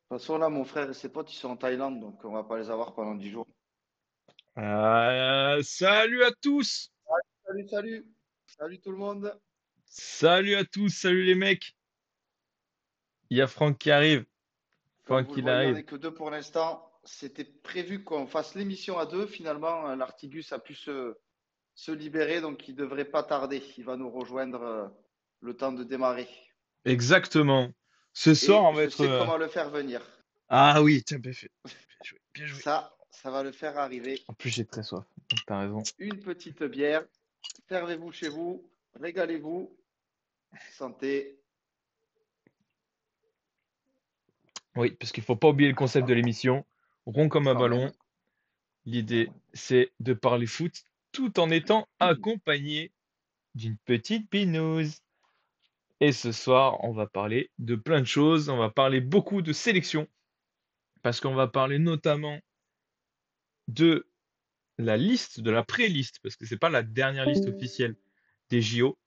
toute façon, là, mon frère et ses potes, ils sont en Thaïlande, donc on va pas les avoir pendant 10 jours. Salut à tous! Salut, salut! Salut tout le monde! Salut à tous! Salut les mecs! Il y a Franck qui arrive. Comme Franck, vous le il voyez, on arrive. n'est que deux pour l'instant. C'était prévu qu'on fasse l'émission à deux. Finalement, l'Artigus a pu se libérer, donc il devrait pas tarder. Il va nous rejoindre le temps de démarrer. Exactement. Ce soir, Et on va je être. sais comment le faire venir. Ah oui, tiens, bien fait. Bien joué, bien joué. Ça va le faire arriver. En plus, j'ai très soif. Donc, t'as raison. Une petite bière. Servez-vous chez vous. Régalez-vous. Santé. Oui, parce qu'il faut pas oublier le concept de l'émission. Rond comme un Quand ballon. même. L'idée, c'est de parler foot tout en étant accompagné d'une petite binouse. Et ce soir, on va parler de plein de choses. On va parler beaucoup de sélection. Parce qu'on va parler notamment de la liste, de la pré-liste, parce que c'est pas la dernière liste officielle des JO.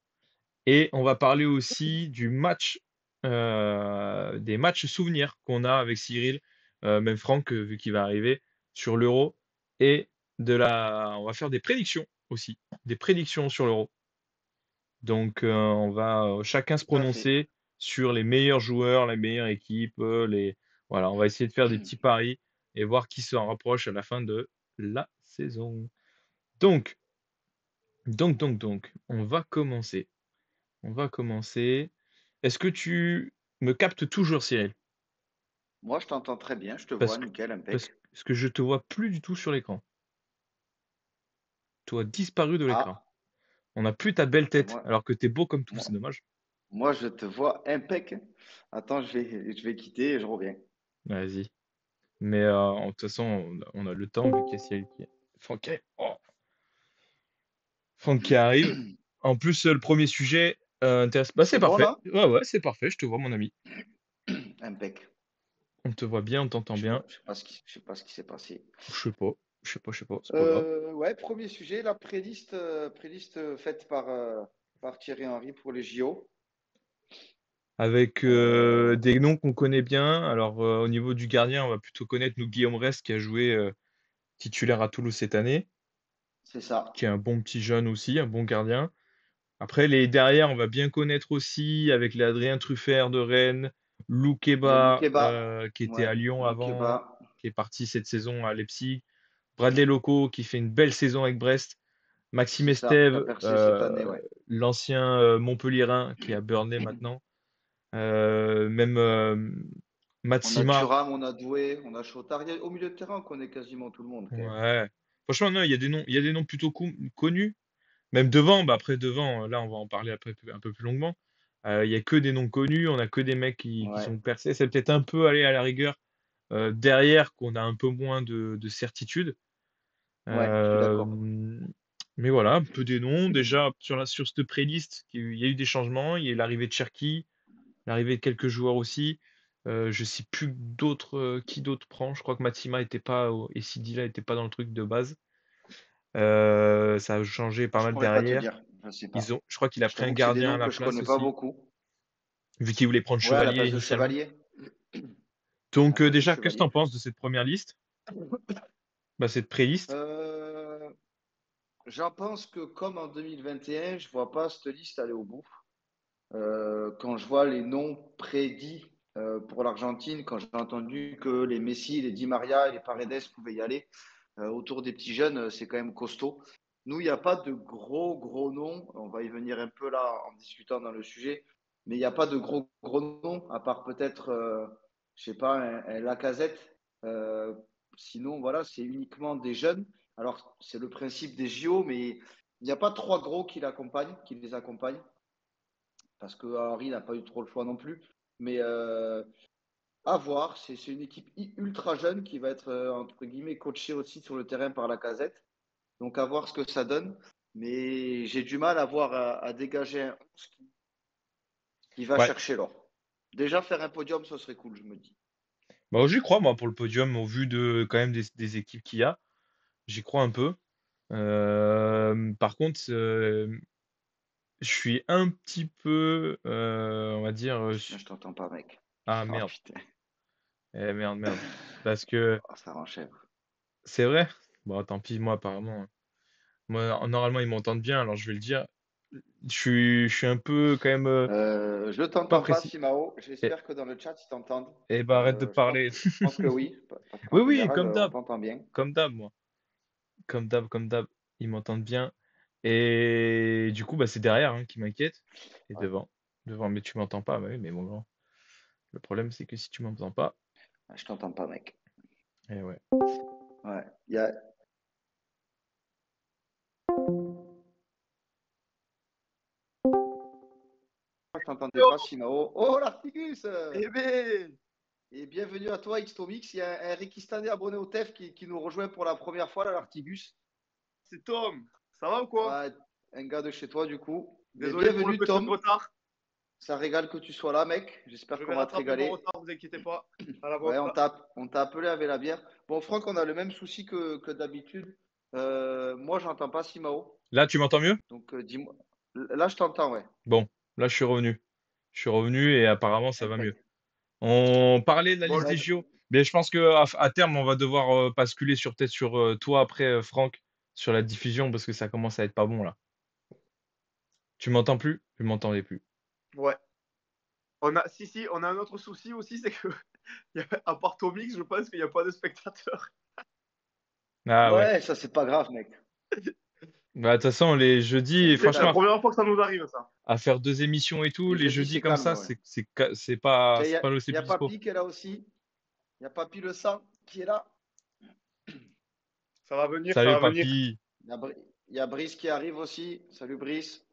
Et on va parler aussi du match, des matchs souvenirs qu'on a avec Cyril, même Franck, vu qu'il va arriver sur l'Euro. Et on va faire des prédictions aussi, des prédictions sur l'Euro. Donc, on va chacun se Tout à fait. prononcer sur les meilleurs joueurs, les meilleures équipes, voilà, on va essayer de faire des petits paris et voir qui s'en rapproche à la fin de la saison. Donc, donc, on va commencer. On va commencer. Est-ce que tu me captes toujours, Cyril? Moi, je t'entends très bien. Je te Parce vois, que, nickel, parce impec. que je te vois plus du tout sur l'écran. Tu as disparu de l'écran. Ah, On n'a plus ta belle tête, moi, alors que t'es beau comme tout, c'est moi, dommage. moi, je te vois impec. Attends, je vais quitter et je reviens. Vas-y. Mais de toute façon, on a le temps vu qu'il y a Cyril qui est. Oh, Franck qui arrive. En plus, le premier sujet intéresse. Bah, c'est C'est bon parfait. là? Ouais, ouais, c'est parfait. Je te vois, mon ami. Impec. On te voit bien, on t'entend bien. Je sais pas ce qui s'est passé. Je sais pas. Je sais pas. C'est pas grave. Ouais, premier sujet, la préliste faite par Thierry Henry pour les JO. Avec Euh, des noms qu'on connaît bien. Alors, au niveau du gardien, on va plutôt connaître nous Guillaume Rest qui a joué titulaire à Toulouse cette année, c'est ça. qui est un bon petit jeune aussi, un bon gardien. Après, les derrière, on va bien connaître aussi avec les Adrien Truffert de Rennes, Les Loukeba Loukeba. qui était Ouais, à Lyon avant, Loukeba. qui est parti cette saison à Leipzig, Bradley Loco qui fait une belle saison avec Brest, Maxime C'est ça, qui a Estève, percé cette année, ouais. l'ancien Montpellierin qui est à Burnley maintenant. Même On a Matsima. Thuram, on a Doué, on a Chotard. Au milieu de terrain, on connaît quasiment tout le monde, quand même. Ouais. Franchement, non, il y a des noms plutôt connus. Même devant, bah après devant, là on va en parler après un peu plus longuement. Il y a que des noms connus, on a que des mecs qui Ouais, sont percés. C'est peut-être un peu aller à la rigueur derrière qu'on a un peu moins de certitude. ouais, je suis Euh, d'accord. mais voilà, un peu des noms. Déjà sur cette playlist, il y a eu des changements. Il y a eu l'arrivée de Cherki, l'arrivée de quelques joueurs aussi. Je sais plus d'autres qui d'autres prend. Je crois que Matsima était pas et Sidila était pas dans le truc de base. Ça a changé pas Je mal pourrais pas te derrière. dire, je sais pas. Je crois qu'il a Je pris un t'avoue que c'est des gardien à noms la que je place connais pas aussi, beaucoup. vu qu'il voulait prendre Ouais, à la Chevalier place de initialement. Chevalier. À Donc la place de déjà, qu'est-ce que t'en Chevalier. penses de cette première liste? Bah, cette pré-liste. Euh, J'en pense que comme en 2021, je vois pas cette liste aller au bout. Quand je vois les noms prédits pour l'Argentine, quand j'ai entendu que les Messi, les Di Maria et les Paredes pouvaient y aller autour des petits jeunes, c'est quand même costaud. Nous, il n'y a pas de gros noms. On va y venir un peu là en discutant dans le sujet, mais il n'y a pas de gros noms à part peut-être, je sais pas, un Lacazette. Euh, Sinon, voilà, c'est uniquement des jeunes. Alors, c'est le principe des JO, mais il n'y a pas trois gros qui les accompagnent parce que Henry n'a pas eu trop le choix non plus. Mais à voir, c'est une équipe ultra jeune qui va être, entre guillemets, coachée aussi sur le terrain par la casette. Donc à voir ce que ça donne. Mais j'ai du mal à dégager un 11 qui va Ouais. chercher l'or. Déjà, faire un podium, ce serait cool, je me dis. Bah, j'y crois, moi, pour le podium, au vu de quand même des équipes qu'il y a. J'y crois un peu. Par contre, je suis un petit peu, on va dire, Je t'entends pas, mec. ah Oh merde. putain. Eh merde, merde. Parce que Oh, ça enchèvre. c'est vrai. Bon, tant pis, moi, apparemment. Moi, normalement, ils m'entendent bien, alors je vais le dire. Je suis un peu quand même Je pas t'entends pas, précis. Simao. Et, J'espère que dans le chat, ils t'entendent. et bah, arrête de parler. Je pense que oui, parce Oui, qu'en oui, général, comme on d'hab. t'entend bien. Comme d'hab, moi. Comme d'hab. Ils m'entendent bien. Et du coup, bah, c'est derrière hein, qui m'inquiète. Et Ouais. devant. Devant, mais tu m'entends pas. Bah oui, mais mon grand. Le problème, c'est que si tu m'entends pas, Ah, je t'entends pas, mec. eh ouais. Ouais. Il y a... Je t'entendais pas, Simao. Oh, l'Artigus! Eh ben, Et bienvenue à toi, Xtomix. Il y a un Rikistanais abonné au TEF qui nous rejoint pour la première fois, là, l'Artigus. c'est Tom. Ça va ou quoi? Ouais, un gars de chez toi, du coup. Mais Désolé pour le bienvenue, petit Tom. retard. Ça régale que tu sois là, mec. J'espère Je vais qu'on va te rattraper mon régaler. retard, vous inquiétez pas. À la Ouais, vôtre. on t'a appelé avec la bière. Bon, Franck, on a le même souci que d'habitude. Moi, j'entends pas Simao. Là, tu m'entends mieux? Donc, dis-moi. Là, je t'entends, ouais. Bon, là, je suis revenu. Je suis revenu et apparemment, ça va mieux. Impec. On parlait de la Bon, liste Ouais, des JO, mais je pense que à terme, on va devoir basculer sur peut-être sur toi après, Franck, sur la diffusion parce que ça commence à être pas bon là. Tu m'entends plus? Tu m'entendais plus. ouais. Si, on a un autre souci aussi, c'est que, à part Tomix, je pense qu'il n'y a pas de spectateurs. Ah ouais. ouais, ça, c'est pas grave, mec. Bah, de toute façon, les jeudis, C'est la franchement, première fois que ça nous arrive, ça. à faire deux émissions et tout, Les les jeudis, jeudis c'est comme calme, ça, ouais. c'est pas, Tiens, c'est pas le y plus a dispo. Papy qui est là aussi. Il y a Papy le sang qui est là. Ça va venir, ça Salut va venir. papy. Il y a Brice qui arrive aussi. Salut, Brice.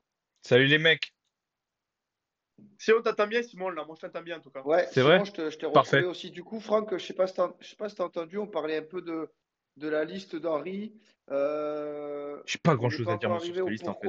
Salut les mecs. Si on t'entend bien, Simon, là, moi je t'entends bien en tout cas. Ouais, C'est Simon, vrai? je t'ai retrouvé Parfait. aussi. Du coup, Franck, je sais pas si t'as entendu, on parlait un peu de la liste d'Henri. J'ai pas On n'est grand-chose pas à dire encore moi sur arrivé cette liste en fait.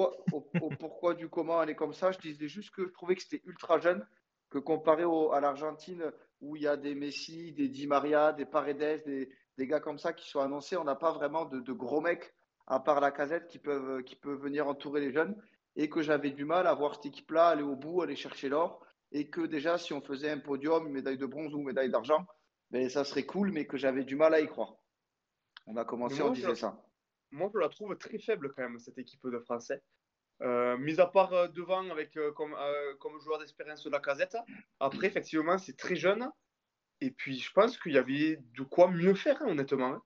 au pourquoi du comment elle est comme ça. Je disais juste que je trouvais que c'était ultra jeune, que comparé à l'Argentine, où il y a des Messi, des Di Maria, des Paredes, des gars comme ça qui sont annoncés, on n'a pas vraiment de gros mecs, à part la casette, qui peuvent venir entourer les jeunes. Et que j'avais du mal à voir cette équipe-là aller au bout, aller chercher l'or. Et que déjà, si on faisait un podium, une médaille de bronze ou une médaille d'argent, ben, ça serait cool, mais que j'avais du mal à y croire. On a Mais commencé, on disait ça. moi, je la trouve très faible quand même, cette équipe de Français. Mis à part devant avec comme joueur d'expérience de la casette. Après, effectivement, c'est très jeune. Et puis, je pense qu'il y avait de quoi mieux faire, hein, honnêtement. Hein.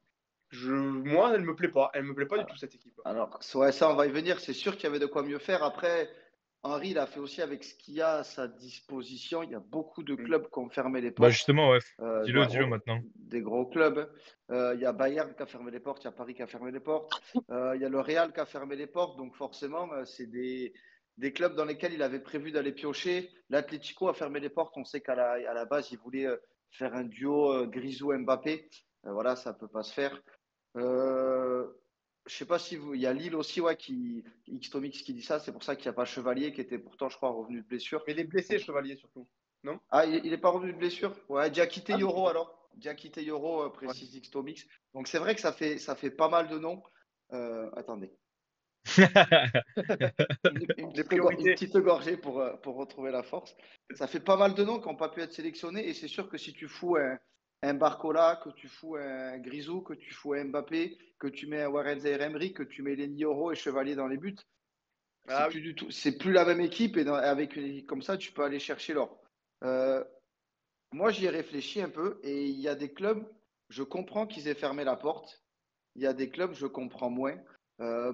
Moi, elle me plaît pas. Elle me plaît pas du tout, cette équipe. Alors, ouais, ça, on va y venir. C'est sûr qu'il y avait de quoi mieux faire. Après, Henri, il a fait aussi avec ce qu'il y a à sa disposition. Il y a beaucoup de Mm. clubs qui ont fermé les Bah portes. justement, ouais. Dis-le, Bah, dis-le maintenant. des gros clubs. Il y a Bayern qui a fermé les portes. Il y a Paris qui a fermé les portes. Il y a le Real qui a fermé les portes. Donc, forcément, c'est des clubs dans lesquels il avait prévu d'aller piocher. L'Atlético a fermé les portes. On sait à la base, il voulait faire un duo Grisou-Mbappé. Voilà, ça ne peut pas se faire. Euh, je sais pas si vous. Il y a Lille aussi, ouais, Xtomix qui dit ça. C'est pour ça qu'il n'y a pas Chevalier qui était pourtant, je crois, revenu de blessure. Mais les blessés, Donc, Chevalier, surtout. Non? ah, il n'est pas revenu de blessure? Ouais, Diakité Ah, je sais Yoro pas. alors. Diakité Yoro, Ouais. précise Xtomix. Donc c'est vrai que ça fait pas mal de noms. Attendez. Les Une priorités. petite gorgée pour retrouver la force. Ça fait pas mal de noms qui n'ont pas pu être sélectionnés. Et c'est sûr que si tu fous un Barcola, que tu fous un Grisou, que tu fous un Mbappé, que tu mets un Warren Zaïre-Emery, que tu mets Lenny Yoro et Chevalier dans les buts, c'est Ah oui. plus du tout, c'est plus la même équipe. Et avec une équipe comme ça, tu peux aller chercher l'or. Euh, Moi, j'y ai réfléchi un peu et il y a des clubs, je comprends qu'ils aient fermé la porte. Il y a des clubs, je comprends moins.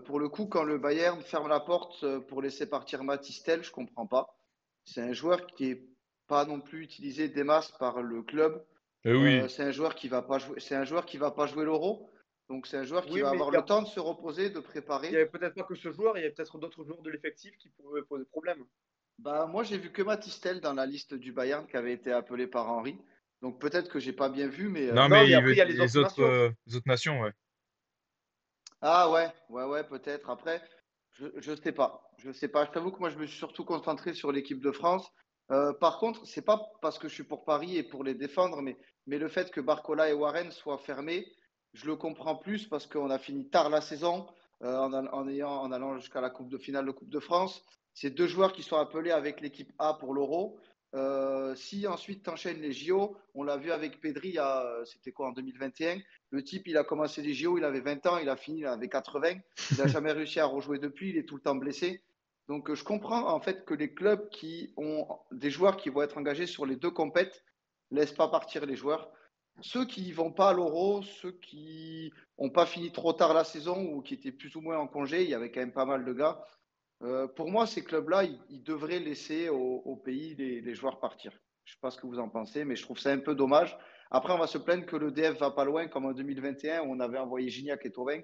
Pour le coup, quand le Bayern ferme la porte pour laisser partir Matistel, je comprends pas. C'est un joueur qui est pas non plus utilisé des masses par le club. Oui. C'est un joueur qui va pas jouer, c'est un joueur qui va pas jouer l'Euro. Donc c'est un joueur qui Oui, va mais avoir le temps de se reposer, de il y préparer. avait peut-être pas que ce joueur, il y avait peut-être d'autres joueurs de l'effectif qui pouvaient poser problème. Bah, moi, j'ai vu que Matistel dans la liste du Bayern qui avait été appelé par Henry. Donc peut-être que j'ai pas bien vu, mais Non, Non, mais mais après, il y a les autres nations. les autres nations, ouais. ah ouais, peut-être. Après, je sais pas. Je sais pas. Je t'avoue que moi, je me suis surtout concentré sur l'équipe de France. Par contre, c'est pas parce que je suis pour Paris et pour les défendre, mais le fait que Barcola et Warren soient fermés, je le comprends plus parce qu'on a fini tard la saison en allant jusqu'à la Coupe de finale de Coupe de France. C'est deux joueurs qui sont appelés avec l'équipe A pour l'Euro. Si ensuite tu enchaînes les JO, on l'a vu avec Pedri, c'était quoi en 2021? Le type, il a commencé les JO, il avait 20 ans, il a fini, il avait 80. Il n'a jamais réussi à rejouer depuis, il est tout le temps blessé. Donc je comprends en fait que les clubs qui ont des joueurs qui vont être engagés sur les deux compètes laissent pas partir les joueurs. Ceux qui ne vont pas à l'Euro, ceux qui n'ont pas fini trop tard la saison ou qui étaient plus ou moins en congé, il y avait quand même pas mal de gars. Pour moi, ces clubs-là, ils devraient laisser au pays les joueurs partir. Je ne sais pas ce que vous en pensez, mais je trouve ça un peu dommage. Après, on va se plaindre que le DF va pas loin, comme en 2021, où on avait envoyé Gignac et Thauvin.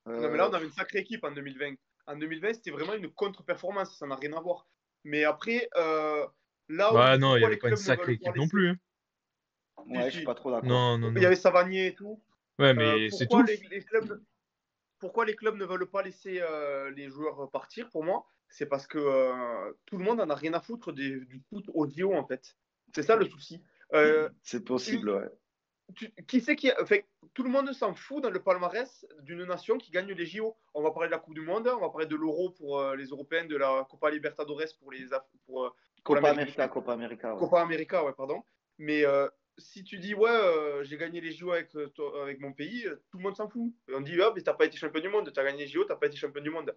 Non, mais là, on avait une sacrée équipe en 2020. En 2020, c'était vraiment une contre-performance, ça n'a rien à voir. Mais après, là où Bah non, il n'y pourquoi avait les pas une clubs ne sacrée veulent pas équipe non laisser. plus. Hein. Ouais, je suis Si, pas trop d'accord. Non, non, il y non. avait Savanier et tout. Ouais, mais c'est Pourquoi tout. pourquoi les clubs ne veulent pas laisser les joueurs partir, pour moi, c'est parce que tout le monde en a rien à foutre du foot audio, en fait. C'est ça le souci. C'est Une- possible, ouais. qui c'est qui. Enfin, tout le monde s'en fout dans le palmarès d'une nation qui gagne les JO. On va parler de la Coupe du Monde, on va parler de l'Euro pour les Européens, de la Copa Libertadores pour Copa l'Amérique du América, Sud. Copa América, ouais. Copa América, ouais, pardon. Mais si tu dis, ouais, j'ai gagné les JO avec mon pays, tout le monde s'en fout. Et on dit, ah, mais t'as pas été champion du monde, t'as gagné les JO, t'as pas été champion du monde.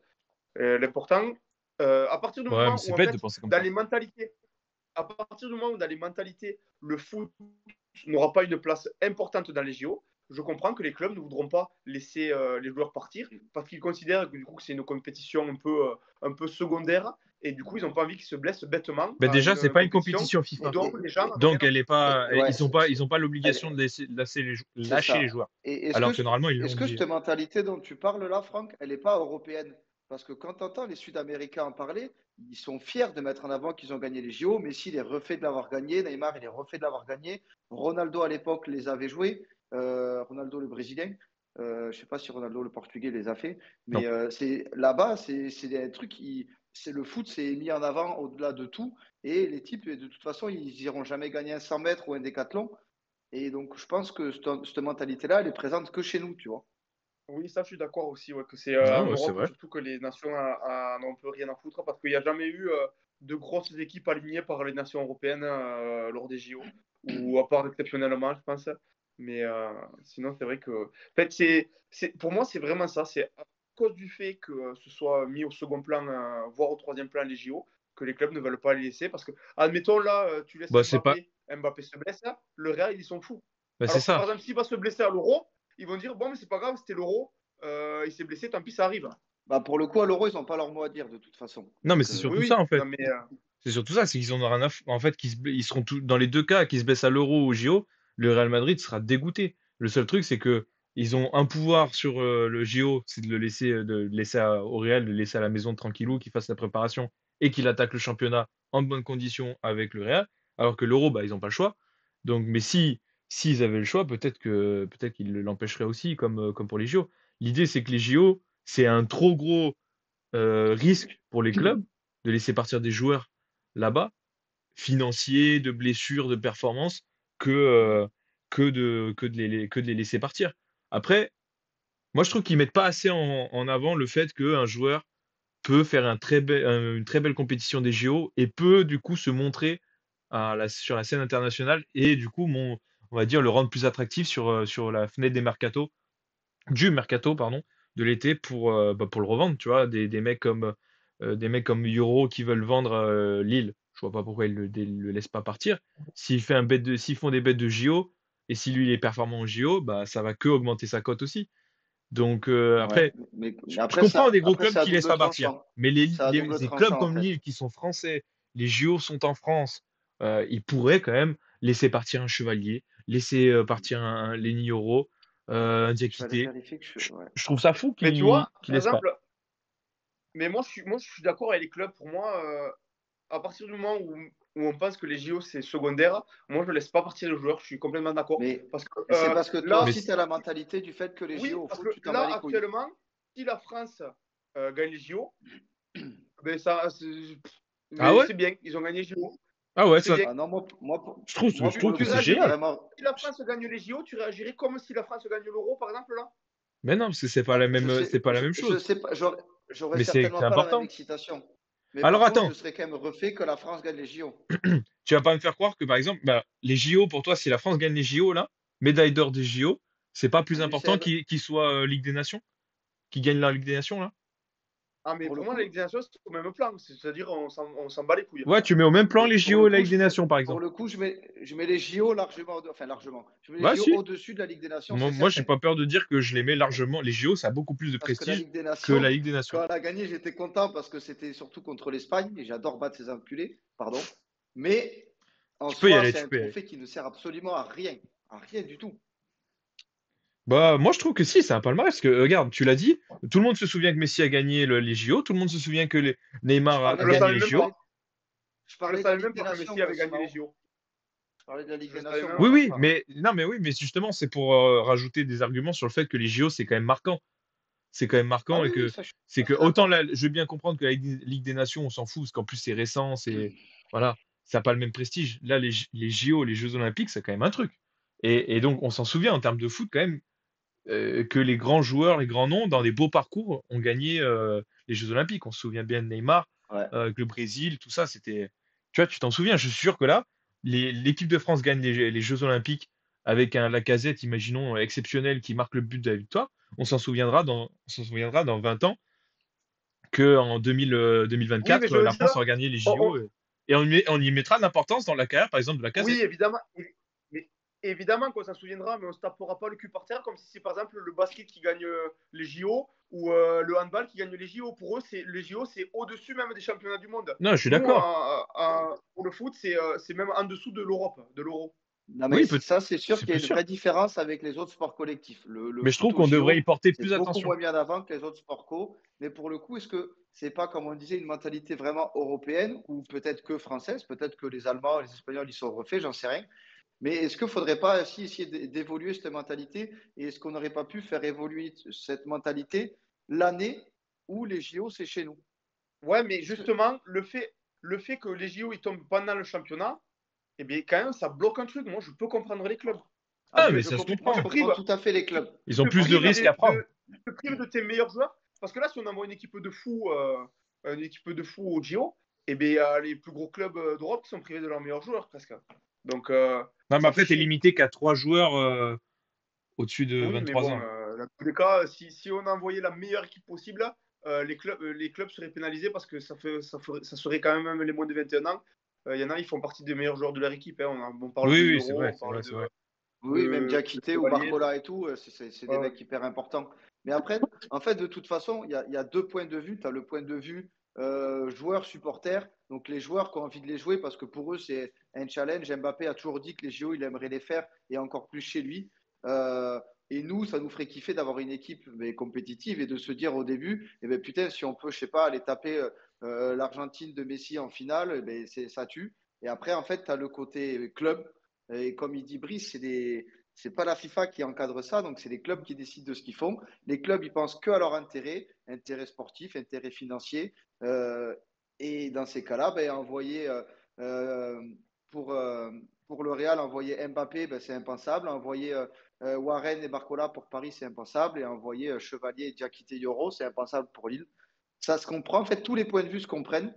L'important, à partir du Ouais, mais moment c'est où, en bête de fait, penser comme dans ça. les mentalités, à partir du moment où dans les mentalités, le foot n'aura pas une place importante dans les JO, je comprends que les clubs ne voudront pas laisser les joueurs partir parce qu'ils considèrent que du coup que c'est une compétition un peu secondaire et du coup ils n'ont pas envie qu'ils se blessent bêtement Bah à déjà, c'est une pas une compétition compétition FIFA. dont les gens n'en ont rien Donc à elle est foutre. pas, Ouais, ils ont pas elle- l'obligation de c'est lâcher les ça. joueurs. Et Alors que normalement, ils est-ce l'ont que obligé. cette mentalité dont tu parles là, Franck, elle n'est pas européenne? Parce que quand tu entends les Sud-Américains en parler, ils sont fiers de mettre en avant qu'ils ont gagné les JO. Messi, il est refait de l'avoir gagné. Neymar, il est refait de l'avoir gagné. Ronaldo, à l'époque, les avait joués. Ronaldo, le Brésilien. Je ne sais pas si Ronaldo, le Portugais, les a fait. Non. Mais là-bas, c'est des trucs c'est le foot, c'est mis en avant au-delà de tout. Et les types, de toute façon, ils n'iront jamais gagner un 100 mètres ou un décathlon. Et donc, je pense que cette mentalité-là, elle est présente que chez nous, tu vois. Oui, ça je suis d'accord aussi, ouais, que c'est Ah en ouais, c'est Europe vrai. surtout que les nations n'ont un peu rien à foutre parce qu'il n'y a jamais eu de grosses équipes alignées par les nations européennes lors des JO, ou à part exceptionnellement, je pense. Mais sinon, c'est vrai que. En fait, pour moi, c'est vraiment ça. C'est à cause du fait que ce soit mis au second plan, voire au troisième plan, les JO, que les clubs ne veulent pas les laisser. Parce que, admettons, là, tu laisses Bah c'est pas, Mbappé se blesse, là, le Real, ils sont fous. bah c'est Alors que, par ça. exemple, s'il va se blesser à l'Euro, ils vont dire, bon, mais c'est pas grave, c'était l'Euro, il s'est blessé, tant pis, ça arrive. Bah, pour le coup, à l'Euro, ils n'ont pas leur mot à dire de toute façon. Non, mais Donc, c'est Oui, surtout ça oui, en fait. non, mais C'est surtout ça, c'est qu'ils en ont rien à en fait, ils seront dans les deux cas, qu'ils se blessent à l'Euro ou au JO, le Real Madrid sera dégoûté. Le seul truc, c'est que ils ont un pouvoir sur le JO, c'est de le laisser au Real, de le laisser à la maison tranquillou, qu'il fasse la préparation et qu'il attaque le championnat en bonnes conditions avec le Real. Alors que l'Euro, bah, ils n'ont pas le choix. Donc, mais s'ils avaient le choix, peut-être qu'ils l'empêcheraient aussi, comme pour les JO. L'idée, c'est que les JO, c'est un trop gros risque pour les clubs de laisser partir des joueurs là-bas, financiers, de blessures, de performances, que de les laisser partir. Après, moi je trouve qu'ils mettent pas assez en avant le fait qu'un joueur peut faire une très belle compétition des JO et peut du coup se montrer sur la scène internationale et du coup on va dire le rendre plus attractif sur la fenêtre du mercato pardon, de l'été pour le revendre, tu vois, des mecs comme Euro qui veulent vendre Lille. Je vois pas pourquoi le laissent pas partir. S'ils font des bêtes de JO et si lui il est performant en JO, bah ça va que augmenter sa cote aussi. Donc ouais. après, Mais je après, comprends des gros après clubs c'est à qui laissent double pas partir, tranchant. mais C'est à double des clubs tranchant, en comme fait. Lille qui sont français, les JO sont en France, ils pourraient quand même laisser partir un Chevalier, laisser partir un Lenny Yoro, un Je vais aller Diakité. vérifier que Je, ouais. je trouve ça fou mais tu qu'ils vois, qu'ils par laissent pas. exemple, mais moi je suis d'accord avec les clubs. Pour moi, à partir du moment où on pense que les JO c'est secondaire, moi je ne laisse pas partir les joueurs. Je suis complètement d'accord. Mais Parce que c'est parce que toi Mais là, aussi, tu as la mentalité du fait que les oui, JO au parce foot, que tu t'en bats là les couilles. actuellement, si la France gagne les JO, ben ça, ah ouais? c'est bien. Ils ont gagné les JO. Ah ouais, C'est ça, bien. Ah non, je pour trouve le que Tu coup, c'est c'est génial. réagirais, vraiment. si la France gagne les JO, tu réagirais comme si la France gagne l'Euro, par exemple, là? Mais non, parce que c'est pas la Je même, sais, c'est pas la même je chose. sais pas, j'aurais Mais c'est certainement pas la même important. excitation. Mais Alors par contre, je attends, serais quand même refait que la France gagne les JO. tu vas pas me faire croire que par exemple, bah, les JO pour toi, si la France gagne les JO là, médaille d'or des JO, c'est pas plus Salut important Seb. qu'il soit Ligue des Nations, qu'il gagne la Ligue des Nations là? Ah, mais Pour le pour moi, la coup, Ligue des Nations, c'est au même plan. C'est-à-dire, on s'en bat les couilles. Ouais, tu mets au même plan les pour JO le et la coup, Ligue des Nations par pour exemple. le coup, je mets les JO largement, enfin largement. Je mets les Bah JO si. au-dessus de la Ligue des Nations, Moi, c'est moi j'ai certain. pas peur de dire que je les mets largement. Les JO, ça a beaucoup plus de Parce que la prestige Ligue des que Nations, la Ligue des Nations. quand elle a gagné, j'étais content parce que c'était surtout contre l'Espagne et j'adore battre ces enculés, pardon. Mais en Tu peux y soi, aller, c'est tu un peux y aller. trophée qui ne sert absolument à rien du tout. Bah, moi, je trouve que si, c'est un palmarès. Parce que, regarde, tu l'as dit, tout le monde se souvient que Messi a gagné les JO, tout le monde se souvient que Je Neymar a parlais Je de le la, gagné savais les même je pas. JO. parlais, je Je le parlais de la savais Ligue même des pas que Nations, Messi moi, avait gagné les Simon. JO. Je parlais de la Ligue Je des le savais Nations, même Oui, moi. pas. oui, mais non, mais oui, mais justement, c'est pour rajouter des arguments sur le fait que les JO, c'est quand même marquant. C'est quand même Ah marquant oui, et oui, que ça, je suis c'est tout à que fait autant d'accord. je veux bien comprendre que la Ligue des Nations, on s'en fout, parce qu'en plus c'est récent, c'est voilà, ça n'a pas le même prestige. Là, les JO, les Jeux Olympiques, c'est quand même un truc. Et donc, on s'en souvient en termes de foot quand même que les grands joueurs, les grands noms, dans des beaux parcours, ont gagné les Jeux Olympiques. On se souvient bien de Neymar, Ouais. que le Brésil, tout ça, c'était. Tu vois, tu t'en souviens. Je suis sûr que là, l'équipe de France gagne les Jeux Olympiques avec un Lacazette, imaginons, exceptionnel, qui marque le but de la victoire. On s'en souviendra dans 20 ans qu'en Oui, mais 2024, je veux la France dire, aura gagné les on- JO on- et on y mettra de l'importance dans la carrière, par exemple, de oui, Lacazette. évidemment. Mais évidemment qu'on s'en souviendra, mais on se tapera pas le cul par terre comme si c'est par exemple le basket qui gagne les JO ou le handball qui gagne les JO. Pour eux, les JO, c'est au-dessus même des championnats du monde. Non, je suis Nous, d'accord. pour le foot, c'est même en dessous de l'Europe, de l'euro. Non, mais Oui, ça, c'est sûr c'est qu'il y a plus une sûr. vraie différence avec les autres sports collectifs. Le Mais je foot trouve au qu'on devrait y JO, porter c'est plus beaucoup attention. moins bien avant que les autres sports co. Mais pour le coup, est-ce que c'est pas, comme on disait, une mentalité vraiment européenne ou peut-être que française? Peut-être que les Allemands, les Espagnols, ils sont refaits, j'en sais rien. Mais est-ce qu'il ne faudrait pas aussi essayer d'évoluer cette mentalité? Et est-ce qu'on n'aurait pas pu faire évoluer cette mentalité l'année où les JO, c'est chez nous? Ouais, mais Est-ce que... justement, le fait que les JO ils tombent pendant le championnat, eh bien, quand même, ça bloque un truc. Moi, je peux comprendre les clubs. Ah, Ah, mais mais ça se moi, je Tu comprend. te comprends prives, tout à fait les clubs. Ils ont plus de risques à prendre. tu te prives de tes meilleurs joueurs. Parce que là, si on envoie une équipe de fous au JO, eh bien, les plus gros clubs d'Europe qui sont privés de leurs meilleurs joueurs, presque. Donc, Non, mais ça fait après, t'es chier. limité qu'à 3 joueurs au-dessus de Oui, mais 23 bon, ans. dans tous les cas, si on envoyait la meilleure équipe possible, les clubs seraient pénalisés parce que ça serait quand même les moins de 21 ans. Il y en a, ils font partie des meilleurs joueurs de leur équipe. Hein. On parle de Oui, oui, c'est Euro, vrai, on c'est parle vrai, c'est vrai. Oui, même de Diakité ou Chevalier. Barcola et tout, c'est Ouais, des ouais. mecs hyper importants. Mais après, en fait, de toute façon, il y a deux points de vue. Tu as le point de vue joueur-supporter. Donc les joueurs qui ont envie de les jouer parce que pour eux, c'est un challenge. Mbappé a toujours dit que les JO, il aimerait les faire et encore plus chez lui. Euh, et nous, ça nous ferait kiffer d'avoir une équipe mais, compétitive et de se dire au début, eh ben, putain, si on peut, je sais pas, aller taper l'Argentine de Messi en finale, eh ben, ça tue. Et après, en fait, tu as le côté club et comme il dit Brice, c'est pas la FIFA qui encadre ça, donc c'est les clubs qui décident de ce qu'ils font. Les clubs, ils pensent que à leur intérêt, intérêt sportif, intérêt financier. Euh, et dans ces cas-là, ben, envoyer euh, pour, euh, pour le Real, envoyer Mbappé, ben, c'est impensable. Envoyer Warren et Barcola pour Paris, c'est impensable. Et envoyer Chevalier et Diakité Yoro, c'est impensable pour Lille. Ça se comprend. En fait, tous les points de vue se comprennent.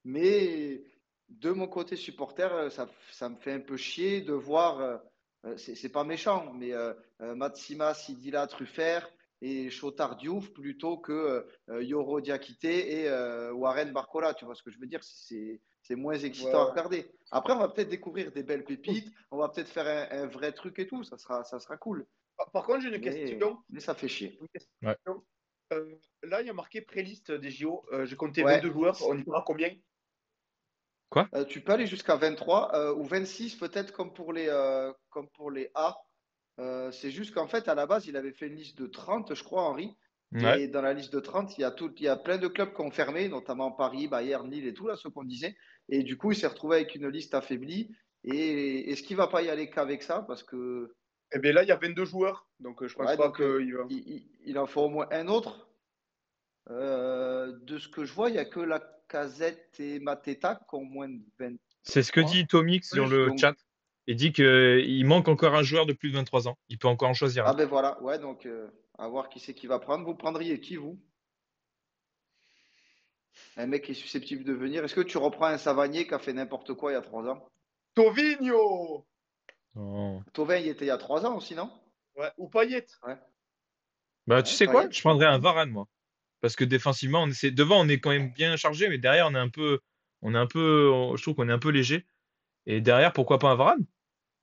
Mais de mon côté supporter, ça me fait un peu chier de voir, c'est pas méchant, mais Matsima, Sidila, Truffert et Chotard Diouf plutôt que Yoro Diakité et Warren Barcola. Tu vois ce que je veux dire? C'est moins Ouais, excitant à ouais. regarder. Après, on va peut-être découvrir des belles pépites, on va peut-être faire un vrai truc et tout, ça sera cool. Par contre, j'ai une question. Mais ça fait chier. Une Ouais. question. Là, il y a marqué pré-liste des JO. J'ai compté Ouais. 22 joueurs. On y fera combien? Quoi? Tu peux aller jusqu'à 23 ou 26 peut-être comme pour les A. C'est juste qu'en fait, à la base, il avait fait une liste de 30, je crois, Henri. Ouais. Et dans la liste de 30, il y a plein de clubs qui ont fermé, notamment Paris, Bayern, Lille et tout, là, ce qu'on disait. Et du coup, il s'est retrouvé avec une liste affaiblie. Et est-ce qu'il ne va pas y aller qu'avec ça? Parce que, Eh bien, là, il y a 22 joueurs. Donc, je pense ouais, pas donc, qu'il va. il en faut au moins un autre. De ce que je vois, il n'y a que la Casette et Mateta qui ont moins de C'est ce que dit 23. Tomix sur Plus, le donc, chat. Il dit qu'il manque encore un joueur de plus de 23 ans. Il peut encore en choisir un. ah ben voilà, ouais, donc à voir qui c'est qui va prendre. Vous prendriez qui, vous? Un mec qui est susceptible de venir. Est-ce que tu reprends un Savanier qui a fait n'importe quoi il y a 3 ans? Tovigno! Non. Thauvin, il était il y a 3 ans aussi, non? Ouais, ou Payet. Ouais. Bah, tu Ouais, sais quoi? Payet, Je pour le prendrais un coup. Varane, moi. Parce que défensivement, devant, on est quand même bien chargé, mais derrière, je trouve qu'on est un peu léger. Et derrière, pourquoi pas un Varane?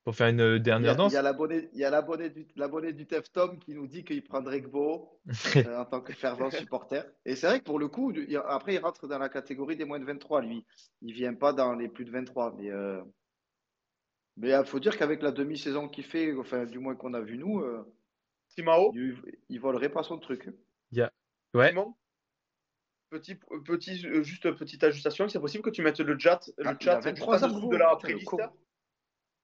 Pour faire une dernière Il y a danse? l'abonné du TEF Tom qui nous dit qu'il prendrait Gbo en tant que fervent supporter. Et c'est vrai que pour le coup, après, il rentre dans la catégorie des moins de 23, lui. Il vient pas dans les plus de 23. Mais il faut dire qu'avec la demi-saison qu'il fait, enfin, du moins qu'on a vu nous, Simao, il volerait pas son truc. Il y a... Ouais. Simon, juste petite ajustation, c'est possible que tu mettes le chat, Ah, il a juste 23 en ans, dessous de gros. la Putain, le playlist, con.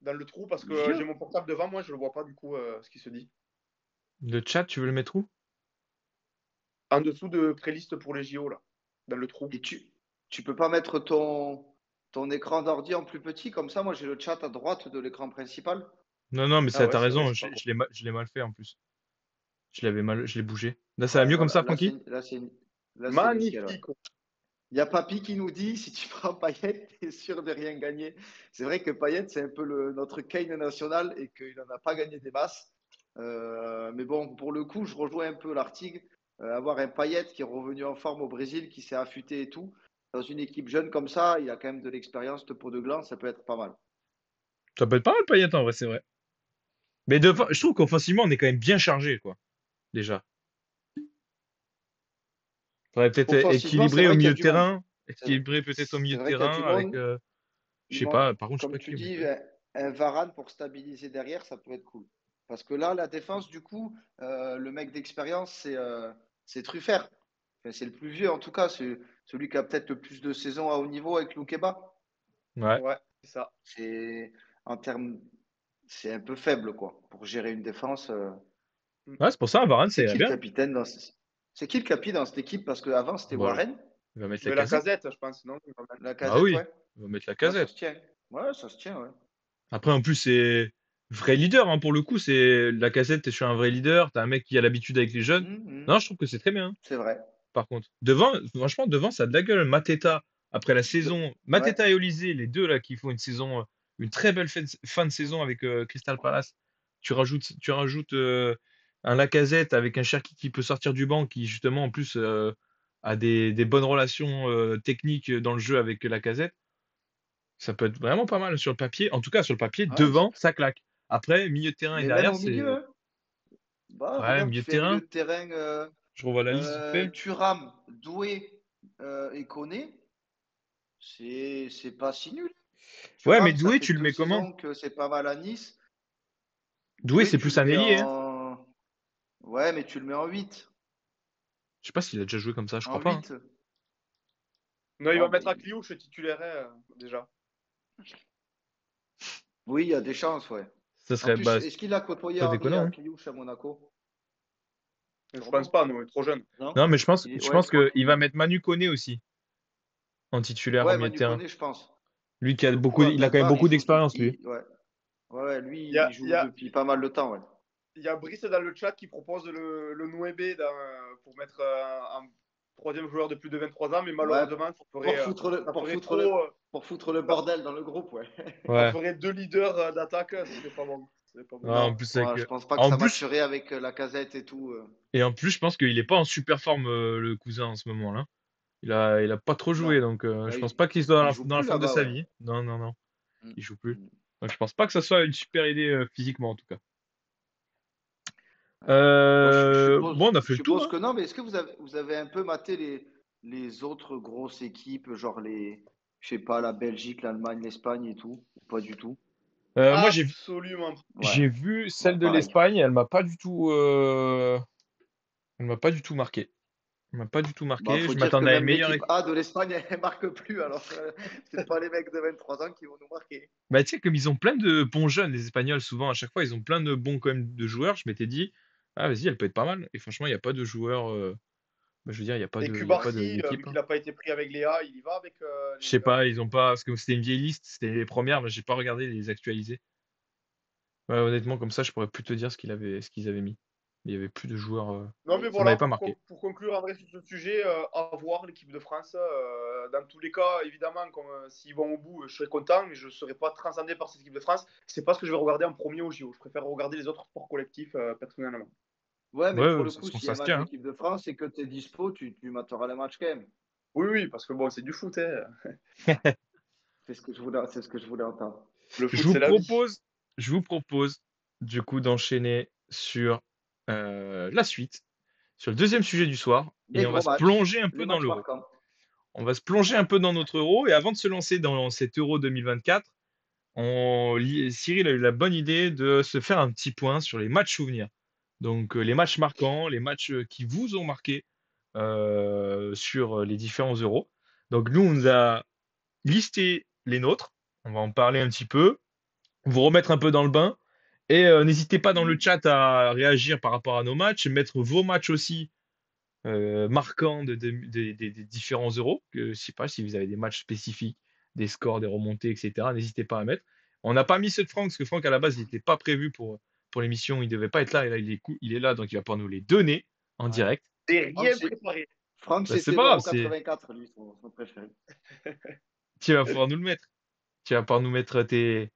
dans le trou, parce que j'ai Vieux. mon portable devant moi, je le vois pas du coup ce qui se dit. Le chat, tu veux le mettre où? En dessous de playlist pour les JO, là, dans le trou. Et tu peux pas mettre ton écran d'ordi en plus petit, comme ça, moi j'ai le chat à droite de l'écran principal. Non, non, mais Ah ouais, t'as c'est vrai, raison, c'est pas con. je l'ai mal fait en plus. Je l'ai bougé. Là, ça va Ouais, mieux comme voilà, ça, Francky? là, c'est nickel. Ouais. Magnifique. Il y a Papy qui nous dit si tu prends Payet, t'es sûr de rien gagner. C'est vrai que Payet, c'est un peu notre Kane national et qu'il n'en a pas gagné des masses. Mais bon, pour le coup, je rejoins un peu l'article. Avoir un Payet qui est revenu en forme au Brésil, qui s'est affûté et tout, dans une équipe jeune comme ça, il a quand même de l'expérience de peau de gland, ça peut être pas mal. Ça peut être pas mal, Payet, en vrai, c'est vrai. Mais je trouve qu'offensivement, on est quand même bien chargé, quoi. Déjà. Faudrait peut-être Offensivement, c'est équilibrer au vrai qu'il y a milieu de du monde. terrain. Équilibrer peut-être au milieu C'est de vrai qu'il y a terrain du avec, monde. je sais pas, par contre, je sais Comme pas tu qui on dis, mettrait. un Varane pour stabiliser derrière, ça peut être cool. Parce que là, la défense, du coup, le mec d'expérience, c'est Truffert. Enfin, c'est le plus vieux, en tout cas. C'est celui qui a peut-être le plus de saisons à haut niveau avec Loukeba. Ouais. Ouais, c'est ça. C'est en termes, c'est un peu faible, quoi, pour gérer une défense. Mm. Ouais, c'est pour ça, Varane, ça C'est irait qui le bien. capitaine C'est qui le capitaine dans cette équipe? Parce qu'avant, c'était Bon, Warren. il va mettre la Mais la casette. casette, je pense, non? La Bah casette, oui, ouais. il va mettre la Ouais, ça casette. se tient. Ouais, ça se tient, ouais. Après, en plus, c'est vrai leader, hein, pour le coup. C'est la casette, t'es sur un vrai leader. T'as un mec qui a l'habitude avec les jeunes. Mhm. Non, je trouve que c'est très bien. C'est vrai. Par contre, devant, franchement, devant, ça a de la gueule. Mateta, après la saison, Ouais. Mateta et Olysée, les deux là qui font une saison, une très belle fin de saison avec Crystal Palace. Tu rajoutes un Lacazette avec un Cherki qui peut sortir du banc, qui justement en plus a des bonnes relations techniques dans le jeu avec Lacazette. Ça peut être vraiment pas mal sur le papier. En tout cas, sur le papier, Ouais, devant, ça claque. Après, milieu de terrain et mais même derrière, au milieu, c'est hein. Bah, ouais, regarde, milieu tu de fais un milieu terrain. de terrain Je revois la liste vite fait. Thuram, Doué et Koné, c'est pas si nul. Ouais, mais Thuram, ça Doué, fait tu le deux mets comment? saisons que c'est pas mal à Nice. Doué, Doué, c'est tu plus le un mets ailier, hein. en. Ouais, mais tu le mets en 8. Je sais pas s'il a déjà joué comme ça, je En crois pas, hein. 8. Non, il Ah, va bah, mettre à Cliouche titulaire déjà. oui, il y a des chances, ouais. Ça En serait, plus, bah, est-ce qu'il a côtoyé pas Henri déconnant, à hein. Cliouche à Monaco? Je pense Sûrement. pas, non, il est trop jeune. Non? Non, mais je pense, je Ouais, pense je crois qu'il va qu'il. mettre Manu Koné aussi en titulaire en Ouais, milieu de Manu terrain. Koné, je pense. Lui qui Pour a le coup, beaucoup, à il a quand même Qatar, il beaucoup joue. d'expérience, lui. Ouais. Ouais, ouais, lui, Il y il a, il y joue a, depuis pas mal de temps, ouais. il y a Brice dans le chat qui propose le Nouébé pour mettre un troisième joueur de plus de 23 ans, mais Ouais, malheureusement, pour foutre le, ça pour ferait foutre le, trop. pour foutre le Ça, bordel dans le groupe, ouais. ça Ouais. ferait deux leaders d'attaque, ce serait pas bon. Ce serait pas Non, bon. en Non, plus avec, moi, je pense pas que en ça plus, matcherait avec la casette et tout. je pense qu'il est pas en super forme, le cousin en ce moment-là. Il a pas trop joué, Non. donc Bah, je pense pas qu'il soit il joue dans la plus forme de là-bas, sa ouais. vie. Non, non, non, Mm. il joue plus. Mm. Donc je pense pas que ça soit une super idée physiquement en tout cas. Ouais. Bon, Bon, on a je fait le tour, suppose hein. que non, mais est-ce que vous avez un peu maté les autres grosses équipes, genre je sais pas, la Belgique, l'Allemagne, l'Espagne et tout? Ou pas du tout? Moi, j'ai Absolument. Ouais, j'ai vu bah celle de pareil. l'Espagne, elle m'a pas du tout marqué. Elle m'a pas du tout Bah, marqué. faut Je dire que m'attendais à une même meilleure l'équipe équipe. A de l'Espagne, elle marque plus. Alors, c'est pas les mecs de 23 ans qui vont nous marquer. Bah, tu sais, comme ils ont plein de bons jeunes, les Espagnols, souvent, à chaque fois, ils ont plein de bons, quand même, de joueurs. Je m'étais dit, ah, vas-y, elle peut être pas mal. Et franchement, il n'y a pas de joueurs, bah, je veux dire, Et il y a pas Cubarsí, vu d'équipe, qu'il hein. n'a pas été pris avec Léa, il y va avec Je sais les. pas, ils ont pas, parce que c'était une vieille liste, c'était les premières, mais j'ai pas regardé les actualisés. Ouais, honnêtement, comme ça, je pourrais plus te dire ce qu'ils avaient mis. Il n'y avait plus de joueurs. Non, mais Ça m'avait voilà, pas marqué. pour conclure, André, sur ce sujet, à voir l'équipe de France. Dans tous les cas, évidemment, s'ils vont au bout, je serai content, mais je ne serai pas transcendé par cette équipe de France. C'est pas ce que je vais regarder en premier au JO. Je préfère regarder les autres sports collectifs, personnellement. Ouais, mais Ouais, pour le c'est coup, ce qu'on s'il y a un ça se match tient. de Hein. l'équipe de France et que tu es dispo, tu materas le match quand même. Oui, oui, parce que bon, c'est du foot. Hein. C'est ce que je voulais entendre. Le Je foot, vous c'est la vie. propose, je vous propose du coup d'enchaîner sur la suite, sur le deuxième sujet du soir, Les et on va gros se matchs, plonger un peu les dans matchs l'euro. marquants. On va se plonger un peu dans notre euro, et avant de se lancer dans cet euro 2024, Cyril a eu la bonne idée de se faire un petit point sur les matchs souvenirs. Donc les matchs marquants, les matchs qui vous ont marqué sur les différents euros. Donc nous, on nous a listé les nôtres. On va en parler un petit peu, vous remettre un peu dans le bain. Et n'hésitez pas dans le chat à réagir par rapport à nos matchs, mettre vos matchs aussi marquants des différents euros. Je sais pas si vous avez des matchs spécifiques, des scores, des remontées, etc. N'hésitez pas à mettre. On n'a pas mis ceux de Franck, parce que Franck, à la base, il n'était pas prévu pour l'émission. Il devait pas être là. Et là, il est là, donc il va pouvoir nous les donner en Ouais. direct. J'ai Franck, rien préparé. Franck, C'est c'était pas grave, l'Euro 84, lui, son préféré. tu vas pouvoir nous le mettre. Tu vas pouvoir nous mettre tes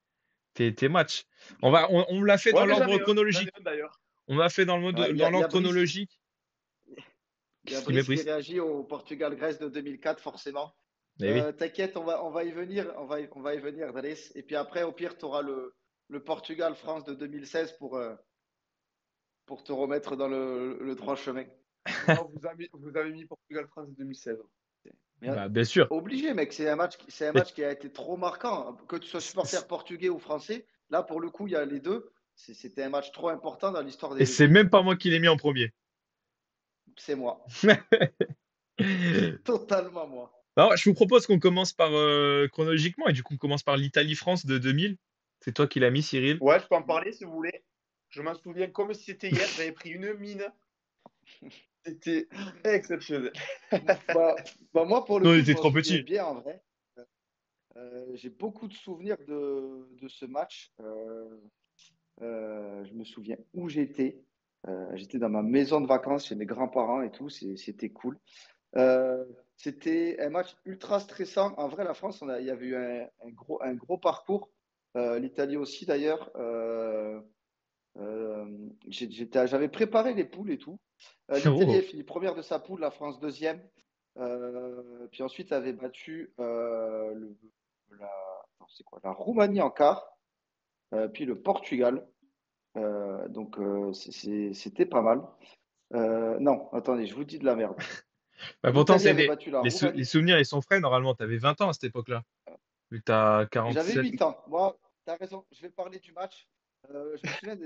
matchs. On l'a fait Ouais, dans mais l'ordre j'en ai chronologique. un d'ailleurs. On l'a fait Ouais, dans il y l'ordre a Brice, chronologique. il y a Il met Brice qui Brice. réagit au Portugal-Grèce de 2004, forcément. Eh oui. T'inquiète, on va y venir, on va y venir, Driss. Et puis après, au pire, tu auras le Portugal-France de 2016 pour te remettre dans le droit chemin. Non, vous avez mis Portugal-France 2016. Mais, Bah, bien sûr. obligé, mec, c'est un Et, match qui a été trop marquant. Que tu sois supporter portugais ou français, là, pour le coup, il y a les deux. C'était un match trop important dans l'histoire des et deux c'est pays. même pas moi qui l'ai mis en premier. C'est moi. Totalement moi. Alors, je vous propose qu'on commence par chronologiquement et du coup on commence par l'Italie-France de 2000. C'est toi qui l'as mis, Cyril. Ouais, je peux en parler si vous voulez. Je m'en souviens comme si c'était hier. J'avais pris une mine. C'était exceptionnel. Bah, moi, pour le Non, on coup, je était m'en trop souviens petits. bien en vrai. J'ai beaucoup de souvenirs de ce match. Je me souviens où j'étais. J'étais dans ma maison de vacances chez mes grands-parents et tout. C'était cool. Euh, C'était un match ultra stressant. En vrai, la France, il y avait eu un gros parcours. L'Italie aussi, d'ailleurs. J'avais préparé les poules et tout. L'Italie a Oh. fini première de sa poule, la France deuxième. Puis ensuite, avait battu attends, c'est quoi, la Roumanie en quart, puis le Portugal. Donc, c'était pas mal. Non, attendez, je vous dis de la merde. Bah, pourtant, L'Italie c'est avait battu la les Roumanie. souvenirs, ils sont frais. Normalement, tu avais 20 ans à cette époque-là. Vu que tu as J'avais 47. 8 ans. Moi, tu as raison, je vais parler du match. Je me souviens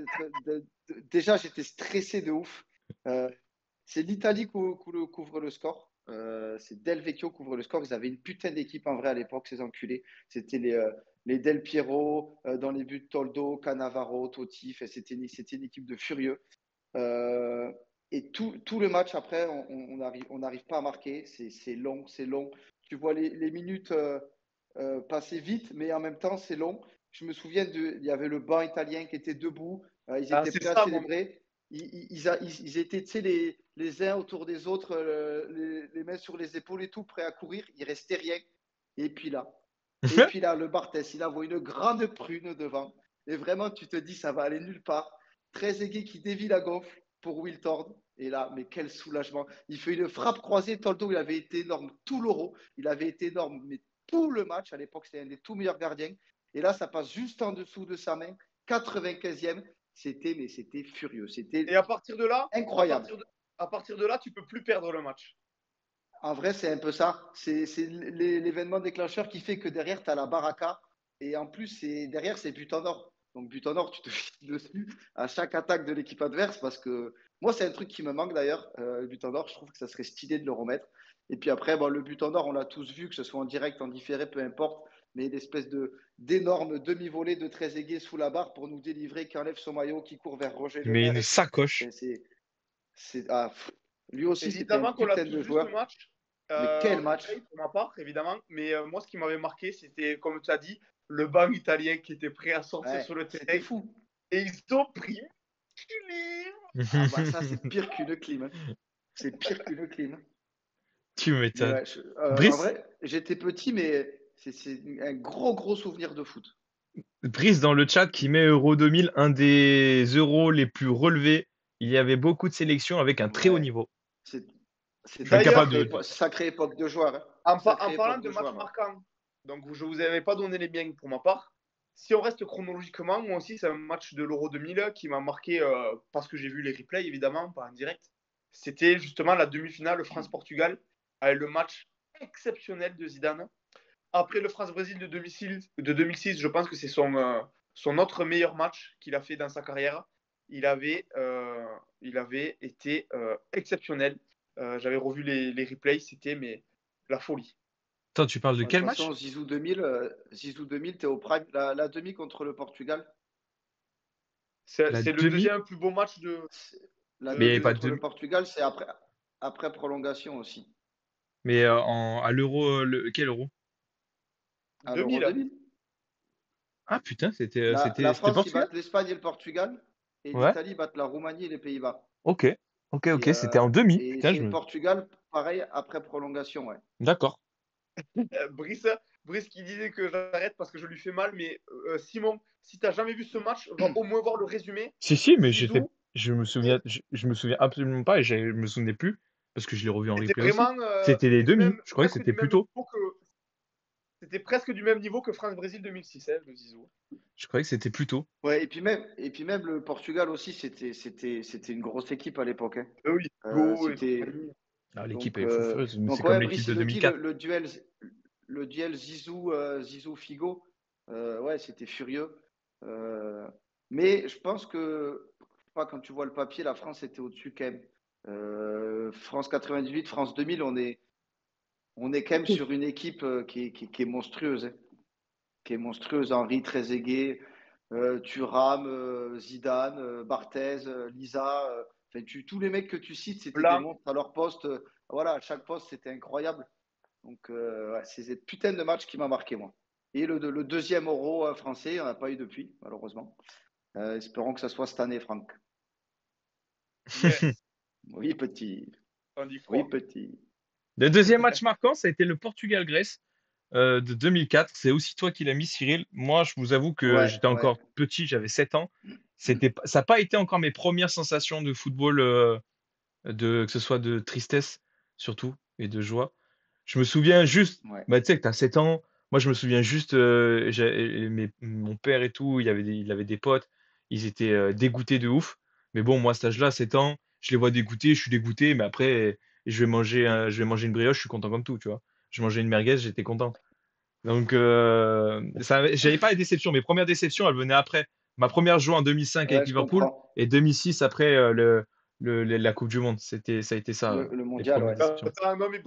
déjà, j'étais stressé de ouf. Euh, c'est l'Italie qui couvre le score. C'est Del Vecchio couvre le score. Ils avaient une putain d'équipe en vrai à l'époque, ces enculés. C'était les Del Piero, dans les buts Toldo, Cannavaro, Totti. Enfin, c'était une équipe de furieux. Euh, et tout le match après, on n'arrive pas à marquer. C'est long, c'est long. Tu vois les minutes passer vite, mais en même temps, c'est long. Je me souviens, il y avait le banc italien qui était debout. Ils Ah, étaient c'est prêts à ça, mon. célébrer. Ils étaient, tu sais, les uns autour des autres, les mains sur les épaules et tout, prêts à courir. Il restait rien. Et puis là, le Barthès, il envoie une grande prune devant. Et vraiment, tu te dis, ça va aller nulle part. Très aigué qui dévie la gonfle pour Will Tord. Et là, mais quel soulagement. Il fait une frappe croisée. Toldo, il avait été énorme tout l'euro. Il avait été énorme, mais tout le match. À l'époque, c'était un des tout meilleurs gardiens. Et là, ça passe juste en dessous de sa main. 95e. C'était furieux. Et C'était à partir de là, incroyable. à partir de là, tu peux plus perdre le match. En vrai, c'est un peu ça. C'est l'événement déclencheur qui fait que derrière, tu as la baraka. Et en plus, derrière, c'est but en or. Donc, but en or, tu te files dessus à chaque attaque de l'équipe adverse parce que moi, c'est un truc qui me manque d'ailleurs, le but en or. Je trouve que ça serait stylé de le remettre. Et puis après, bon, le but en or, on l'a tous vu, que ce soit en direct, en différé, peu importe. Mais l'espèce d'énorme demi-volée de Trezeguet sous la barre pour nous délivrer, qui enlève son maillot, qui court vers Roger Mais Lemaire une et tout. sacoche. Lui aussi, c'était un Évidemment qu'on l'a putain tous de vu ce joueur. match. Mais quel match! Pareil pour ma part, évidemment. Mais moi, ce qui m'avait marqué, c'était, comme tu as dit, le banc italien qui était prêt à sortir Ouais, sur le c'était terrain. fou. Et ils ont pris Ah bah ça, c'est pire qu'une clim, hein. C'est pire qu'une clim. Tu Mais m'étonnes. ouais, en Brice, vrai, j'étais petit, mais c'est un gros souvenir de foot. Brice dans le chat qui met Euro 2000, un des euros les plus relevés. Il y avait beaucoup de sélections avec un très haut Ouais, niveau. c'est- Je suis c'était une incapable D'ailleurs, de. sacrée époque de joueur, hein. en Sacrée parlant époque de de matchs joueur, hein. marquants, donc je vous avais pas donné les miens pour ma part. Si on reste chronologiquement, moi aussi, c'est un match de l'Euro 2000 qui m'a marqué parce que j'ai vu les replays, évidemment, pas en direct. C'était justement la demi-finale France-Portugal, avec le match exceptionnel de Zidane. Après le France-Brésil de 2006, je pense que c'est son autre meilleur match qu'il a fait dans sa carrière. Il avait été exceptionnel. J'avais revu les replays, c'était mais la folie. Attends, tu parles de Ouais, de toute quel match? façon, Zizou 2000, t'es au prime. La demi contre le Portugal, La C'est le demi? deuxième plus beau match de. la Mais il n'y avait demi de... pas de contre le demi. Portugal, c'est après prolongation aussi. Mais à l'euro, quel euro? À l'Euro 2000. 2000. Ah putain, c'était La c'était France, ils Portugal? battent l'Espagne et le Portugal, et Ouais. l'Italie battent la Roumanie et les Pays-Bas. Ok. Ok, Et, ok. C'était en demi. Putain, c'est je le me. Portugal, pareil, après prolongation, ouais. D'accord. Brice, Brice qui disait que j'arrête parce que je lui fais mal, mais Simon, si t'as jamais vu ce match, va au moins voir le résumé. Si, si, mais Zizou, je me souviens absolument pas et je me souvenais plus parce que je l'ai revu en c'était replay aussi. vraiment C'était les demi. Je croyais que presque c'était du plus même tôt. niveau que c'était presque du même niveau que France-Brésil 2006, hein, le Zizou. Je croyais que c'était plus tôt. Ouais, et puis même le Portugal aussi, c'était une grosse équipe à l'époque, hein. Oui, Go et C'était compagnie. Ah, l'équipe donc est euh, fouffeuse, mais c'est donc comme ouais, l'équipe Brice de il le dit, 2004. le duel Zizou Figo, ouais, c'était furieux. Mais je pense que, je sais pas, quand tu vois le papier, la France était au-dessus quand même. France 98, France 2000, on est quand même sur une équipe qui est monstrueuse, hein. Qui est monstrueuse. Henri Trezeguet, Thuram, Zidane, Barthez, Lisa. Enfin, tous les mecs que tu cites, c'était des Blanc. monstres à leur poste. Voilà, à chaque poste, c'était incroyable. Donc, ouais, c'est cette putain de match qui m'a marqué, moi. Et le deuxième euro français, on n'a pas eu depuis, malheureusement. Espérons que ça soit cette année, Franck. Yes, Oui, petit. on y Oui, croit. petit. Le deuxième match marquant, ça a été le Portugal-Grèce de 2004. C'est aussi toi qui l'as mis, Cyril. Moi, je vous avoue que Ouais, j'étais ouais. encore petit, j'avais 7 ans. Ça n'a pas été encore mes premières sensations de football, que ce soit de tristesse surtout et de joie. Je me souviens juste, Ouais. bah, tu sais que tu as 7 ans. Moi, je me souviens juste, mon père et tout, il avait des potes, ils étaient dégoûtés de ouf. Mais bon, moi, à cet âge-là, 7 ans, je les vois dégoûtés, je suis dégoûté, mais après, je vais manger une brioche, je suis content comme tout, tu vois. Je mangeais une merguez, j'étais content. Donc, j'avais pas les déceptions. Mes premières déceptions, elles venaient après. Ma première joie en 2005 avec Ouais, je Liverpool comprends. et 2006 après la Coupe du Monde. Ça a été ça, Le les mondial, premières ouais. déceptions. Non mais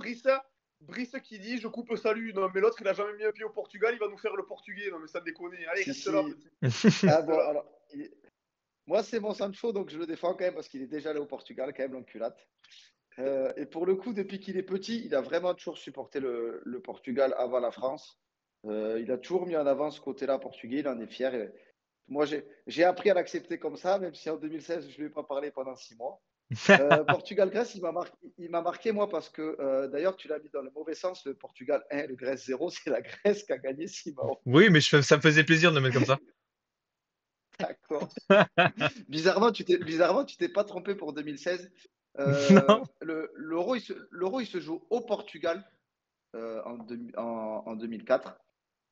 Brice qui dit je coupe salut. Non mais l'autre il a jamais mis un pied au Portugal, il va nous faire le portugais. Non mais ça me déconne. Allez, Si, reste là, si. petit. Ah Reste bon, là. alors, moi, c'est mon Sancho, donc je le défends quand même parce qu'il est déjà allé au Portugal, quand même, l'enculate. Et pour le coup, depuis qu'il est petit, il a vraiment toujours supporté le Portugal avant la France. Il a toujours mis en avant ce côté-là portugais, il en est fier. Et moi, j'ai appris à l'accepter comme ça, même si en 2016, je ne lui ai pas parlé pendant 6 mois. Portugal-Grèce, il m'a marqué, moi, parce que d'ailleurs, tu l'as mis dans le mauvais sens, le Portugal 1, le Grèce 0, c'est la Grèce qui a gagné 6 mois. Oui, mais ça me faisait plaisir de le mettre comme ça. D'accord. Bizarrement, tu t'es pas trompé pour 2016. Non. L'Euro, il se joue au Portugal en 2004.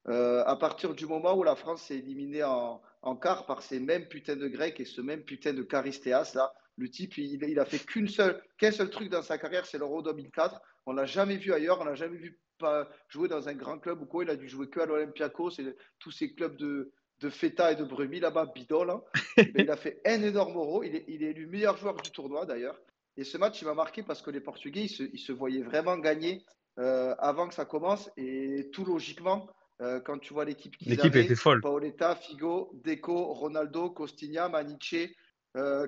À partir du moment où la France s'est éliminée en quart par ces mêmes putains de Grecs et ce même putain de Charistéas, là, le type, il a fait qu'un seul truc dans sa carrière, c'est l'Euro 2004. On l'a jamais vu ailleurs, on l'a jamais vu pas jouer dans un grand club ou quoi. Il a dû jouer que à l'Olympiakos et tous ces clubs de feta et de brebis là-bas, bidon, là. Et ben, il a fait un énorme Euro. Il est élu meilleur joueur du tournoi d'ailleurs. Et ce match, il m'a marqué parce que les Portugais, ils se voyaient vraiment gagner avant que ça commence. Et tout logiquement, quand tu vois l'équipe qu'ils L'équipe était avaient, folle. Paoletta, Figo, Deco, Ronaldo, Costinha, Maniche,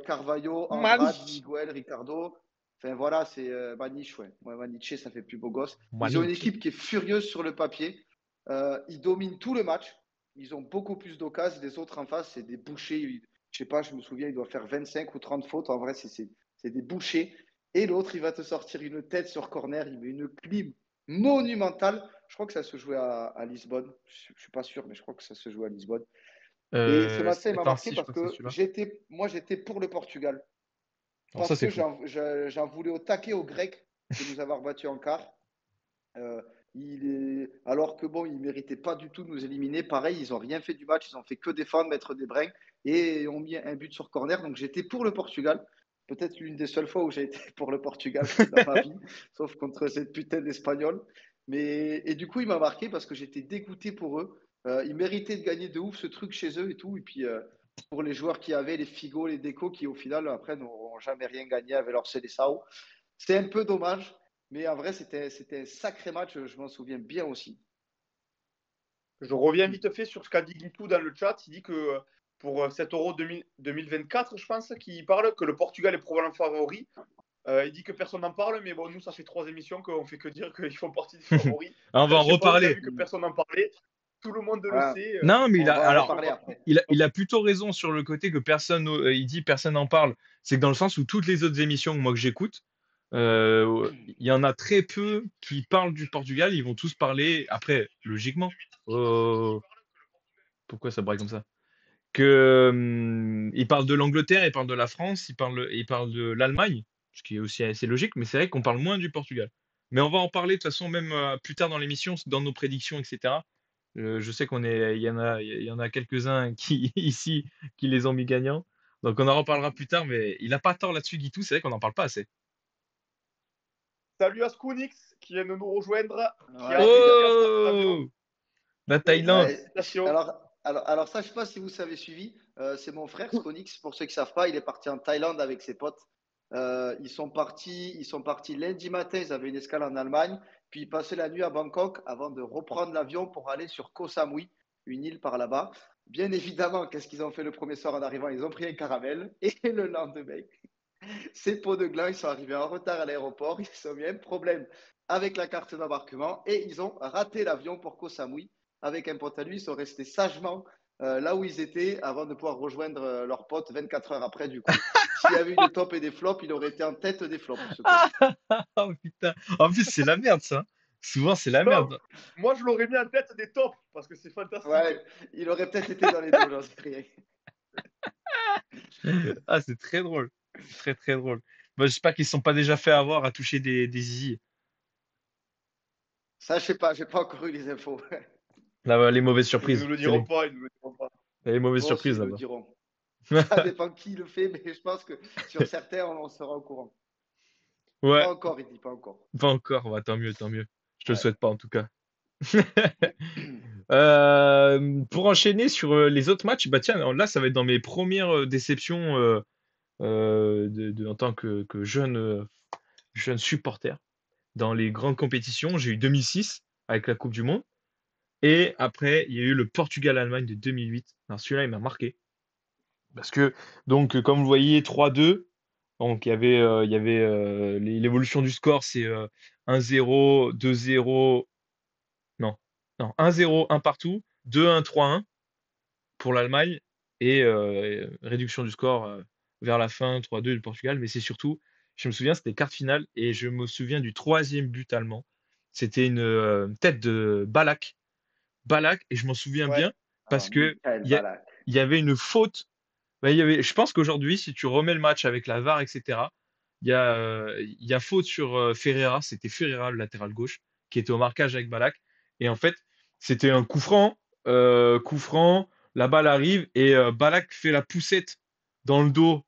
Carvalho, Andrade, Maniche. Miguel, Ricardo. Enfin voilà, c'est Maniche, ouais. Ouais, Maniche, ça fait plus beau gosse. Ils ont une Maniche. équipe qui est furieuse sur le papier. Ils dominent tout le match. Ils ont beaucoup plus d'occasions. Les autres en face, c'est des bouchers. je sais pas, je me souviens, il doit faire 25 ou 30 fautes. En vrai, c'est des bouchées. Et l'autre, il va te sortir une tête sur corner. Il met une clim monumentale. Je crois que ça se jouait à Lisbonne. Je ne suis pas sûr, mais je crois que ça se jouait à Lisbonne. Et ce match-là, il m'a Attends, marqué si, je parce crois que c'est que celui-là. moi, j'étais pour le Portugal. Alors ça, Parce c'est que fou. j'en voulais au taquet aux Grecs de nous avoir battus en quart. Euh, Alors que bon, ils ne méritaient pas du tout de nous éliminer. Pareil, ils n'ont rien fait du match, ils ont fait que défendre, mettre des brins et ont mis un but sur corner. Donc j'étais pour le Portugal. Peut-être l'une des seules fois où j'ai été pour le Portugal dans ma vie, sauf contre cette putain d'Espagnol. Et du coup, il m'a marqué parce que j'étais dégoûté pour eux. Ils méritaient de gagner de ouf ce truc chez eux et tout. Et puis pour les joueurs qui avaient, les Figo, les Deco, qui au final, après, n'auront jamais rien gagné avec leur Seleção. C'est un peu dommage. Mais en vrai, c'était un sacré match, je m'en souviens bien aussi. Je reviens vite fait sur ce qu'a dit Guitou dans le chat. Il dit que pour cet Euro 2024, je pense, qu'il parle que le Portugal est probablement favori. Il dit que personne n'en parle, mais bon, nous, ça fait 3 émissions qu'on fait que dire qu'ils font partie des favoris. On va en Je sais pas, vous avez reparler. vu que personne n'en parlait. Tout le monde le Ouais, sait. Non, mais on va en Ils alors, font reparler partie. après. il a plutôt raison sur le côté que personne, il dit personne n'en parle. C'est que dans le sens où toutes les autres émissions moi que j'écoute, il y en a très peu qui parlent du Portugal. Ils vont tous parler, après, logiquement. euh, Pourquoi ça braille comme ça? Ils parlent de l'Angleterre, ils parlent de la France, ils parlent de l'Allemagne, ce qui est aussi assez logique, mais c'est vrai qu'on parle moins du Portugal. Mais on va en parler de toute façon même plus tard dans l'émission, dans nos prédictions, etc. Je sais il y en a quelques-uns qui ici qui les ont mis gagnants, donc on en reparlera plus tard. Mais il a pas tort là-dessus, Guitou. C'est vrai qu'on n'en parle pas assez. Salut à Skounix qui vient de nous rejoindre, qui a Ouais, atterri hier soir dans l'avion. Oh, la Thaïlande. ouais. Félicitations. Alors ça, je ne sais pas si vous avez suivi, c'est mon frère, Skonix, pour ceux qui ne savent pas, il est parti en Thaïlande avec ses potes. Ils sont partis lundi matin, ils avaient une escale en Allemagne, puis ils passaient la nuit à Bangkok avant de reprendre l'avion pour aller sur Koh Samui, une île par là-bas. Bien évidemment, qu'est-ce qu'ils ont fait le premier soir en arrivant? Ils ont pris un caramel et le lendemain, ces pots de gland, ils sont arrivés en retard à l'aéroport, ils ont eu un problème avec la carte d'embarquement et ils ont raté l'avion pour Koh Samui. Avec un pote à lui, ils sont restés sagement là où ils étaient avant de pouvoir rejoindre leurs potes 24 heures après. Du coup, s'il y avait eu des tops et des flops, il aurait été en tête des flops, ce con. Ah, oh, putain. En plus, c'est la merde, ça. Souvent, c'est la Non, merde. moi je l'aurais mis en tête des tops parce que c'est fantastique. Ouais, il aurait peut-être été dans les deux, j'en sais rien. Ah, c'est très drôle. C'est très très drôle. Bah, j'espère qu'ils ne se sont pas déjà fait avoir à toucher des zizi. Ça, je sais pas, j'ai pas encore eu les infos. Là, les mauvaises Ils ne surprises. nous le C'est diront pas, ils ne nous le diront pas. les mauvaises Bon, si, surprises ils le là-bas. diront. Ça dépend qui le fait, mais je pense que sur certains, on sera au courant. Ouais, Pas encore, il dit pas encore. pas encore. Bah, tant mieux, tant mieux. Je te le Ouais. souhaite pas en tout cas. Pour enchaîner sur les autres matchs, bah tiens, là, ça va être dans mes premières déceptions en tant que jeune supporter. Dans les grandes compétitions, j'ai eu 2006 avec la Coupe du Monde. Et après, il y a eu le Portugal-Allemagne de 2008. Alors celui-là, il m'a marqué. Parce que, donc, comme vous voyez, 3-2. Donc, il y avait l'évolution du score, c'est 1-0, 2-0. Non, non, 1-0, un partout. 2-1, 3-1 pour l'Allemagne. Et réduction du score vers la fin, 3-2 du Portugal. Mais c'est surtout, je me souviens, c'était quart de finale. Et je me souviens du troisième but allemand. C'était une tête de Balak. Balak, et je m'en souviens Ouais. bien parce Alors, que Michael il y, Ballack. il y avait une faute. Ben, je pense qu'aujourd'hui, si tu remets le match avec la VAR, etc., il y a faute sur Ferreira. C'était Ferreira, le latéral gauche, qui était au marquage avec Balak. Et en fait, c'était un coup franc. Coup franc, la balle arrive et Balak fait la poussette dans le dos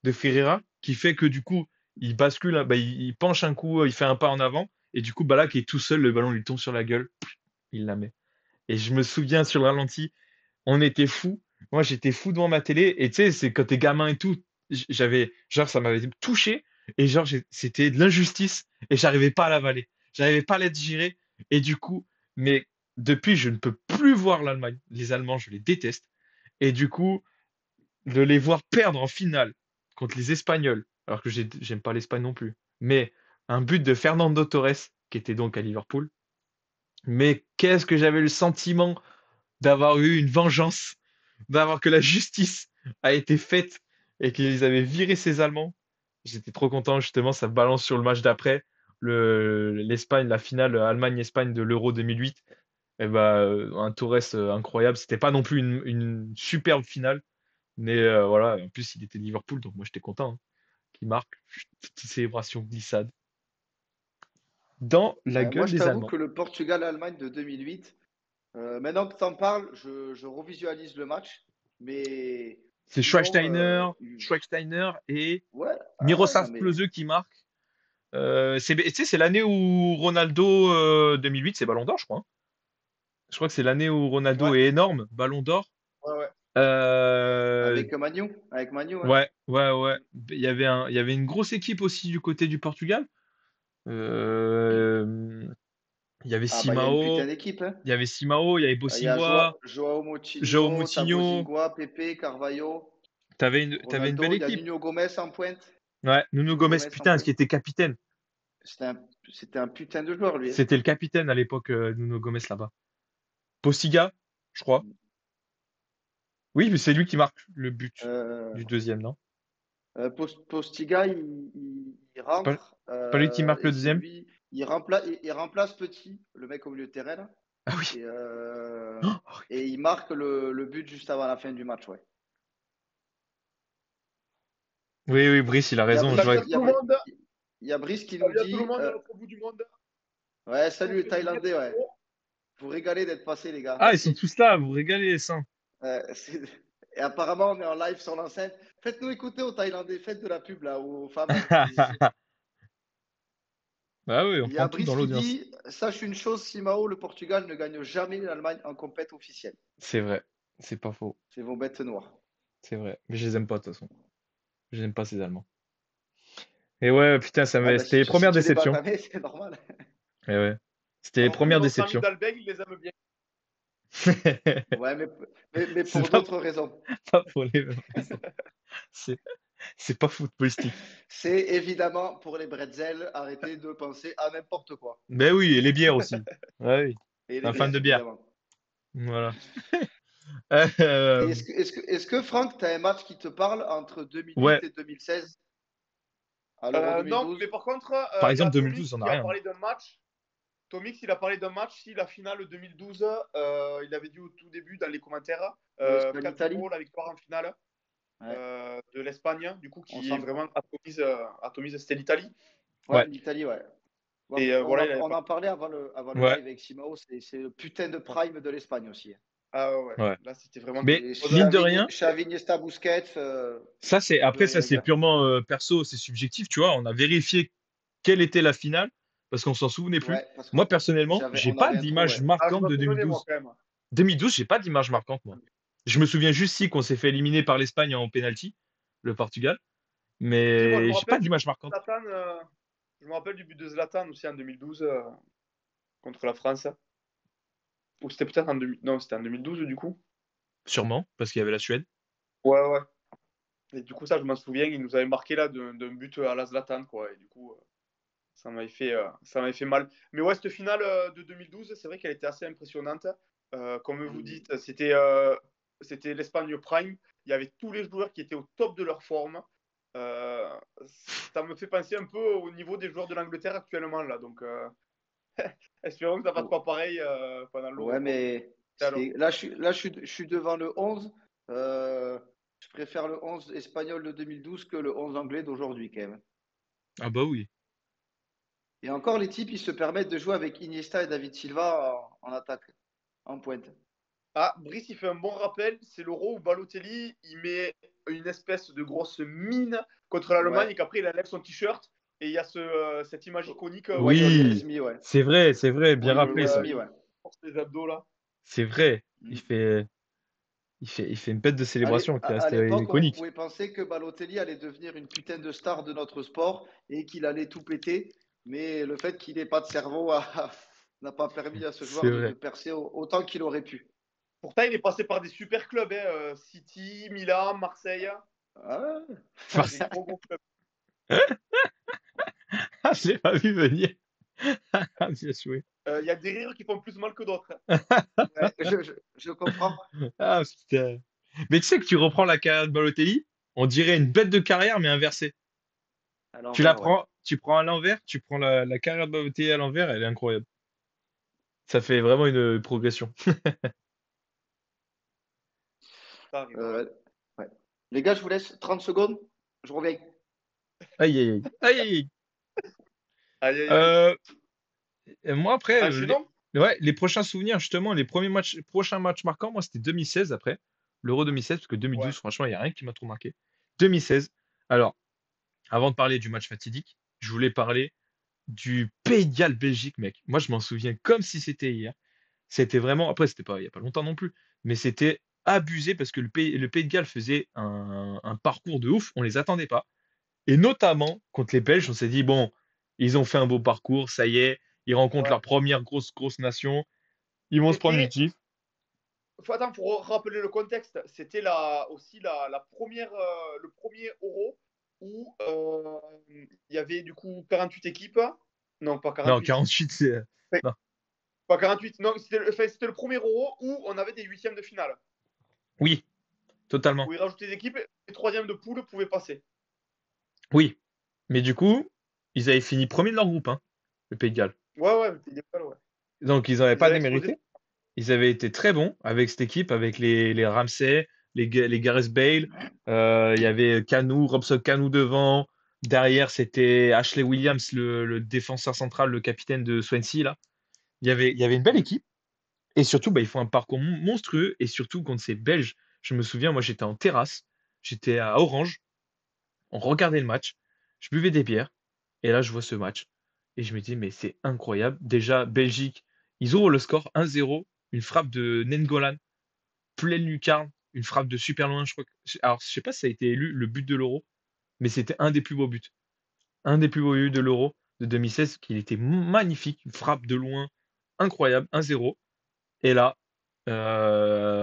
de Ferreira, qui fait que du coup, il bascule, hein, ben, il penche un coup, il fait un pas en avant. Et du coup, Balak est tout seul, le ballon lui tombe sur la gueule. Il la met. Et je me souviens sur le ralenti, on était fous. Moi, j'étais fou devant ma télé. Et tu sais, c'est quand t'es gamin et tout, genre, ça m'avait touché. Et genre, c'était de l'injustice. Et j'arrivais pas à l'avaler. J'arrivais pas à la digérer. Et du coup, mais depuis, je ne peux plus voir l'Allemagne. Les Allemands, je les déteste. Et du coup, de les voir perdre en finale contre les Espagnols, alors que j'aime pas l'Espagne non plus. Mais un but de Fernando Torres, qui était donc à Liverpool. Mais qu'est-ce que j'avais le sentiment d'avoir eu une vengeance, d'avoir que la justice a été faite et qu'ils avaient viré ces Allemands. J'étais trop content, justement, ça balance sur le match d'après, l'Espagne, la finale Allemagne-Espagne de l'Euro 2008. Et bah, un Torres incroyable. C'était pas non plus une superbe finale, mais voilà. En plus, il était de Liverpool, donc moi j'étais content hein, qu'il marque. Petite célébration glissade dans la Moi, gueule je des t'avoue Allemands. que le Portugal-Allemagne de 2008, maintenant que tu en parles, je revisualise le match. Mais C'est sinon, Schweinsteiger et ouais, non, Miroslav mais Klose qui marquent. Tu sais, c'est l'année où Ronaldo 2008, c'est Ballon d'Or, je crois, hein. Je crois que c'est l'année où Ouais, Ronaldo est énorme, Ballon d'Or. ouais, ouais. Euh, avec Manu, ouais. ouais, ouais, ouais. Il y avait une grosse équipe aussi du côté du Portugal. Euh, il y avait Ah bah il y a une putain Simao, d'équipe, hein. il y avait Il y a Bosingua, Joao João Moutinho, Thiago Moutinho. Zingua, Pepe, Carvalho, T'avais une belle Ronaldo, il y a équipe. Nuno Gomes en pointe. Ouais, Nuno Nuno Gomes, Gomes en putain, ce pointe. qui était capitaine. C'était un, c'était un putain de joueur, lui, hein. C'était le capitaine à l'époque, Nuno Gomes là-bas. Postiga, je crois. Oui, mais c'est lui qui marque le but Euh, du deuxième, non? Postiga, il C'est pas, rentre c'est pas lui qui marque et le c'est deuxième? lui, il remplace Petit, le mec au milieu de terrain, là, Ah oui. et, euh, Oh, et il marque le but juste avant la fin du match, ouais. oui, oui, Brice, il a Il y a raison. Je Brice, Salut vois. à tout le monde. il y a Brice qui nous Salut à tout le dit monde à l'autre bout du monde. ouais, On salut les fait du bien. Thaïlandais, ouais. Vous régalez d'être passés, les gars. Ah, ils sont tous là, vous régalez, ça. C'est- Et apparemment, on est en live sur l'enceinte. Faites-nous écouter aux Thaïlandais, faites de la pub là, aux femmes là, qui. Bah oui, on Il y prend a tout dans Brice qui l'audience. dit sache une chose, Simao, le Portugal ne gagne jamais l'Allemagne en compète officielle. C'est vrai, c'est pas faux, C'est vos bêtes noires. c'est vrai. Mais je les aime pas de toute façon. Je n'aime pas ces Allemands. Et ouais, putain, Ouais, bah, c'était les si premières tu les bats déceptions. jamais, c'est normal. Et ouais, c'était les Alors que premières notre ami déceptions. Dalbeg, il les aime bien. Ouais, mais C'est pour pas, d'autres raisons. pas pour les mêmes raisons. C'est, c'est pas footballistique. C'est évidemment pour les bretzels, arrêtez de penser à n'importe quoi. Mais oui, et les bières aussi. Ouais, oui, Et les un fan bières, de bière. évidemment. Voilà. Et Euh, est-ce que Franck, tu as un match qui te parle entre 2008 ouais, et 2016 à l'Euro Non, 2012? mais par contre, par il y a exemple, 2012, Tomix on a qui a rien. parlé d'un match. Tomix, il a parlé d'un match, si la finale 2012, il avait dit au tout début dans les commentaires, Espagne-Italie? 4-0, la victoire en finale Ouais. de l'Espagne, du coup, On qui est s'en... vraiment atomise, c'était l'Italie. Ouais, Ouais, l'Italie, ouais. Et voilà, il avait On pas. en parlait avant le ouais, live avec Simao, c'est le putain de prime de l'Espagne aussi, hein. Ah ouais, ouais. là, c'était vraiment Mais quelque C'est chose. mine de rien, Xavi, Iniesta, Busquets, ça c'est tu peux après ça rien c'est dire. purement perso, c'est subjectif, tu vois. On a vérifié quelle était la finale parce qu'on s'en souvenait plus. Ouais, parce Moi personnellement, j'ai on pas avait un trou, d'image ouais. Ah, je marquante m'en de souvenais, moi, 2012. quand même. 2012, j'ai pas d'image marquante moi. Je me souviens juste si qu'on s'est fait éliminer par l'Espagne en penalty, le Portugal, Si, moi, je me mais j'ai pas rappelle du but d'image de marquante. Zlatan. Je me rappelle du but de Zlatan aussi en 2012 contre la France. Ou c'était peut-être en 2000. Non, c'était en 2012 du coup. Sûrement parce qu'il y avait la Suède. Ouais, ouais. Et du coup, ça, je m'en souviens, il nous avait marqué là d'un but à la Zlatan, quoi. Et du coup, ça m'avait fait mal. Mais ouais, cette finale de 2012, c'est vrai qu'elle était assez impressionnante. Comme vous dites, c'était l'Espagne Prime. Il y avait tous les joueurs qui étaient au top de leur forme. Euh, Ça me fait penser un peu au niveau des joueurs de l'Angleterre actuellement, là. Donc, espérons que ça ne fasse pas pareil pendant l'Euro, Ouais, quoi. mais Alors, là, je suis devant le 11. Je préfère le 11 espagnol de 2012 que le 11 anglais d'aujourd'hui, quand même. Ah bah oui. Et encore, les types, ils se permettent de jouer avec Iniesta et David Silva en attaque, en pointe. ah, Brice, il fait un bon rappel. C'est l'Euro où Balotelli, il met une espèce de grosse mine contre l'Allemagne Ouais, et qu'après, il enlève son t-shirt. Et il y a cette image iconique où Oriol Oui, Resmi, ouais. c'est vrai, bien Oriol rappelé ça. Resmi, ouais. force les abdos, là. C'est vrai. Mm. Il fait une bête de célébration qui À reste l'époque, on iconique. pouvait penser que Balotelli allait devenir une putain de star de notre sport et qu'il allait tout péter. Mais le fait qu'il n'ait pas de cerveau n'a pas permis à ce C'est joueur de vrai. percer autant qu'il aurait pu. Pourtant, il est passé par des super clubs, hein, City, Milan, Marseille. Ah ouais. Des gros, gros clubs. Ah, je l'ai pas vu venir. Bien joué. Il y a des rires qui font plus mal que d'autres. Ouais, je comprends. Ah putain. Mais tu sais que tu reprends la carrière de Balotelli, on dirait une bête de carrière, mais inversée. À Tu la l'envers, ouais. prends, tu prends à l'envers, tu prends la carrière de Balotelli à l'envers, elle est incroyable. Ça fait vraiment une progression. Ça arrive, ouais. Euh, ouais. Les gars, je vous laisse 30 secondes. Je reviens. Aïe, aïe, aïe. Aïe, aïe, aïe. Aïe, aïe, aïe. Euh, et moi, après, Enchaînons? ouais, les prochains souvenirs, justement, les premiers matchs, prochains matchs marquants, moi, c'était 2016 après. L'Euro 2016, parce que Ouais. 2012, franchement, il n'y a rien qui m'a trop marqué. 2016. Alors, avant de parler du match fatidique, je voulais parler du Pays de Galles Belgique, mec. Moi, je m'en souviens comme si c'était hier. C'était vraiment, après, c'était pas il y a pas longtemps non plus, mais c'était abusé parce que le Pays de Galles faisait un parcours de ouf, on les attendait pas. Et notamment contre les Belges, on s'est dit, bon, ils ont fait un beau parcours, ça y est, ils rencontrent Ouais. leur première grosse nation, ils vont se prendre une C'était, tif. attends, pour rappeler le contexte, c'était aussi la première, le premier Euro où il y avait du coup 48 équipes. Non, pas Non, 48. 48, c'est. Enfin, Non. pas 48. Non, c'était le premier Euro où on avait des huitièmes de finale. Oui, totalement. Où ils rajoutaient des équipes, les troisièmes de poule pouvaient passer. Oui. Mais du coup, ils avaient fini premier de leur groupe, hein, le Pays de Galles. Ouais, ouais, c'était pas ouais. Donc, ils n'avaient Ils pas avaient explosé. démérité. Ils avaient été très bons avec cette équipe, avec les Ramsey, les Gareth Bale. Il y avait Canou, Robson Canou devant. Derrière, c'était Ashley Williams, le défenseur central, le capitaine de Swansea, là. Il y avait une belle équipe. Et surtout, bah, ils font un parcours monstrueux. Et surtout, contre ces Belges, je me souviens, moi, j'étais en terrasse. J'étais à Orange. On regardait le match. Je buvais des bières. Et là, je vois ce match. Et je me dis, mais c'est incroyable. Déjà, Belgique, ils ouvrent le score 1-0. Une frappe de Nengolan, pleine lucarne, une frappe de super loin. Je crois alors, je sais pas si ça a été élu le but de l'Euro, mais c'était un des plus beaux buts. Un des plus beaux buts de l'Euro de 2016, qui était magnifique. Une frappe de loin, incroyable, 1-0. Et là,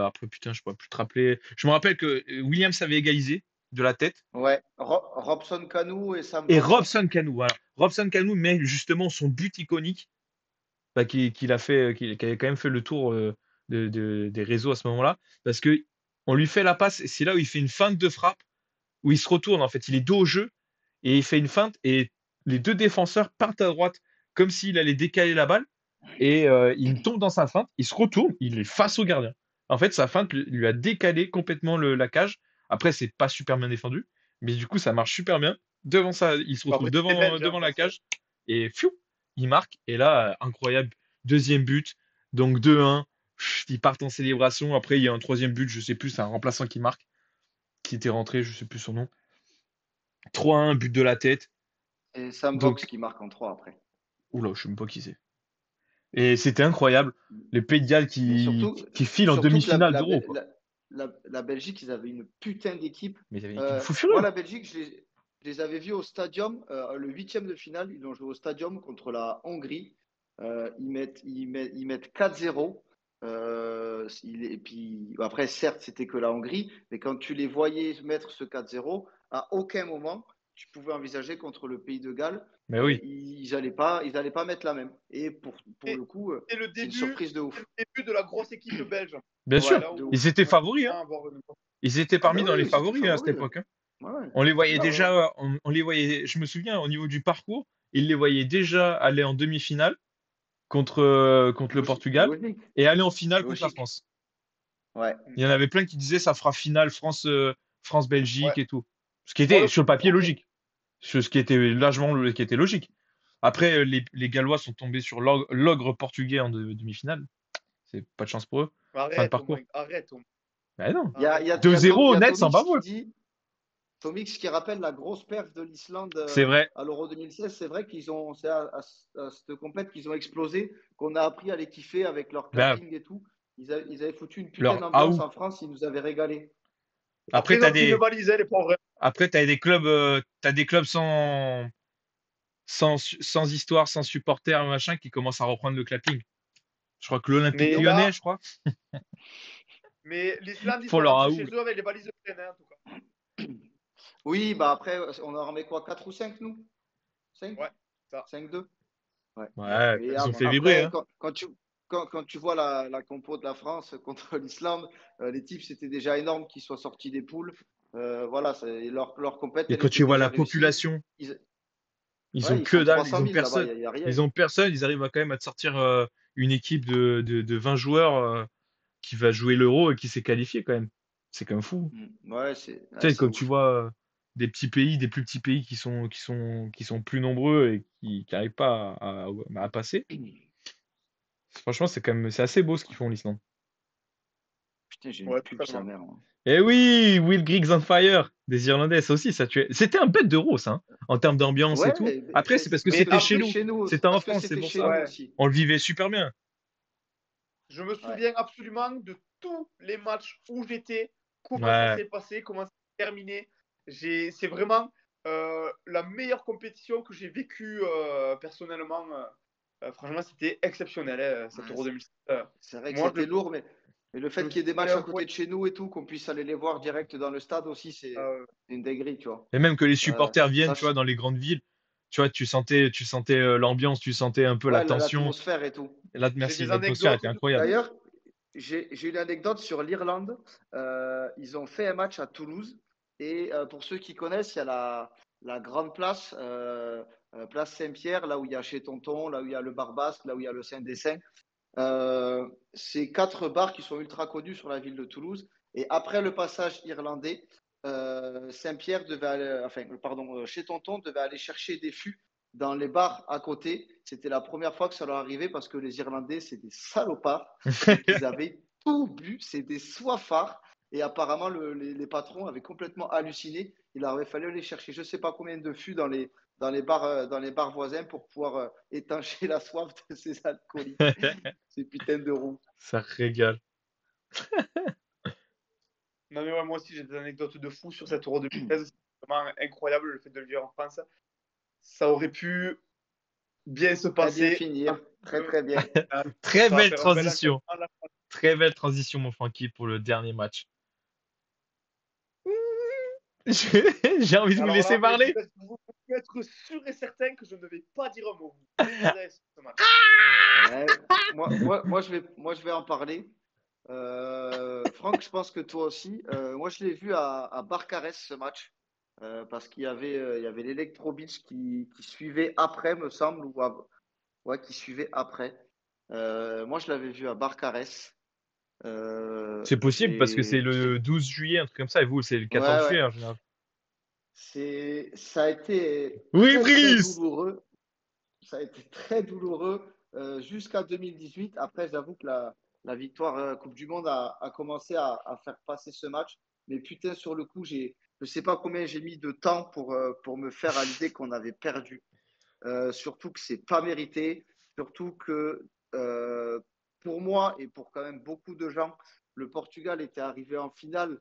après, putain, je pourrais plus te rappeler. Je me rappelle que Williams avait égalisé de la tête. Ouais. Robson Canou et Sam Et Vokes Robson après. Canu, voilà. Robson Canu met justement son but iconique, bah, qu'il a fait, qui avait quand même fait le tour des réseaux à ce moment-là, parce que on lui fait la passe, et c'est là où il fait une feinte de frappe, où il se retourne en fait, il est dos au jeu, et il fait une feinte, et les deux défenseurs partent à droite, comme s'il allait décaler la balle, et il tombe dans sa feinte, il se retourne, il est face au gardien. En fait, sa feinte lui a décalé complètement la cage. Après, c'est pas super bien défendu, mais du coup, ça marche super bien. Devant ça, il se retrouve Après, c'était devant, belge, hein, devant la forcément. cage, et fiou, il marque. Et là, incroyable, deuxième but, donc 2-1. Ils partent en célébration. Après, il y a un troisième but, je sais plus, c'est un remplaçant qui marque, qui était rentré, je sais plus son nom. 3-1, but de la tête. Et Sam Vokes Donc, qui marque en 3 après. oula, je sais même pas qui c'est. Et c'était incroyable. Les Pays de Galles Mais qui filent en surtout que demi-finale d'Euro, quoi. la Belgique, ils avaient une putain d'équipe. Mais il y avait une équipe fou Moi, furieux. la Belgique, je les avais vus au stadium, le huitième de finale, ils ont joué au stadium contre la Hongrie. Ils mettent 4-0. Et puis après, certes, c'était que la Hongrie, mais quand tu les voyais mettre ce 4-0, à aucun moment tu pouvais envisager contre le pays de Galles, Mais oui, ils allaient pas mettre la même. Et pour Et le coup, c'est c'est une surprise de le ouf. début de la grosse équipe belge. bien Ouais, sûr. Là de où ouf. Ils étaient Ouais. favoris, hein. avoir une... Ils étaient Ah bah parmi dans oui, les oui, c'était favoris hein, à cette favori. époque, hein. Ouais. On les voyait Ah ouais. déjà, on les voyait, je me souviens, au niveau du parcours, ils les voyaient déjà aller en demi-finale contre le Portugal Logique. et aller en finale contre la Logique. France. Ouais. Il y en avait plein qui disaient ça fera finale France-Belgique Ouais. et tout. Ce qui Moi, était le sur le papier premier. logique. Ce qui était largement qui était logique. Après, les Gallois sont tombés sur l'ogre portugais en demi-finale. C'est pas de chance pour eux. Fin de Arrête, au moins. parcours. Arrête, au moins. Ben non. Il y a, il y a, il y a, Tom- il 2-0 y a net sans Tomix qui bavouer. dit, Tomix qui rappelle la grosse perf de l'Islande C'est vrai. à l'Euro 2016. C'est vrai c'est à cette compète qu'ils ont explosé, qu'on a appris à les kiffer avec leur Ben, clapping et tout. Ils avaient foutu une putain leur d'ambiance out. en France, ils nous avaient régalé. Après, Après, ils ont pris une valise, les pauvres. t'as des clubs sans histoire, sans supporters, machin, qui commencent à reprendre le clapping. Je crois que l'Olympique Mais Lyonnais, là, je crois, l'Islande, ils font sont leur rentrés chez out. eux avec les valises pleines, hein, en tout cas. Oui, bah après, on en remet quoi? 4 ou 5 nous? 5? Ouais, ça. 5-2. Ouais. Ouais, Mais ils ont fait vibrer, après, hein. quand tu vois la compo de la France contre l'Islande, les types, c'était déjà énorme qu'ils soient sortis des poules. Voilà, leur compète, Et elle quand était tu vois la déjà réussie. population, Ils, ils ont ouais, ils que sont dalle, 300 000 là-bas, il y a rien. ils ont personne, ils arrivent quand même à te sortir une équipe de 20 joueurs qui va jouer l'Euro et qui s'est qualifié quand même. C'est quand même fou. Ouais, Tu ouais, sais, c'est quand tu ouf. vois des petits pays, des plus petits pays qui sont plus nombreux et qui n'arrivent pas à passer, franchement, c'est assez beau ce qu'ils font, l'Islande. Putain, j'ai une Ouais, pub, sa totalement. mère, moi. Eh oui, Will Griggs on Fire, des Irlandais, ça aussi, ça tuait. C'était un bête d'Euro, ça, hein, en termes d'ambiance et Ouais, tout. Après, c'est parce que parce Mais que c'était chez après, c'était nous. chez nous, C'était en parce que France, c'est c'était pour chez ça. nous ouais, aussi. On le vivait super bien. je me Ouais. souviens absolument de tous les matchs où j'étais, comment ça Ouais. s'est passé, comment ça s'est terminé. C'est vraiment la meilleure compétition que j'ai vécue personnellement. Franchement, c'était exceptionnel, cet Ouais, Euro 2007. c'est vrai que Moi, c'était lourd, mais le je fait me qu'il y ait suis des allé matchs à un point. côté de chez nous et tout, qu'on puisse aller les voir direct dans le stade aussi, c'est euh, une dinguerie, tu vois. Et même que les Euh, supporters viennent, ça, tu vois, dans les grandes villes, tu vois, tu sentais l'ambiance, tu sentais un peu la ouais, tension. l'atmosphère et tout. Et là, j'ai merci, des l'atmosphère anecdotes était de incroyable. fou. D'ailleurs, j'ai une anecdote sur l'Irlande. Ils ont fait un match à Toulouse. Et pour ceux qui connaissent, il y a la grande place, place Saint-Pierre, là où il y a chez Tonton, là où il y a le Bar Basque, là où il y a le Saint-Dessin. C'est quatre bars qui sont ultra connus sur la ville de Toulouse. Et après le passage irlandais, Saint-Pierre devait aller, enfin, pardon, chez Tonton devait aller chercher des fûts dans les bars à côté. C'était la première fois que ça leur arrivait parce que les Irlandais, c'est des salopards. Donc, ils avaient tout bu, c'est des soifards. Et apparemment, les patrons avaient complètement halluciné. Il leur avait fallu aller chercher je ne sais pas combien de fûts dans les bars voisins pour pouvoir étancher la soif de ces alcooliques. Ces putains de roues. Ça régale. Non, mais ouais, moi aussi, j'ai des anecdotes de fou sur cet Euro 2016. C'est vraiment incroyable le fait de le vivre en France. Ça aurait pu bien se Très bien passer. finir. Très, très bien. Très Ça va belle faire un bel transition. enchaînement là. Très belle transition, mon Francky, pour le dernier match. J'ai envie de vous Alors laisser là, mais parler. vous pouvez être sûr et certain que je ne vais pas dire un mot. Vous m'énerverez sur ce match. Ouais. Moi, je vais en parler. Franck, je pense que toi aussi. Moi, je l'ai vu à Barcarès ce match. Parce il y avait l'Electro Beach qui suivait après, me semble, ouais, qui suivait après. Moi, je l'avais vu à Barcarès. C'est possible parce que c'est le J'ai, 12 juillet, un truc comme ça, et vous, c'est le 14 ouais, ouais. juillet en général. Ça a été Oui, très, très Brice! douloureux. Ça a été très douloureux jusqu'à 2018. Après, j'avoue que la victoire Coupe du Monde a commencé à faire passer ce match. Mais putain, sur le coup, je ne sais pas combien j'ai mis de temps pour me faire à l'idée qu'on avait perdu. Surtout que c'est pas mérité. Surtout que pour moi et pour quand même beaucoup de gens, le Portugal était arrivé en finale,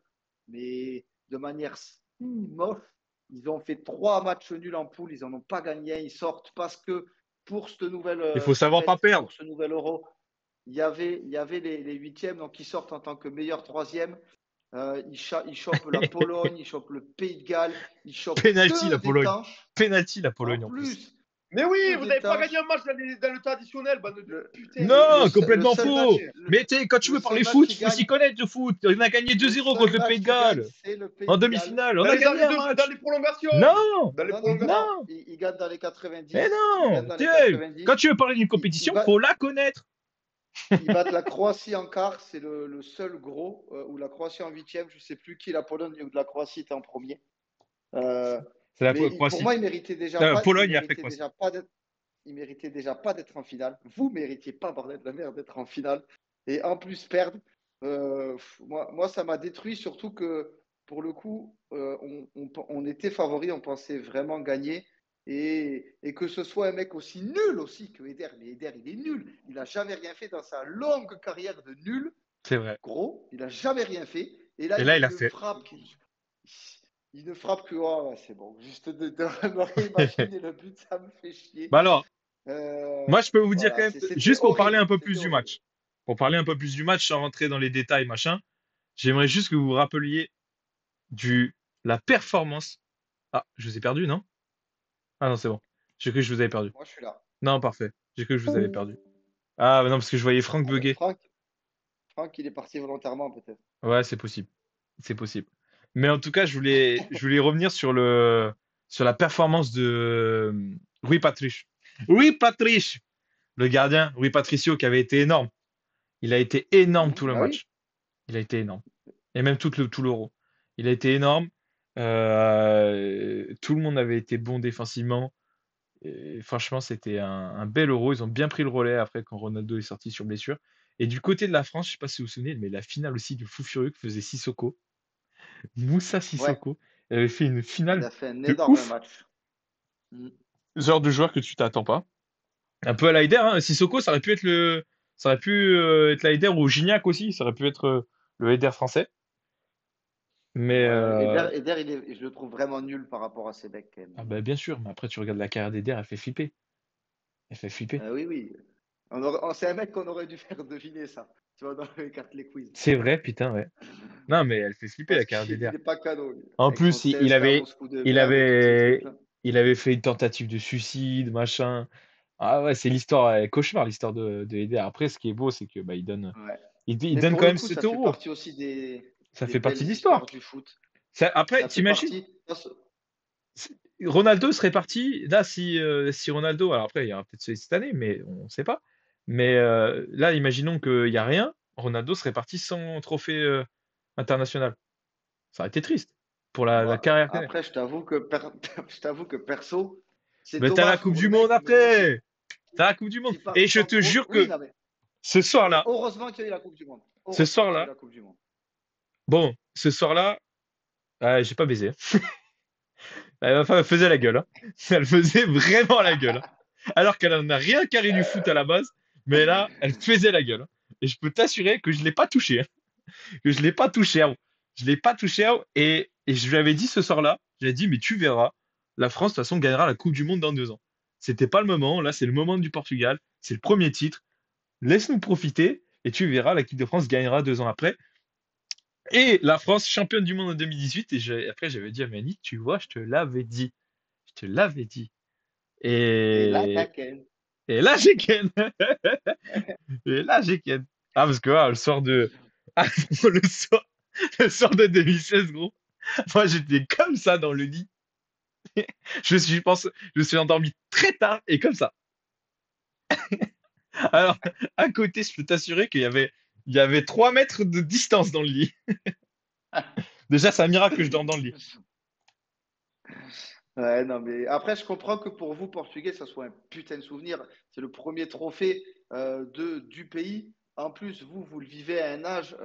mais de manière si moche. Ils ont fait 3 matchs nuls en poule, ils n'en ont pas gagné. Ils sortent parce que pour cette nouvelle Il faut savoir pas compète, perdre. pour ce nouvel Euro, il y avait les huitièmes, donc ils sortent en tant que meilleur troisième. Ils chopent la Pologne, ils chopent le Pays de Galles, ils chopent Penalty que la des Pologne. tanches. Penalty la En Pologne en plus. plus, Mais oui, que vous des n'avez pas gagné tanches. un match dans le temps additionnel, bande de Le, putain. Non, le complètement seul match, faux. Mais quand tu veux seul parler match foot, qui il faut s'y gagne, connaître le foot. On a gagné le 2-0 seul contre le Pays match de qui gagne, Galles c'est le Pays en de Galles. demi-finale. On Dans a les gagné arrêts un dans match. les prolongations. Non, Dans les Non, non, non, prolongations. non. non, Il gagne dans les mais 90. Il gagne non. dans Tu les sais, quand 90. tu veux parler d'une Il compétition, va, faut la connaître. ils battent la Croatie en quart. C'est le seul gros. Ou la Croatie en huitième. Je ne sais plus qui, la Pologne ou la Croatie était en premier. Euh, C'est la mais pour Croatie. moi, Pologne et après Croatie. il méritait déjà pas d'être en finale. Vous méritiez pas, bordel de la merde, d'être en finale. Et en plus, perdre. Moi, ça m'a détruit, surtout que pour le coup, on était favori, on pensait vraiment gagner. Et que ce soit un mec aussi nul aussi que Eder, mais Eder, il est nul. Il n'a jamais rien fait dans sa longue carrière de nul. C'est vrai. Gros, il n'a jamais rien fait. Et là, Et là, il il a ne fait. frappe. Il ne frappe que. Oh, c'est bon. Juste de me réimaginer le but, ça me fait chier. Bah alors, moi, je peux vous dire quand Voilà, même, c'était juste pour parler horrible. un peu plus C'était du horrible. match. Pour parler un peu plus du match sans rentrer dans les détails, machin, j'aimerais juste que vous vous rappeliez du la performance. Ah, je vous ai perdu, non? Ah non, c'est bon. J'ai cru que je vous avais perdu. Moi, je suis là. Non, parfait. J'ai cru que je vous avais perdu. Ah, bah non, parce que je voyais Franck Ah ben, bugger. Franck, il est parti volontairement, peut-être. Ouais, c'est possible. C'est possible. Mais en tout cas, je voulais revenir sur la performance de Rui Patrice. Rui Patrice, le gardien, Rui Patricio, qui avait été énorme. Il a été énorme tout le Bah oui. match. Il a été énorme. Et même tout l'Euro. Il a été énorme. Tout le monde avait été bon défensivement. Et franchement, c'était un bel Euro. Ils ont bien pris le relais après quand Ronaldo est sorti sur blessure. Et du côté de la France, je sais pas si vous vous souvenez, mais la finale aussi du Fou Furieux que faisait Sissoko. Moussa Ouais. Sissoko. Il avait fait une Il finale a fait un de énorme ouf. match. Mm. Genre de joueur que tu t'attends pas. Un peu à l'Aider, hein. Sissoko, ça aurait pu être l'Aider ou Gignac aussi. Ça aurait pu être le Aider français. Mais Ouais. Eder, je le trouve vraiment nul par rapport à ses mecs, quand même. ah bah, bien sûr. Mais après, tu regardes la carrière d'Aider, elle fait flipper. Elle fait flipper. Oui, oui. C'est un mec qu'on aurait dû faire deviner ça. Tu vois, dans les cartes, les quiz. C'est vrai, putain, ouais. Non, mais elle fait flipper la Parce carrière qu'il d'Aider. n'est pas cadeau, lui. En Avec son plus, Siesta Moscou de il merde et tous ces avait, trucs-là. il avait fait une tentative de suicide, machin. Ah ouais, c'est l'histoire, cauchemar, l'histoire de Eder. Après, ce qui est beau, c'est que bah, Ouais. il Mais donne pour quand le même coup, cet ça fait euro. partie aussi Ça des fait partie belles de l'histoire. histoires du foot. Après, Ça fait t'imagines, partie. Ronaldo serait parti, là, si Ronaldo, alors après, il y aura peut-être celui cette année, mais on ne sait pas. Mais là, imaginons qu'il n'y a rien, Ronaldo serait parti sans trophée international. Ça aurait été triste pour la Moi, carrière qu'elle est. après, je t'avoue que perso, c'est Mais t'as la dommage Coupe pour du le Monde mec, mais moi, après! T'as la Coupe du Monde. Et je te jure Oui, que non, mais ce soir-là, heureusement qu'il y a eu la Coupe du Monde. ce Heureusement qu'il y a eu soir-là, la Coupe du Monde. bon, ce soir-là, j'ai pas baisé. Ma femme elle faisait la gueule, hein. Elle faisait vraiment la gueule, hein. Alors qu'elle en a rien carré du foot à la base, mais là, elle faisait la gueule, hein. Et je peux t'assurer que je l'ai pas touché, hein. Que je l'ai pas touché, hein. Je l'ai pas touché, hein. Et je lui avais dit ce soir-là, j'ai dit, mais tu verras, la France, de toute façon, gagnera la Coupe du Monde dans 2 ans. C'était pas le moment, là, c'est le moment du Portugal, c'est le premier titre. Laisse-nous profiter, et tu verras, l'équipe de France gagnera 2 ans après. Et la France, championne du monde en 2018. Et après, j'avais dit à Mani, tu vois, je te l'avais dit. Je te l'avais dit. Et là, t'as Et, quel? et là, j'ai ken. Et là, j'ai ken. Ah, parce que le soir de. Ah, le soir, le soir de 2016, gros. Moi, j'étais comme ça dans le lit. Je me suis endormi très tard et comme ça. Alors, à côté, je peux t'assurer il y avait 3 mètres de distance dans le lit. Déjà, c'est un miracle que je dors dans le lit. Ouais, non, mais après, je comprends que pour vous, Portugais, ça soit un putain de souvenir. C'est le premier trophée du pays. En plus, vous le vivez à un âge,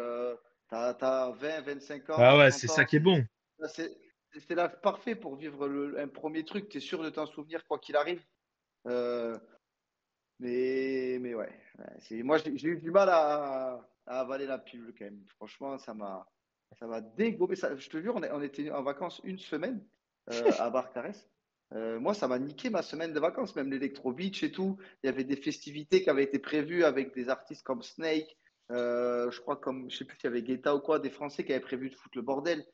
t'as 20, 25 ans, Ah ouais, c'est 30 ça ans. qui est bon. Là, c'est l'âge parfait pour vivre un premier truc. Tu es sûr de t'en souvenir quoi qu'il arrive. Euh, mais ouais, moi, j'ai eu du mal à avaler la pilule quand même. Franchement, ça m'a dégommé. Je te jure, on était en vacances une semaine à Barcarès. Moi, ça m'a niqué ma semaine de vacances, même l'Electro Beach et tout. Il y avait des festivités qui avaient été prévues avec des artistes comme Snake. Je crois je sais plus s'il y avait Guetta ou quoi, des Français qui avaient prévu de foutre le bordel.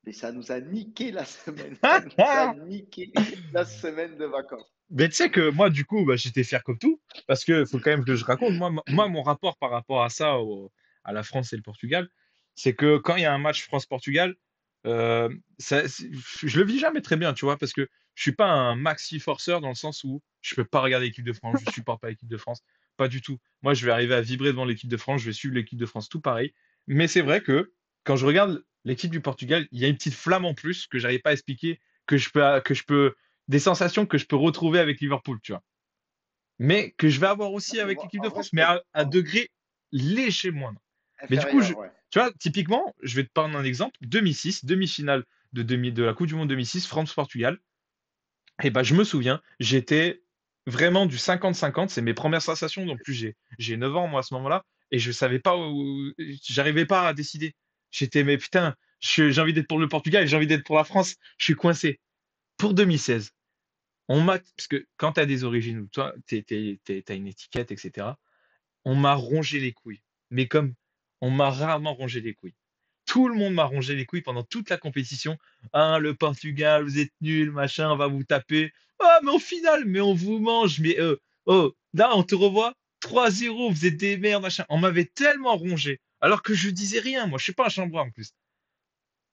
Mais ça nous a niqué la semaine. Ça nous a niqué la semaine de vacances. Mais tu sais que moi, du coup, bah, j'étais fier comme tout, parce que faut quand même que je raconte. Moi, mon rapport par rapport à ça, à la France et le Portugal, c'est que quand il y a un match France-Portugal, euh, je le vis jamais très bien, tu vois, parce que je suis pas un maxi forceur dans le sens où je peux pas regarder l'équipe de France, je supporte pas l'équipe de France, pas du tout. Moi, je vais arriver à vibrer devant l'équipe de France, je vais suivre l'équipe de France, tout pareil. Mais c'est vrai que quand je regarde l'équipe du Portugal, il y a une petite flamme en plus que j'arrive pas à expliquer, que je peux des sensations que je peux retrouver avec Liverpool, tu vois. Mais que je vais avoir Non, aussi mais avec moi, l'équipe de en vrai, France, je mais comprends. à degré léger moindre. Mais du coup, Inférieur, ouais. tu vois, typiquement, je vais te prendre un exemple. 2006, demi-finale de la Coupe du Monde 2006, France-Portugal. Et ben, je me souviens, j'étais vraiment du 50-50. C'est mes premières sensations. En plus, j'ai 9 ans, moi, à ce moment-là. Et je savais pas j'arrivais pas à décider. J'étais, mais putain, j'ai envie d'être pour le Portugal et j'ai envie d'être pour la France. Je suis coincé. Pour 2016, parce que quand tu as des origines ou toi, t'as une étiquette, etc., on m'a rongé les couilles. Mais comme on m'a rarement rongé les couilles. Tout le monde m'a rongé les couilles pendant toute la compétition. Ah, le Portugal, vous êtes nuls, machin, on va vous taper. Ah, mais au final, mais on vous mange. Mais oh, là, on te revoit. 3-0, vous êtes des merdes, machin. On m'avait tellement rongé, alors que je disais rien, moi, je suis pas un chambreur en plus.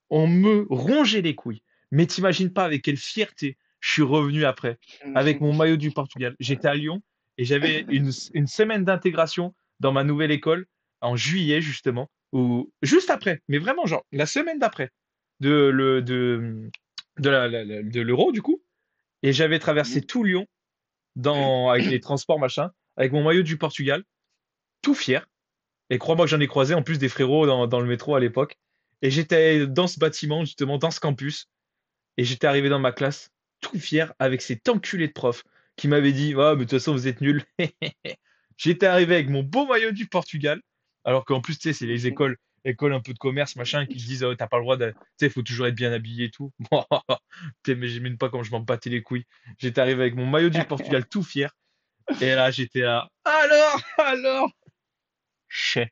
On me rongeait les couilles. Mais t'imagines pas avec quelle fierté je suis revenu après, avec mon maillot du Portugal. J'étais à Lyon et j'avais une semaine d'intégration dans ma nouvelle école en juillet, justement, ou juste après, mais vraiment, genre, la semaine d'après de l'Euro, du coup. Et j'avais traversé tout Lyon avec les transports, machin, avec mon maillot du Portugal, tout fier. Et crois-moi que j'en ai croisé en plus des frérots dans le métro à l'époque. Et j'étais dans ce bâtiment, justement, dans ce campus. Et j'étais arrivé dans ma classe, tout fier, avec cet enculé de prof qui m'avait dit, ah, mais de toute façon, vous êtes nuls. J'étais arrivé avec mon beau maillot du Portugal. Alors qu'en plus, tu sais, c'est les écoles un peu de commerce, machin, qui te disent, oh, t'as pas le droit de, tu sais, faut toujours être bien habillé et tout. Putain, mais j'aime pas comme je m'en battais les couilles. J'étais arrivé avec mon maillot du Portugal tout fier. Et là, j'étais là, alors, chais.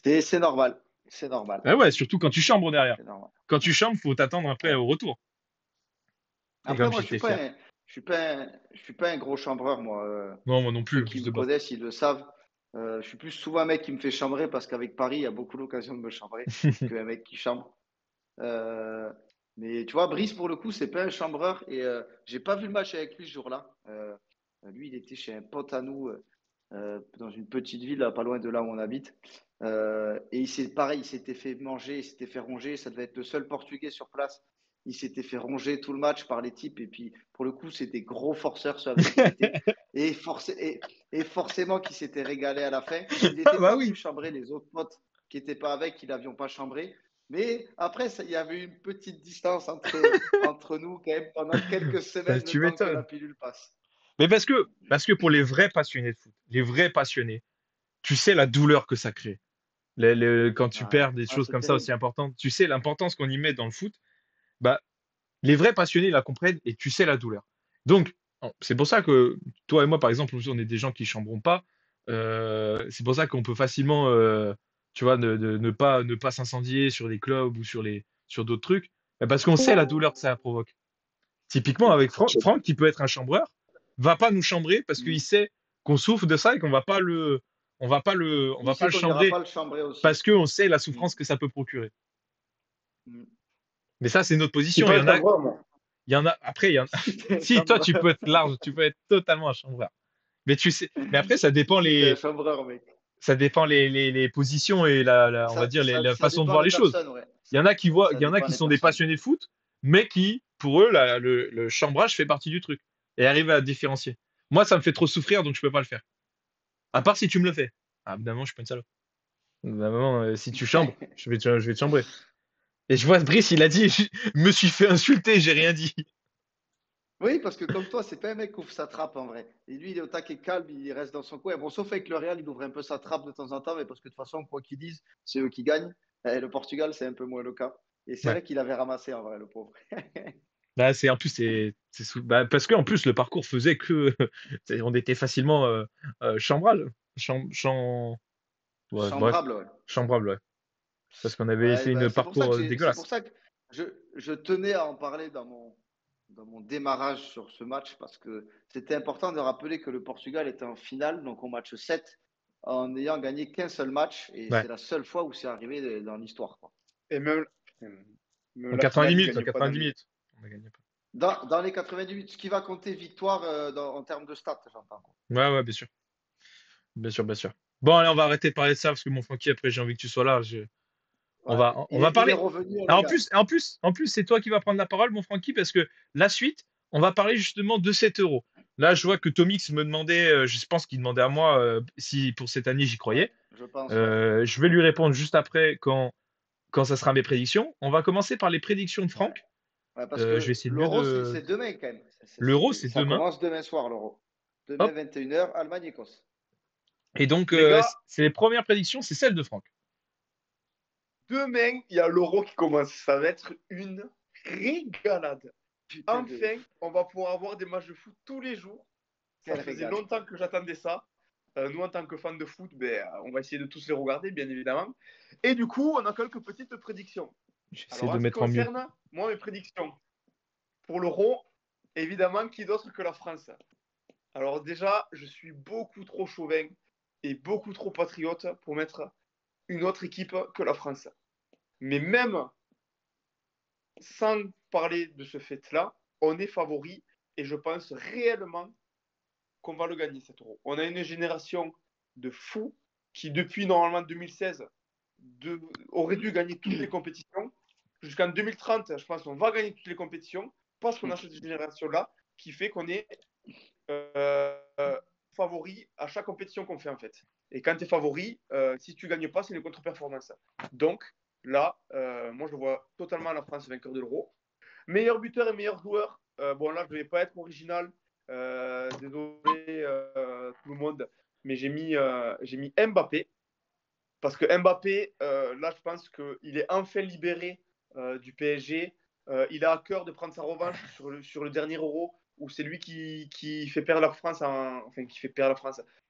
C'est normal. C'est normal. Ah ouais, surtout quand tu chambres derrière. C'est normal. Quand tu chambres, faut t'attendre après Ouais. au retour. Et Après, comme moi, je suis j'étais pas fier. un, je suis pas un, je suis pas un gros chambreur, moi. Non, moi non Ceux plus, qui fils me de base. connaissent, ils le savent. Je suis plus souvent un mec qui me fait chambrer parce qu'avec Paris, il y a beaucoup l'occasion de me chambrer qu'un mec qui chambre. Euh, mais tu vois, Brice, pour le coup, c'est pas un chambreur et j'ai pas vu le match avec lui ce jour-là. Lui, il était chez un pote à nous dans une petite ville, là, pas loin de là où on habite. Et pareil, il s'était fait manger, il s'était fait ronger. Ça devait être le seul Portugais sur place. Il s'était fait ronger tout le match par les types. Et puis, pour le coup, c'était gros forceurs ceux avec qui il était. Et forcément, qu'il s'était régalé à la fin. Il Ah n'était bah pas venu oui. chambrer les autres potes qui n'étaient pas avec, qui ne l'avions pas chambré. Mais après, il y avait une petite distance entre nous quand même pendant quelques Bah, semaines, le tu temps que la m'étonnes. pilule passe. Mais parce que pour les vrais passionnés de foot, les vrais passionnés, tu sais la douleur que ça crée. Quand tu Ah, perds des ah, choses c'est comme ça terrible. aussi importantes, tu sais l'importance qu'on y met dans le foot. Bah, les vrais passionnés la comprennent et tu sais la douleur. Donc, c'est pour ça que toi et moi, par exemple, on est des gens qui chambrons pas. C'est pour ça qu'on peut facilement, tu vois, ne pas s'incendier sur des clubs ou sur d'autres trucs, parce qu'on sait la douleur que ça provoque. Typiquement, avec Franck, qui peut être un chambreur, va pas nous chambrer parce qu'il Mm. sait qu'on souffre de ça et on Il va pas sait le qu'on n'ira chambrer pas le chambrer parce aussi. qu'on sait la Mm. souffrance que ça peut procurer. Mm. Mais ça, c'est notre Je suis position. pas un chambreur, moi. Si t'es un Si toi, tu peux chambreur, être large, tu peux être totalement un chambreur. Mais tu sais, mais après, si t'es un chambreur, mec. ça dépend les positions et on va dire, la Ça façon de dépend voir des les choses. personnes, ouais. Il Ça y en a dépend qui des sont des personnes. passionnés de foot, mais qui, pour eux, le chambrage fait partie du truc et arrivent à différencier. Moi, ça me fait trop souffrir, donc je peux pas le faire. À part si tu me le fais. Ah, évidemment, je suis pas une salope. Évidemment, si tu chambres, je vais te chambrer. Et je vois Brice, il a dit, je me suis fait insulter, j'ai rien dit. Oui, parce que comme toi, c'est pas un mec qui ouvre sa trappe en vrai. Et lui, il est au taquet calme, il reste dans son coin. Bon, sauf avec le Real, il ouvre un peu sa trappe de temps en temps, mais parce que de toute façon, quoi qu'ils disent, c'est eux qui gagnent. Et le Portugal, c'est un peu moins le cas. Et c'est Ouais. vrai qu'il avait ramassé en vrai, le pauvre. Bah, en plus, bah, parce que en plus, le parcours faisait que on était facilement chambrable. Ouais, bref, Chambrable, ouais. chambrable, ouais. Parce qu'on avait Ouais, fait bah, une parcours c'est pour dégueulasse. ça que je tenais à en parler dans mon démarrage sur ce match parce que c'était important de rappeler que le Portugal était en finale, donc au match 7 en n'ayant gagné qu'un seul match et Ouais. c'est la seule fois où c'est arrivé dans l'histoire, quoi. Et même En la 90 finale, il minutes, en gagne pas dans 90 les. minutes. On a gagné pas. Dans les 90 minutes, ce qui va compter victoire en termes de stats, j'entends, quoi. Ouais, ouais, bien sûr. Bien sûr, bien sûr. Bon, allez, on va arrêter de parler de ça parce que mon Francky, après, j'ai envie que tu sois là. On Ouais, va, on va il est parler. revenu, on Ah, le en gagne. plus, en plus, en plus, c'est toi qui vas prendre la parole, mon Francky, parce que la suite, on va parler justement de 7 euros. Là, je vois que Tomix me demandait, je pense qu'il demandait à moi si pour cette année j'y Ouais, croyais. je pense, ouais. Je vais lui répondre juste après quand ça sera mes prédictions. On va commencer par les prédictions de Ouais. Franck. Ouais, parce Je vais que essayer de mieux l'Euro, de. c'est demain quand même. L'Euro, c'est Ça demain. commence demain soir, l'Euro. Demain, Hop. 21h, Allemagne-Écosse. Et donc, Les gars, c'est les premières prédictions, c'est celle de Franck. demain, il y a l'Euro qui commence. Ça va être une régalade. Putain de Enfin, ouf. on va pouvoir avoir des matchs de foot tous les jours. Ça Quel faisait régal. longtemps que j'attendais ça. Nous, en tant que fans de foot, ben, on va essayer de tous les regarder, bien évidemment. Et du coup, on a quelques petites prédictions. J'essaie Alors, de en ce qui mettre en mieux. concerne, moi, mes prédictions. Pour l'Euro, évidemment, qui d'autre que la France? Alors déjà, je suis beaucoup trop chauvin est beaucoup trop patriote pour mettre une autre équipe que la France. Mais même sans parler de ce fait-là, on est favori et je pense réellement qu'on va le gagner cet Euro. On a une génération de fous qui, depuis normalement 2016, aurait dû gagner toutes les compétitions. Jusqu'en 2030, je pense qu'on va gagner toutes les compétitions parce qu'on a cette génération-là qui fait qu'on est favori à chaque compétition qu'on fait en fait. Et quand tu es favori, si tu gagnes pas, c'est une contre-performance. Donc là, moi je vois totalement la France vainqueur de l'Euro. Meilleur buteur et meilleur joueur. Bon là, je ne vais pas être original. Désolé tout le monde, mais j'ai mis Mbappé. Parce que Mbappé, là, je pense qu'il est enfin libéré du PSG. Il a à cœur de prendre sa revanche sur le dernier Euro, où c'est lui qui fait perdre la France, en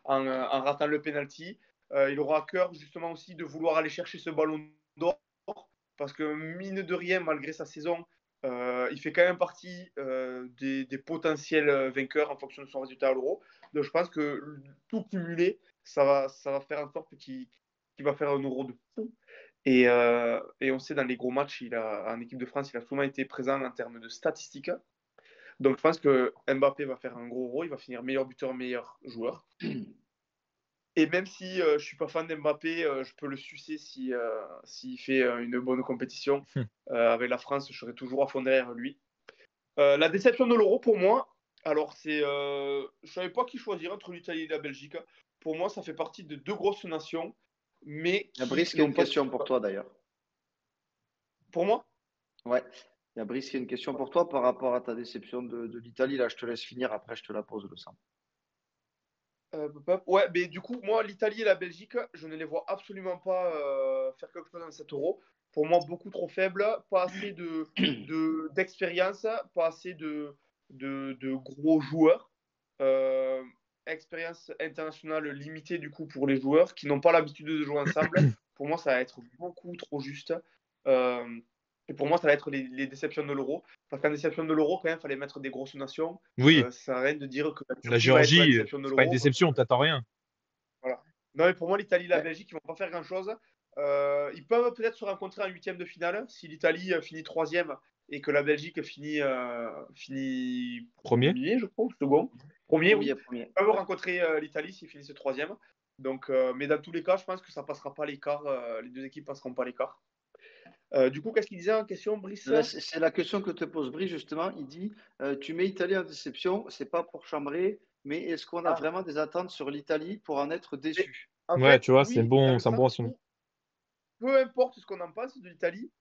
ratant le penalty. Il aura à cœur justement aussi de vouloir aller chercher ce ballon d'or, parce que mine de rien, malgré sa saison, il fait quand même partie des potentiels vainqueurs en fonction de son résultat à l'Euro. Donc je pense que tout cumulé, ça va faire en sorte qu'il va faire un Euro de fou. Et on sait, dans les gros matchs, en équipe de France, il a souvent été présent en termes de statistiques. Donc je pense que Mbappé va faire un gros Euro, il va finir meilleur buteur, meilleur joueur. Et même si je ne suis pas fan d'Mbappé, je peux le sucer s'il fait une bonne compétition. Avec la France, je serai toujours à fond derrière lui. La déception de l'Euro, pour moi, alors je ne savais pas qui choisir entre l'Italie et la Belgique. Pour moi, ça fait partie de deux grosses nations, mais Il y a qui Brice qui a n'ont une pas... question pour toi d'ailleurs. Pour moi? Ouais. Il y a Brice qui a une question pour toi par rapport à ta déception de l'Italie. Là, je te laisse finir. Après, je te la pose le sang. Ouais, mais du coup, moi, l'Italie et la Belgique, je ne les vois absolument pas faire quelque chose dans cet Euro. Pour moi, beaucoup trop faible, pas assez d'expérience, pas assez de gros joueurs. Expérience internationale limitée du coup pour les joueurs qui n'ont pas l'habitude de jouer ensemble. Pour moi, ça va être beaucoup trop juste. Et pour moi, ça va être les déceptions de l'Euro. Parce qu'en déception de l'Euro, quand même, il fallait mettre des grosses nations. Oui, Ça sert à rien de dire que la la Turquie va être la Géorgie, déception de c'est pas une l'Euro. déception, t'attends rien. Voilà. Non, mais pour moi, l'Italie et la Ouais. Belgique, ils vont pas faire grand-chose. Ils peuvent peut-être se rencontrer en huitième de finale si l'Italie finit troisième et que la Belgique finit Premier. premier, je crois, ou second. Premier, oui. Premier. Ils peuvent rencontrer l'Italie s'ils finissent troisième. Donc, mais dans tous les cas, je pense que ça passera pas l'écart. Les deux équipes passeront pas l'écart. Du coup, qu'est-ce qu'il disait en question, Brice? C'est la question que te pose Brice, justement. Il dit tu mets Italie en déception, c'est pas pour chambrer, mais est-ce qu'on a Ah, vraiment des attentes sur l'Italie pour en être mais déçu? en Ouais, fait, tu vois, c'est oui, dans bon, le c'est un sens bon rationnel. où peu importe ce qu'on en pense de l'Italie,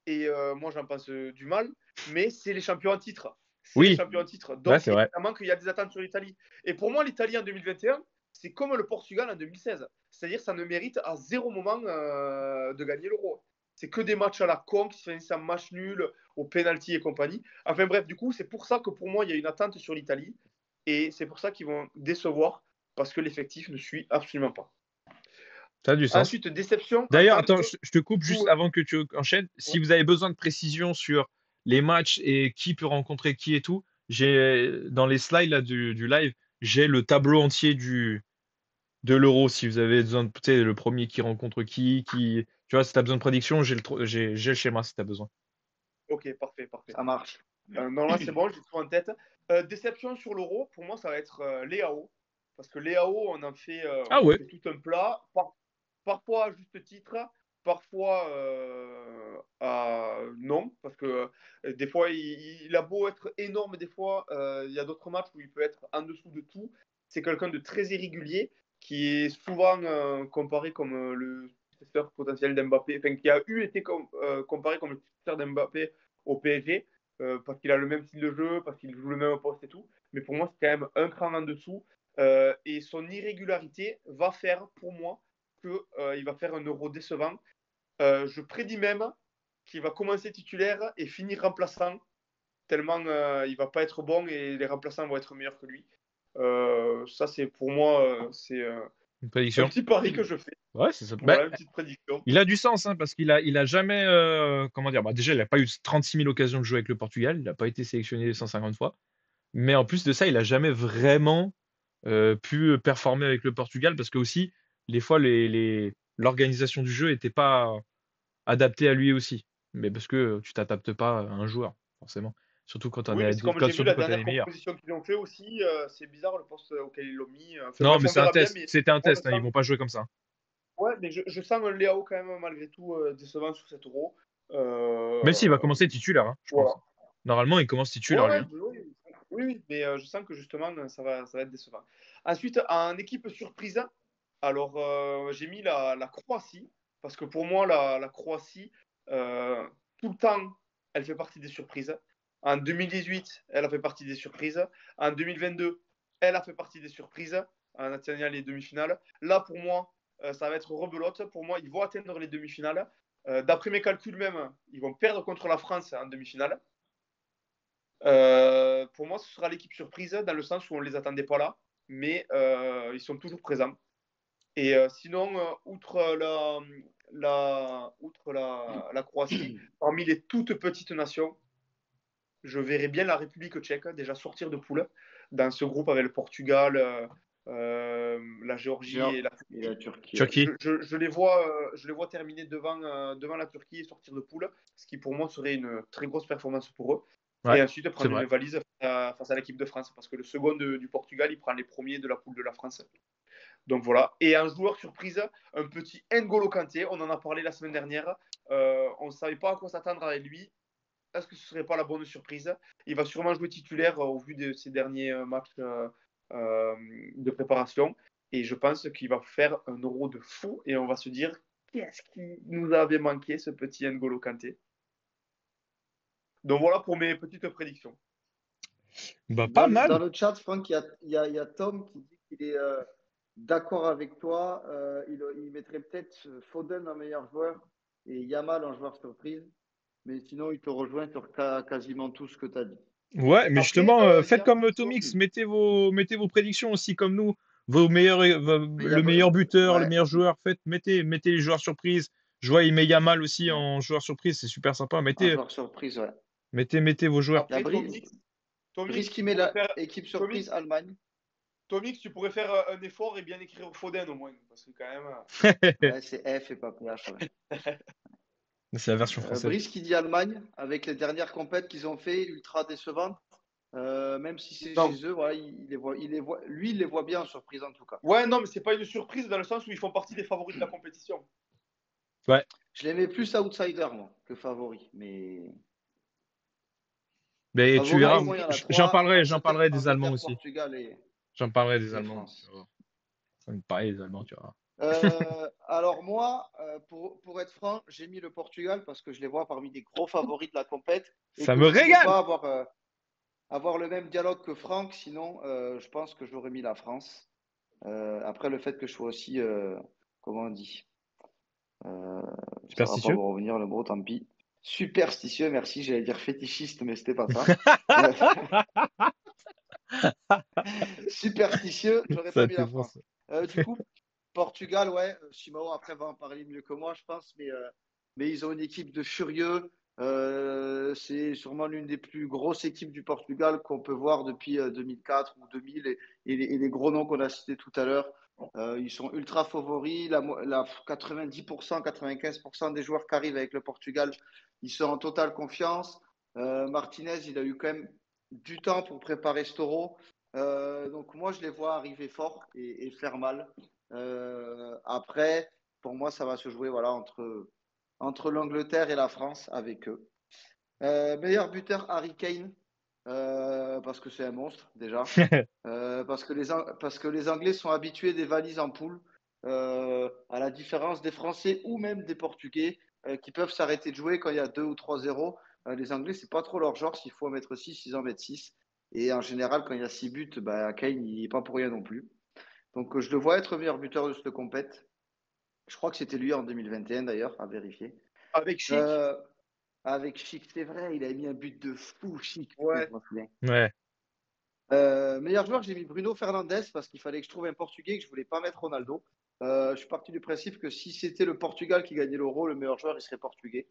et moi j'en pense du mal, mais c'est les champions en titre. C'est les Oui, champions en titre. ouais, Donc c'est vrai. évidemment qu'il y a des attentes sur l'Italie. Et pour moi, l'Italie en 2021, c'est comme le Portugal en 2016. C'est-à-dire ça ne mérite à zéro moment de gagner l'Euro. C'est que des matchs à la con qui se finissent en match nul, au penalty et compagnie. Enfin bref, du coup, c'est pour ça que pour moi, il y a une attente sur l'Italie. Et c'est pour ça qu'ils vont décevoir, parce que l'effectif ne suit absolument pas. Ça a du sens. Ensuite, déception en D'ailleurs, tant attends, que... je te coupe juste avant que tu enchaînes. Si vous avez besoin de précision sur les matchs et qui peut rencontrer qui et tout, j'ai dans les slides là, du live, j'ai le tableau entier de l'Euro. Si vous avez besoin de, tu sais, le premier qui rencontre qui, tu vois, si tu as besoin de prédiction, j'ai le schéma si tu as besoin. Ok, parfait, parfait. Ça marche. Non, là, c'est bon, j'ai tout en tête. Déception sur l'Euro, pour moi, ça va être Léao. Parce que Léao, Ah on en ouais, fait tout un plat. Parfois à juste titre, parfois non. Parce que des fois, il a beau être énorme, des fois, il y a d'autres matchs où il peut être en dessous de tout. C'est quelqu'un de très irrégulier, qui est souvent comparé comme le successeur potentiel d'Mbappé, enfin, qui a été comparé comme le successeur d'Mbappé au PSG, parce qu'il a le même style de jeu, parce qu'il joue le même poste et tout. Mais pour moi, c'est quand même un cran en dessous. Et son irrégularité va faire, pour moi, qu'il va faire un Euro décevant. Je prédis même qu'il va commencer titulaire et finir remplaçant, tellement il va pas être bon et les remplaçants vont être meilleurs que lui. Ça, c'est pour moi, c'est une un prédiction. petit pari que je fais. Ouais, c'est ça. Bah, Voilà, une petite prédiction. il a du sens, hein, parce il a jamais, comment dire, bah, déjà, il n'a pas eu 36 000 occasions de jouer avec le Portugal, il n'a pas été sélectionné 150 fois. Mais en plus de ça, il a jamais vraiment pu performer avec le Portugal parce que aussi, des fois, l'organisation du jeu n'était pas adaptée à lui aussi. Mais parce que tu t'adaptes pas à un joueur, forcément. Surtout quand on Oui, mais c'est comme j'ai vu surtout la quand on est dernière les meilleurs. composition qu'ils ont fait aussi, c'est bizarre le poste auquel ils l'ont mis. Enfin Non, bref, mais on c'est un verra bien, test. mais C'était un moi je test, hein, ils sens, vont pas jouer comme ça. ouais, mais je sens un Léao quand même malgré tout décevant sur cet Euro. Même s'il va Euh, commencer titulaire, hein, je voilà. pense. Normalement, il commence Ouais, titulaire, lui, ouais, hein. oui, oui, oui, mais je sens que justement ça va être décevant. Ensuite, en équipe surprise, alors j'ai mis la Croatie, parce que pour moi la Croatie, euh, tout le temps, elle fait partie des surprises. En 2018, elle a fait partie des surprises. En 2022, elle a fait partie des surprises en atteignant les demi-finales. Là, pour moi, ça va être rebelote. Pour moi, ils vont atteindre les demi-finales. D'après mes calculs même, ils vont perdre contre la France en demi-finale. Pour moi, ce sera l'équipe surprise dans le sens où on ne les attendait pas là, mais ils sont toujours présents. Et sinon, outre la Croatie, parmi les toutes petites nations, je verrais bien la République tchèque déjà sortir de poule dans ce groupe avec le Portugal, la Géorgie et la Et la Turquie. Turquie, ouais. Turquie, Je les vois terminer devant la Turquie et sortir de poule, ce qui pour moi serait une très grosse performance pour eux. ouais, Et ensuite c'est prendre une vrai. valise face à l'équipe de France, parce que le second du Portugal, il prend les premiers de la poule de la France. Donc voilà. Et un joueur surprise, un petit N'Golo Kanté, on en a parlé la semaine dernière. On ne savait pas à quoi s'attendre avec lui. Est-ce que ce serait pas la bonne surprise? Il va sûrement jouer titulaire au vu de ses derniers matchs euh, de préparation. Et je pense qu'il va faire un euro de fou. Et on va se dire, qu'est-ce qui nous avait manqué, ce petit N'Golo Kanté? Donc voilà pour mes petites prédictions. Bah, pas Dans mal. le chat, Franck, il y a Tom qui dit qu'il est d'accord avec toi. Il mettrait peut-être Foden en meilleur joueur et Yamal en joueur surprise. Mais sinon, il te rejoint sur quasiment tout ce que tu as dit. Ouais, mais Après, justement, faites comme Yamal, Tomix, mettez vos prédictions aussi comme nous, vos meilleurs, Mais il y a le meilleur buteur, le ouais, meilleur joueur, mettez les joueurs surprises. Je vois, il met Yamal aussi ouais, en joueur surprise, c'est super sympa. un joueur surprise, ouais. Mettez vos joueurs. Il y a après Tomix, Brice qui tu met pourrais la faire équipe surprise Tomix, Allemagne. Tomix, tu pourrais faire un effort et bien écrire Foden au moins. Parce que quand même. Ouais, c'est F et pas PH, ouais. C'est la version française. Brice qui dit Allemagne, avec les dernières compètes qu'ils ont fait, ultra décevantes. Même si c'est Non. chez eux, voilà, lui, il les voit bien en surprise en tout cas. Ouais, non, mais c'est pas une surprise dans le sens où ils font partie des favoris de la compétition. Ouais, Je les mets plus outsider, moi, que favori. Mais mais tu favori, verras, pour moi, il y en a j'en trois, parlerai des Allemands Angleterre, aussi. Portugal J'en parlerai des et Allemands. France. Ça me paraît des Allemands, tu vois. Alors moi, pour être franc, j'ai mis le Portugal parce que je les vois parmi des gros favoris de la compète et Ça que me je voulais régale! pas avoir le même dialogue que Franck, sinon je pense que j'aurais mis la France. Après le fait que je sois aussi, comment on dit, euh, ça va pas Superstitieux? me revenir le mot, tant pis. Superstitieux, merci, j'allais dire fétichiste, mais c'était pas ça. Euh, superstitieux, j'aurais Ça a pas mis été la bon, France. ça. Du coup, Portugal, ouais, Simao après va en parler mieux que moi, je pense, mais ils ont une équipe de furieux. C'est sûrement l'une des plus grosses équipes du Portugal qu'on peut voir depuis 2004 ou 2000 et les gros noms qu'on a cités tout à l'heure. Ils sont ultra favoris. 90%, 95% des joueurs qui arrivent avec le Portugal, ils sont en totale confiance. Martinez, il a eu quand même du temps pour préparer ce taureau. Donc moi, je les vois arriver fort et faire mal. Après, pour moi, ça va se jouer voilà, entre l'Angleterre et la France avec eux. Meilleur buteur, Harry Kane, parce que c'est un monstre déjà. Parce que les Anglais sont habitués des valises en poule, à la différence des Français ou même des Portugais qui peuvent s'arrêter de jouer quand il y a 2 ou 3-0. Les Anglais, c'est pas trop leur genre. S'il faut en mettre 6, ils en mettent 6. Et en général, quand il y a 6 buts, bah, Kane, il n'est pas pour rien non plus. Donc je le vois être meilleur buteur de cette compète. Je crois que c'était lui en 2021 d'ailleurs, à vérifier. Avec Chic, Euh, avec Chic, c'est vrai, il a mis un but de fou, Chic, putain, je ouais. m'en souviens. Ouais. Meilleur joueur, j'ai mis Bruno Fernandes parce qu'il fallait que je trouve un Portugais et que je voulais pas mettre Ronaldo. Je suis parti du principe que si c'était le Portugal qui gagnait l'Euro, le meilleur joueur, il serait portugais.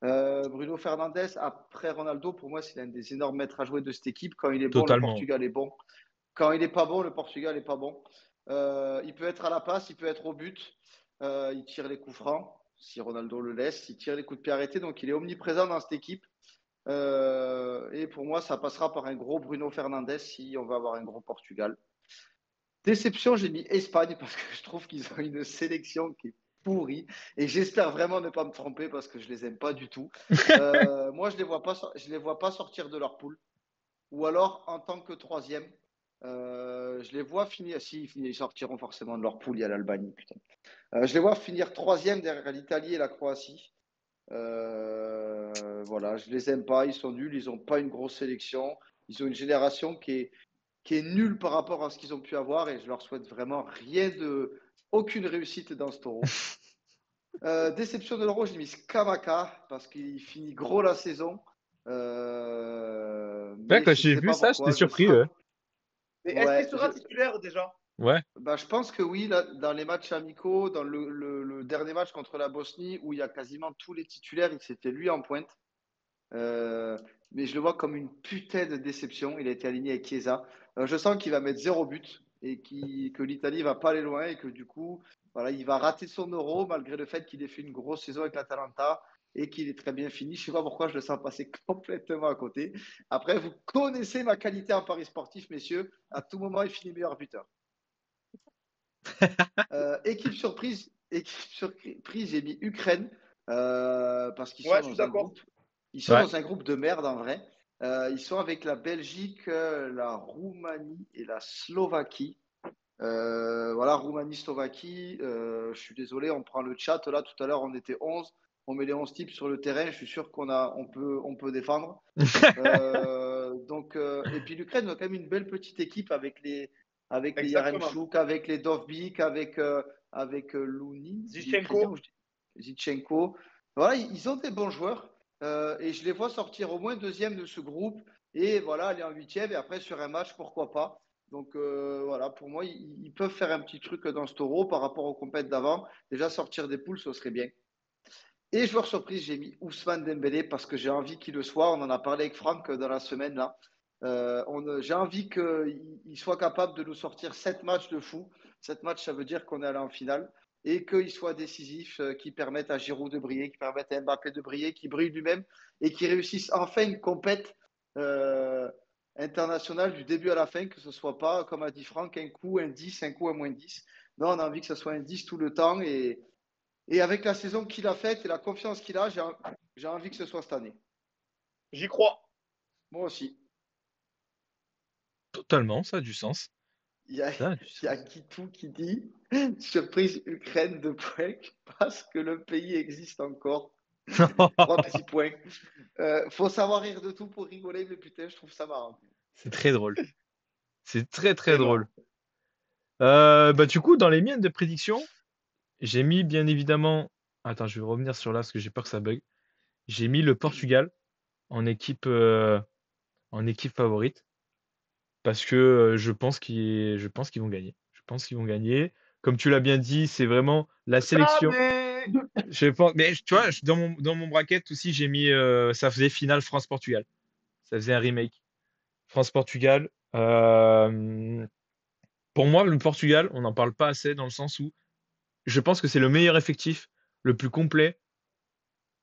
Bruno Fernandes, après Ronaldo, pour moi, c'est l'un des énormes maîtres à jouer de cette équipe. Quand il est bon, le Totalement. Portugal est bon. Quand il est pas bon, le Portugal est pas bon. Il peut être à la passe, il peut être au but. Il tire les coups francs, si Ronaldo le laisse. Il tire les coups de pied arrêtés, donc il est omniprésent dans cette équipe. Et pour moi, ça passera par un gros Bruno Fernandes si on va avoir un gros Portugal. Déception, j'ai mis Espagne parce que je trouve qu'ils ont une sélection qui est pourrie. Et j'espère vraiment ne pas me tromper parce que je les aime pas du tout. Moi, je les vois pas sortir de leur poule. Ou alors en tant que troisième. Je les vois finir. Si, ils sortiront forcément de leur poule. Il y a l'Albanie, putain. Je les vois finir troisième derrière l'Italie et la Croatie. Voilà, je les aime pas. Ils sont nuls. Ils n'ont pas une grosse sélection. Ils ont une génération qui est nulle par rapport à ce qu'ils ont pu avoir et je leur souhaite vraiment aucune réussite dans ce taureau. Déception de l'Euro, j'ai mis Kamaka parce qu'il finit gros la saison. Ouais, Mais quand je j'ai sais vu pas ça, pourquoi. j'étais surpris. Ouais. Mais est-ce Ouais, qu'il sera titulaire déjà? Ouais. bah, je pense que oui, là, dans les matchs amicaux, dans le dernier match contre la Bosnie, où il y a quasiment tous les titulaires, c'était lui en pointe. Mais je le vois comme une putain de déception. Il a été aligné avec Chiesa. Je sens qu'il va mettre 0 but et que l'Italie va pas aller loin et que du coup, voilà, il va rater son euro malgré le fait qu'il ait fait une grosse saison avec l'Atalanta et qu'il est très bien fini. Je sais pas pourquoi je le sens passer complètement à côté. Après, vous connaissez ma qualité en paris sportif, messieurs. À tout moment, il finit meilleur buteur. Équipe surprise, j'ai mis Ukraine parce qu'ils Ouais, sont je suis dans un d'accord. groupe. Ils sont Ouais. dans un groupe de merde en vrai. Ils sont avec la Belgique, la Roumanie et la Slovaquie. Voilà, Roumanie-Slovaquie. Je suis désolé, on prend le chat. Là, tout à l'heure, on était 11. On met les 11 types sur le terrain. Je suis sûr on peut défendre. Et puis l'Ukraine a quand même une belle petite équipe avec les Exactement. Yaremchuk, avec les Dovbyk, avec Lounine, l'Ukrainien, Zichenko. Zichenko. Voilà, ils ont des bons joueurs et je les vois sortir au moins deuxième de ce groupe et voilà, aller en huitième et après sur un match, pourquoi pas. Donc voilà, pour moi, ils peuvent faire un petit truc dans ce taureau par rapport aux compètes d'avant. Déjà sortir des poules, ce serait bien. Et joueur surprise, j'ai mis Ousmane Dembélé parce que j'ai envie qu'il le soit. On en a parlé avec Franck dans la semaine là. J'ai envie qu'il soit capable de nous sortir 7 matchs de fou. 7 matchs, ça veut dire qu'on est allé en finale. Et qu'il soit décisif, qui permette à Giroud de briller, qui permette à Mbappé de briller, qui brille lui-même et qui réussisse enfin une compète internationale du début à la fin, que ce soit pas, comme a dit Franck, un coup, un 10, un coup, un moins 10. Non, on a envie que ce soit un 10 tout le temps et avec la saison qu'il a faite et la confiance qu'il a, j'ai envie que ce soit cette année. J'y crois. Moi aussi. Totalement, ça a du sens. Il y a, Ça a du il y a sens. Guitou qui dit surprise Ukraine de points parce que le pays existe encore. 3 petits points. Faut savoir rire de tout pour rigoler, mais putain, je trouve ça marrant. C'est très drôle. C'est très très Très drôle. marrant. Bah du coup, dans les miennes de prédiction, j'ai mis bien évidemment. Attends, je vais revenir sur là parce que j'ai peur que ça bug. J'ai mis le Portugal en équipe favorite parce que je pense qu'ils vont gagner. Je pense qu'ils vont gagner. Comme tu l'as bien dit, c'est vraiment la sélection. Jamais. Je pense, mais tu vois, dans mon bracket aussi, j'ai mis ça faisait finale France-Portugal. Ça faisait un remake. France-Portugal. Pour moi, le Portugal, on n'en parle pas assez dans le sens où je pense que c'est le meilleur effectif, le plus complet,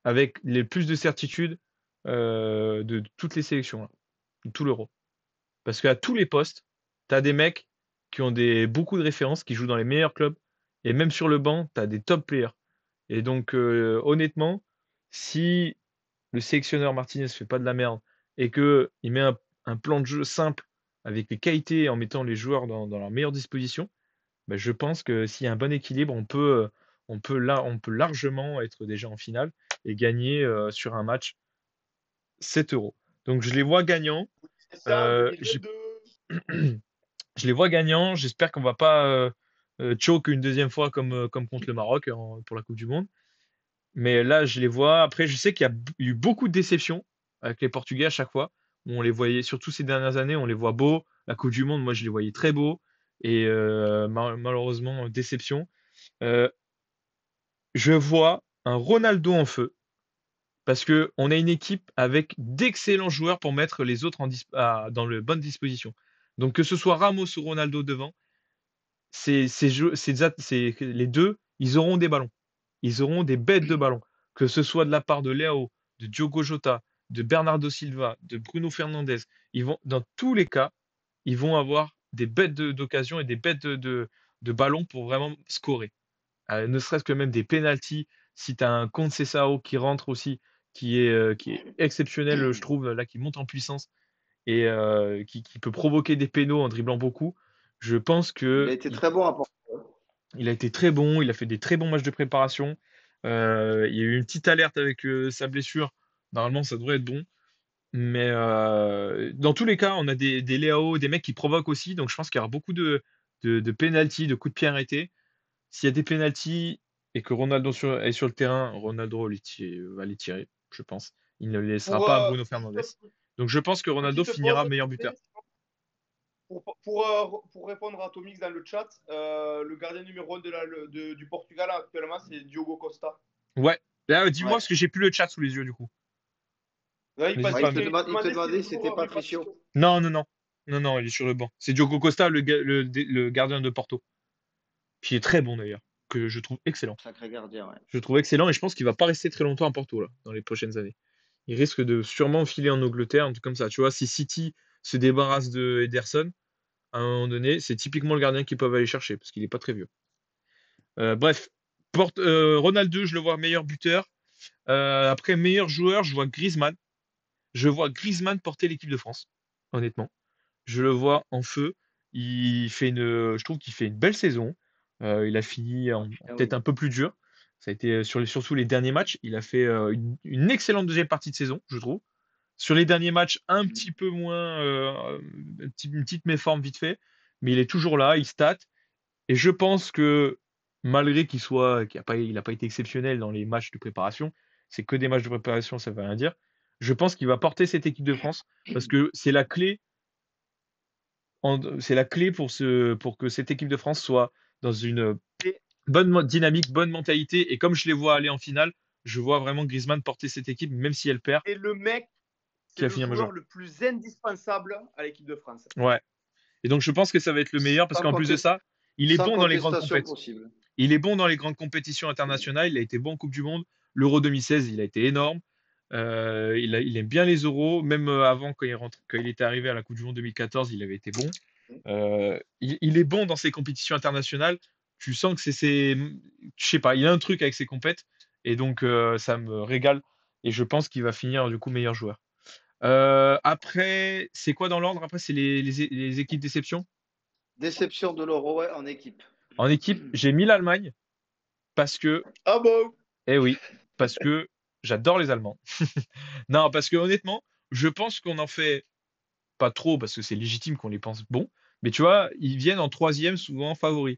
avec les plus de certitude de toutes les sélections, là, de tout l'Euro. Parce qu'à tous les postes, tu as des mecs qui ont beaucoup de références, qui jouent dans les meilleurs clubs, et même sur le banc, tu as des top players. Et donc, honnêtement, si le sélectionneur Martinez fait pas de la merde et que il met un plan de jeu simple avec les qualités en mettant les joueurs dans leur meilleure disposition, ben, je pense que s'il y a un bon équilibre, on peut largement être déjà en finale et gagner sur un match 7 euros. Donc je les vois gagnants. C'est ça, Euh, j'ai- 2022. je les vois gagnants. J'espère qu'on va pas choke une deuxième fois comme contre le Maroc pour la Coupe du Monde. Mais là, je les vois. Après, je sais qu'il y a eu beaucoup de déceptions avec les Portugais à chaque fois. On les voyait, surtout ces dernières années, on les voit beaux. La Coupe du Monde, moi, je les voyais très beaux. Et malheureusement, déception. Euh, je vois un Ronaldo en feu. Parce que on a une équipe avec d'excellents joueurs pour mettre les autres dans de bonnes dispositions. Donc que ce soit Ramos ou Ronaldo devant, les deux, ils auront des ballons. Ils auront des bêtes de ballons. Que ce soit de la part de Léao, de Diogo Jota, de Bernardo Silva, de Bruno Fernandes, dans tous les cas, ils vont avoir des bêtes d'occasion et des bêtes de ballons pour vraiment scorer. Ne serait-ce que même des pénaltys. Si tu as un Conceição qui rentre aussi, qui est exceptionnel, je trouve, là, qui monte en puissance et qui peut provoquer des pénaux en dribblant beaucoup, je pense Il a que été très bon à Porto. il a été très bon, il a fait des très bons matchs de préparation. Il y a eu une petite alerte avec sa blessure. Normalement, ça devrait être bon. Mais dans tous les cas, on a des Léao, des mecs qui provoquent aussi. Donc je pense qu'il y aura beaucoup de pénaltys, de coups de pied arrêtés. S'il y a des pénaltys et que est sur le terrain, Ronaldo va les tirer, je pense. Il ne les laissera Pour, pas à Bruno Fernandes. petite, Donc je pense que Ronaldo petite finira pause, meilleur buteur. pour répondre à Tomix dans le chat, le gardien numéro 1 du Portugal actuellement, c'est Diogo Costa. Ouais. Là, dis-moi Ouais. parce que j'ai plus le chat sous les yeux du coup. Là, il N'hésite passait- pas à il me te dire. il te demandait si si c'était toujours Patricio. Non, non, non. Non, non, il est sur le banc. C'est Diogo Costa, le gardien de Porto. Qui est très bon d'ailleurs. Que je trouve excellent. Sacré gardien, ouais. Je le trouve excellent et je pense qu'il va pas rester très longtemps à Porto là, dans les prochaines années. Il risque de sûrement filer en Angleterre, un truc comme ça. Tu vois, si City se débarrasse de Ederson, à un moment donné, c'est typiquement le gardien qu'ils peuvent aller chercher parce qu'il est pas très vieux. Bref, Ronaldo, je le vois meilleur buteur. Après, meilleur joueur, je vois Griezmann. Je vois Griezmann porter l'équipe de France, honnêtement. Je le vois en feu. Je trouve qu'il fait une belle saison. Il a fini Ah peut-être oui. un peu plus dur. Ça a été surtout les derniers matchs. Il a fait une excellente deuxième partie de saison, je trouve. Sur les derniers matchs, un petit peu moins, une petite méforme vite fait, mais il est toujours là, il stat. Et je pense que malgré il a pas été exceptionnel dans les matchs de préparation, c'est que des matchs de préparation, ça veut rien dire. Je pense qu'il va porter cette équipe de France parce que c'est la clé pour que cette équipe de France soit dans une Et, bonne dynamique, bonne mentalité. Et comme je les vois aller en finale, je vois vraiment Griezmann porter cette équipe, même si elle perd, et le mec, qui c'est va le finir joueur major. le plus indispensable à l'équipe de France. Ouais. Et donc je pense que ça va être le meilleur parce Sans, qu'en plus de ça, il est sans bon dans les grandes contestation compétitions. possible. Il est bon dans les grandes compétitions internationales. Il a été bon en Coupe du Monde. L'Euro 2016, il a été énorme. Il aime bien les euros. Même avant, quand il était arrivé à la Coupe du Monde 2014, il avait été bon. Il est bon dans ses compétitions internationales. Tu sens que je sais pas, il a un truc avec ses compètes. Et donc, ça me régale. Et je pense qu'il va finir du coup meilleur joueur. Après, c'est quoi dans l'ordre? Après, c'est les équipes déception. Déception de l'Euro, ouais, en équipe. En équipe, j'ai mis l'Allemagne parce que, Ah bon? eh oui, parce que j'adore les Allemands. Non, parce que honnêtement, je pense qu'on en fait pas trop parce que c'est légitime qu'on les pense bons. Mais tu vois, ils viennent en troisième, souvent favoris.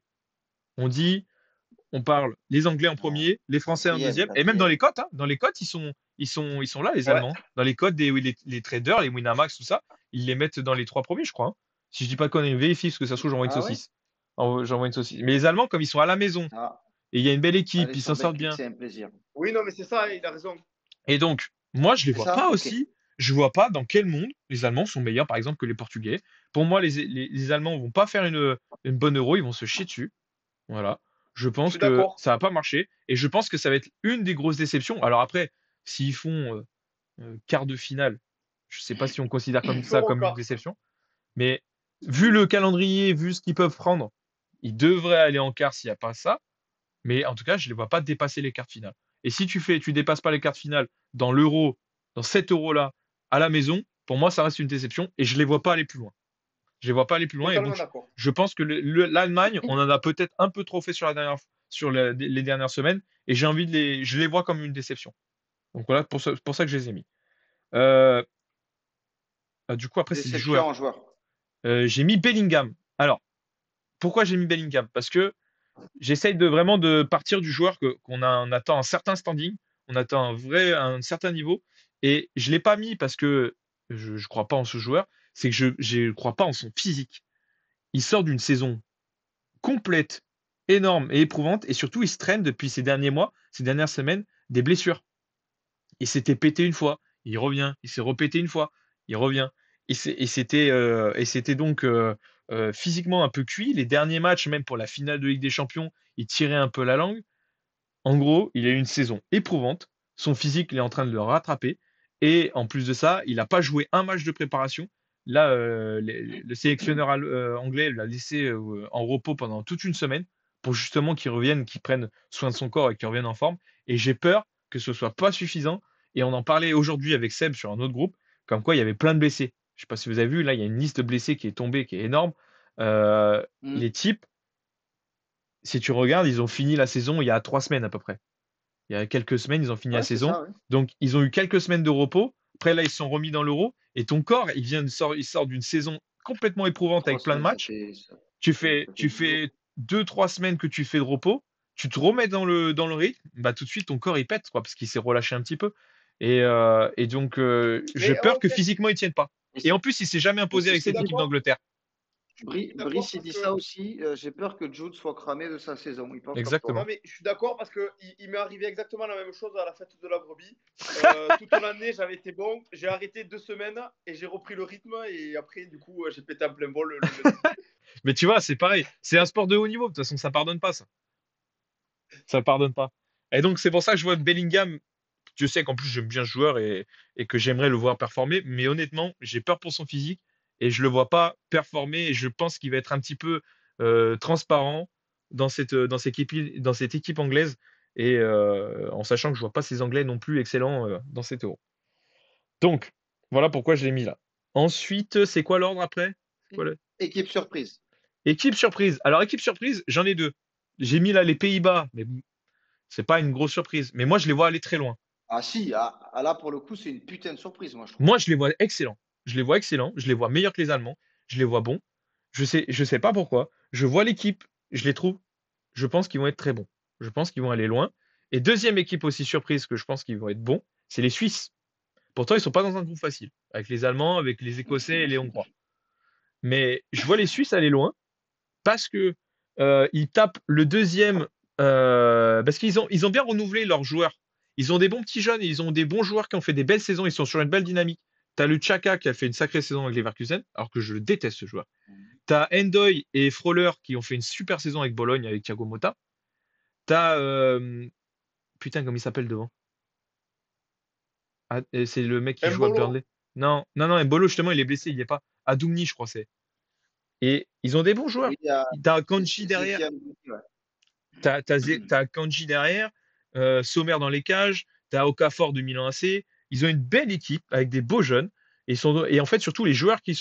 On dit, on parle les Anglais en Non, premier, les Français en quatrième, deuxième, et même dans les quatrième. cotes, hein, dans les cotes, ils sont là, les Ouais. Allemands. Dans les cotes les traders, les Winamax, tout ça, ils les mettent dans les trois premiers, je crois, hein. Si je dis pas qu'on vérifie, parce que ça se trouve, j'envoie une Ah ouais? saucisse. J'envoie une saucisse. Mais les Allemands, comme ils sont à la maison, Ah, et il y a une belle équipe, allez ils sur s'en sortent Betclic, bien. c'est un plaisir. Oui, non, mais c'est ça, il a raison. Et donc, moi, je les C'est vois ça? pas Ok. aussi. Je vois pas dans quel monde les Allemands sont meilleurs, par exemple, que les Portugais. Pour moi, les Allemands vont pas faire une bonne euro, ils vont se chier dessus. Voilà. Je Je pense suis que d'accord. ça va pas marcher et je pense que ça va être une des grosses déceptions. Alors après, s'ils font quart de finale, je sais pas si on considère comme Ils ça feront comme une quart. déception, mais vu le calendrier, vu ce qu'ils peuvent prendre, ils devraient aller en quart s'il n'y a pas ça. Mais en tout cas, je les vois pas dépasser les quarts finales. Et si tu dépasses pas les quarts finales dans l'euro, dans cet euro-là, à la maison, pour moi, ça reste une déception et je les vois pas aller plus loin. Je les vois pas aller plus loin et donc Totalement d'accord. je pense que l'Allemagne, on en a peut-être un peu trop fait sur les dernières semaines et je les vois comme une déception. Donc voilà, pour ça que je les ai mis. Euh, du coup, après, c'est les Déception joueurs. en joueur. J'ai mis Bellingham. Alors, pourquoi j'ai mis Bellingham? Parce que j'essaye vraiment de partir du joueur on attend un certain standing, on attend un certain niveau, et je l'ai pas mis parce que je crois pas en ce joueur, c'est que je crois pas en son physique. Il sort d'une saison complète, énorme et éprouvante, et surtout il se traîne depuis ces derniers mois, ces dernières semaines, des blessures. Il s'était pété une fois, il revient, il s'est repété une fois, il revient. c'était donc physiquement un peu cuit. Les derniers matchs, même pour la finale de Ligue des Champions, il tirait un peu la langue. En gros, il a eu une saison éprouvante. Son physique, il est en train de le rattraper. Et en plus de ça, il n'a pas joué un match de préparation. Là, le sélectionneur anglais l'a laissé en repos pendant toute une semaine pour justement qu'il revienne, qu'il prenne soin de son corps et qu'il revienne en forme. Et j'ai peur que ce soit pas suffisant. Et on en parlait aujourd'hui avec Seb sur un autre groupe, comme quoi il y avait plein de blessés. Je sais pas si vous avez vu, là, il y a une liste de blessés qui est tombée, qui est énorme. Les Mm. types, si tu regardes, ils ont fini la saison il y a 3 semaines à peu près. Il y a quelques semaines, ils ont fini la Ouais, c'est saison. ça, ouais. Donc, ils ont eu quelques semaines de repos. Après, là, ils se sont remis dans l'euro. Et ton corps, il sort d'une saison complètement éprouvante Trois avec plein de semaines, ça matchs. fait, Tu ça fait tu 10 jours. fais 2, 3 semaines que tu fais de repos. Tu te remets dans le rythme. Bah, tout de suite, ton corps, il pète, quoi, parce qu'il s'est relâché un petit peu. Et donc, j'ai Mais peur que ok, physiquement, il tienne pas. Et, Et c- en plus, il s'est jamais et imposé tu avec je suis sais cette que équipe d'accord. d'Angleterre. Je suis d'accord Brice, il parce dit que ça aussi. J'ai peur que Jude soit cramé de sa saison. Il pense comme toi. non Exactement. mais je suis d'accord parce que il m'est arrivé exactement la même chose à la fête de la brebis. Toute l'année j'avais été bon, j'ai arrêté 2 semaines et j'ai repris le rythme et après du coup j'ai pété un plein vol le lundi. Mais tu vois, c'est pareil. C'est un sport de haut niveau. De toute façon, ça pardonne pas, ça. Ça pardonne pas. Et donc, c'est pour ça que je vois Bellingham. Je sais qu'en plus, j'aime bien ce joueur et que j'aimerais le voir performer. Mais honnêtement, j'ai peur pour son physique et je le vois pas performer. Et je pense qu'il va être un petit peu transparent dans cette équipe anglaise. Et en sachant que je vois pas ces Anglais non plus excellents dans cet Euro. Donc, voilà pourquoi je l'ai mis là. Ensuite, c'est quoi l'ordre après? C'est quoi Équipe surprise. Équipe surprise. Alors, équipe surprise, j'en ai deux. J'ai mis là les Pays-Bas, mais c'est pas une grosse surprise. Mais moi, je les vois aller très loin. Ah si, là pour le coup, c'est une putain de surprise, moi je trouve. Moi, je les vois excellents. Je les vois excellents. Je les vois meilleurs que les Allemands. Je les vois bons. Je sais pas pourquoi. Je vois l'équipe. Je les trouve. Je pense qu'ils vont être très bons. Je pense qu'ils vont aller loin. Et deuxième équipe aussi surprise que je pense qu'ils vont être bons, c'est les Suisses. Pourtant, ils sont pas dans un groupe facile. Avec les Allemands, avec les Écossais et les Hongrois. Mais je vois les Suisses aller loin parce que ils tapent le deuxième. Parce qu'ils ont bien renouvelé leurs joueurs. Ils ont des bons petits jeunes, ils ont des bons joueurs qui ont fait des belles saisons, ils sont sur une belle dynamique. T'as le Chaka qui a fait une sacrée saison avec Leverkusen, alors que je le déteste ce joueur. T'as Endoy et Froller qui ont fait une super saison avec Bologne, avec Thiago Motta. T'as putain, comment il s'appelle devant? Ah, et c'est le mec qui joue à Mbolo, Burnley. Non, non, non, Mbolo justement, il est blessé, il est pas. Adoumni, je crois c'est. Et ils ont des bons joueurs. Oui, il y a T'as Kanji derrière. Zeki ouais. T'as Kanji derrière, Sommer dans les cages, t'as Okafor de Milan AC. Ils ont une belle équipe avec des beaux jeunes. Et en fait, surtout, les joueurs qui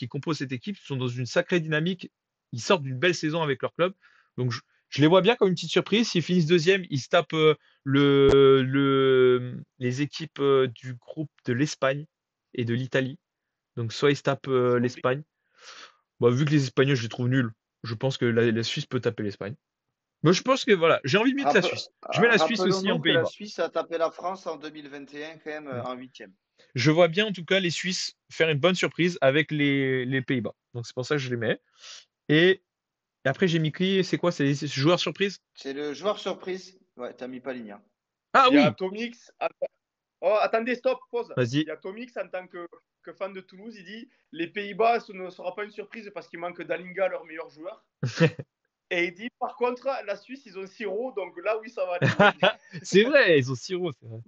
composent cette équipe sont dans une sacrée dynamique. Ils sortent d'une belle saison avec leur club. Donc, je les vois bien comme une petite surprise. S'ils finissent deuxième, ils se tapent les équipes du groupe de l'Espagne et de l'Italie. Donc, soit ils se tapent c'est compliqué. l'Espagne. Bah, vu que les Espagnols, je les trouve nuls, je pense que la Suisse peut taper l'Espagne. Moi, je pense que voilà, j'ai envie de mettre la Suisse. Je mets la Suisse aussi en Rappelons-nous que la Pays-Bas. Suisse a tapé la France en 2021 quand même en huitième. Je vois bien en tout cas les Suisses faire une bonne surprise avec les Pays-Bas. Donc c'est pour ça que je les mets. Et après j'ai mis qui? C'est quoi? C'est les joueurs surprise? C'est le joueur surprise. Ouais, t'as mis Paligna. Ah Il y a oui! Tomix. Oh, attendez, stop, pause. Vas-y. Il y a Tomix en tant que fan de Toulouse, il dit les Pays-Bas, ce ne sera pas une surprise parce qu'il manque Dalinga, leur meilleur joueur. Et il dit par contre, la Suisse, ils ont Siro, donc là oui, ça va aller loin. C'est vrai, ils ont Siro, c'est vrai.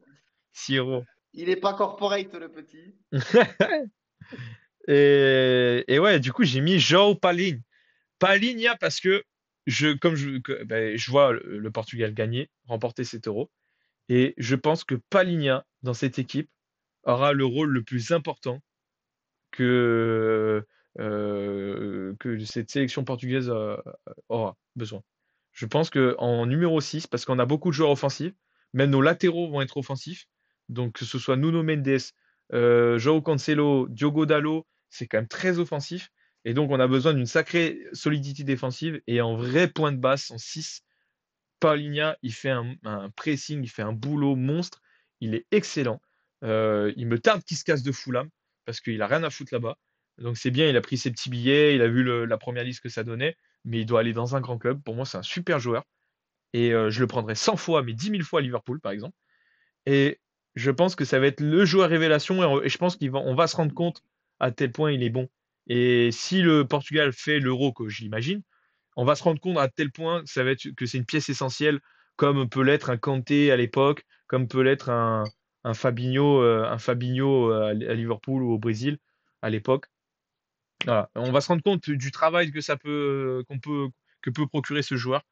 Siro. Il est pas corporate, le petit. Et ouais, du coup, j'ai mis João Palhinha. Palhinha parce que je vois le Portugal gagner, remporter cet euro. Et je pense que Palhinha, dans cette équipe, aura le rôle le plus important que cette sélection portugaise aura besoin. Je pense qu'en numéro 6, parce qu'on a beaucoup de joueurs offensifs, même nos latéraux vont être offensifs, donc que ce soit Nuno Mendes, João Cancelo, Diogo Dalot, c'est quand même très offensif. Et donc on a besoin d'une sacrée solidité défensive et en vrai point de basse en 6. Paulinho, il fait un pressing, il fait un boulot monstre, il est excellent. Il me tarde qu'il se casse de Fulham parce qu'il a rien à foutre là-bas. Donc c'est bien, il a pris ses petits billets, il a vu la première liste que ça donnait, mais il doit aller dans un grand club. Pour moi, c'est un super joueur et je le prendrais 100 fois, mais 10 000 fois à Liverpool, par exemple. Et je pense que ça va être le joueur révélation et je pense qu'on va se rendre compte à tel point il est bon. Et si le Portugal fait l'Euro, que je l'imagine, on va se rendre compte à tel point que ça va être que c'est une pièce essentielle, comme peut l'être un Kanté à l'époque, comme peut l'être un Fabinho à Liverpool ou au Brésil à l'époque. Voilà. On va se rendre compte du travail que que peut procurer ce joueur.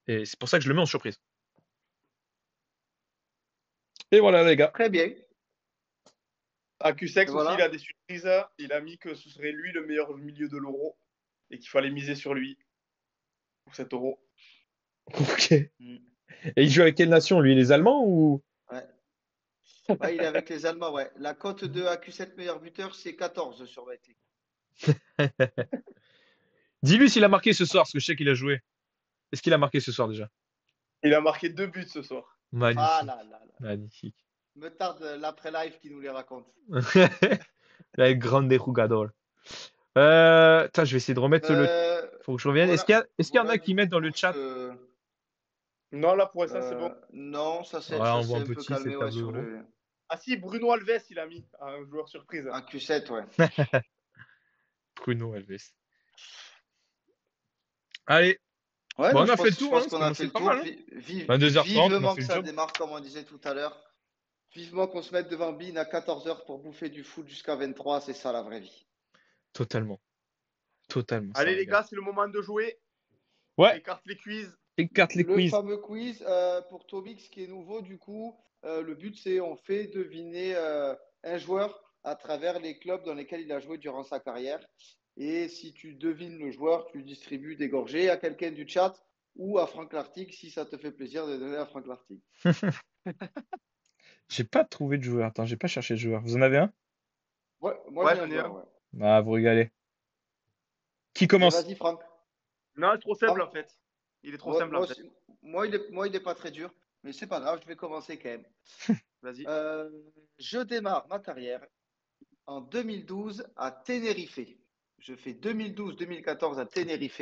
Et c'est pour ça que je le mets en surprise. Et voilà, les gars. Très bien. À Cusex Et aussi, il voilà. a des surprises. Il a mis que ce serait lui le meilleur milieu de l'Euro et qu'il fallait miser sur lui pour cet Euro. Ok. Et Mm. il joue avec quelle nation, lui? Les Allemands ou? Ouais. Ouais, il est avec les Allemands, ouais. La cote de AQ7 meilleur buteur, c'est 14 sur Betclic. Dis-lui s'il a marqué ce soir, parce que je sais qu'il a joué. Est-ce qu'il a marqué ce soir déjà? Il a marqué 2 buts ce soir. Ah là Magnifique. là là. Magnifique. Me tarde l'après-live qui nous les raconte. La grande jugador. Je vais essayer de remettre le. Faut que je revienne. Voilà, Est-ce qu'il y en a voilà qui du coup mettent dans le pour chat? ce. Non, là pour l'instant, c'est bon. Non, Voilà, ça on voit s'est un un peu petit, c'est calmé, le ouais, tableau sur euro. le Ah si, Bruno Alves, il a mis un joueur surprise. un Q7, ouais. Bruno Alves. Allez, Ouais, bon, non, on a fait le je tour, hein. pense qu'on a fait C'est le pas tour. mal, hein. 22h30, on a Vivement fait que le ça job. démarre, comme on disait tout à l'heure. Vivement qu'on se mette devant Bean à 14h pour bouffer du foot jusqu'à 23, c'est ça la vraie vie. Totalement. Totalement, ça Allez les régale. gars, c'est le moment de jouer. Ouais, Écarte les quiz. écarte les Le quiz. fameux quiz pour Tobix qui est nouveau, du coup, le but c'est on fait deviner un joueur à travers les clubs dans lesquels il a joué durant sa carrière. Et si tu devines le joueur, tu distribues des gorgées à quelqu'un du chat ou à Franck Lartigue si ça te fait plaisir de donner à Franck Lartigue. J'ai pas trouvé de joueur. Attends, j'ai pas cherché de joueur. Vous en avez un? Ouais, moi Ouais, j'ai un j'en ai joueur, un. ouais. Ah, vous régalez. Qui Mais commence? vas-y, Franck. Non, c'est trop simple Franck, en fait. Il est trop moi, simple moi en fait. aussi- il est pas très dur, mais c'est pas grave, je vais commencer quand même. Vas-y. Euh, je démarre ma carrière en 2012 à Tenerife. Je fais 2012-2014 à Tenerife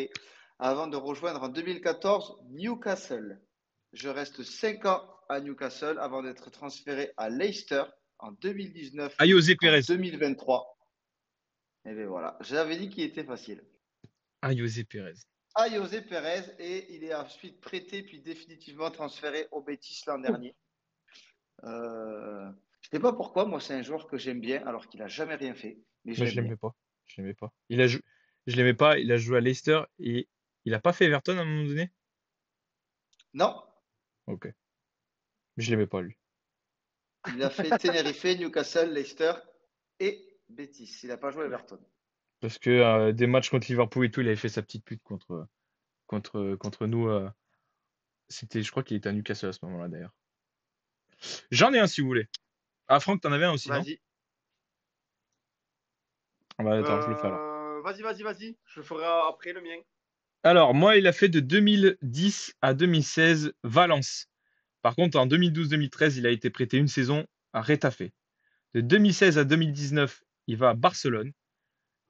avant de rejoindre en 2014 Newcastle. Je reste 5 ans à Newcastle avant d'être transféré à Leicester en 2019, Ah, José en Pérez. 2023. Et bien voilà, j'avais dit qu'il était facile. Ah, José Pérez. À José Pérez et il est ensuite prêté puis définitivement transféré au Betis l'an dernier. Je ne sais pas pourquoi, moi c'est un joueur que j'aime bien alors qu'il n'a jamais rien fait, mais je Moi, je l'aime bien. l'aimais pas. Je l'aimais pas. Je l'aimais pas. Il a joué à Leicester et il a pas fait Everton à un moment donné? Non, Ok. Mais je l'aimais pas, lui. il a fait Tenerife, Newcastle, Leicester et Betis. Il n'a pas joué à Everton. Parce que des matchs contre Liverpool et tout, il avait fait sa petite pute contre nous. Je crois qu'il était à Newcastle à ce moment-là, d'ailleurs. J'en ai un si vous voulez. Ah, Franck, t'en avais un aussi, non? Vas-y. Ah bah, attends, je le fais alors. Vas-y. Je ferai après le mien. Alors, moi, il a fait de 2010 à 2016 Valence. Par contre, en 2012-2013, il a été prêté une saison à Retafe. De 2016 à 2019, il va à Barcelone.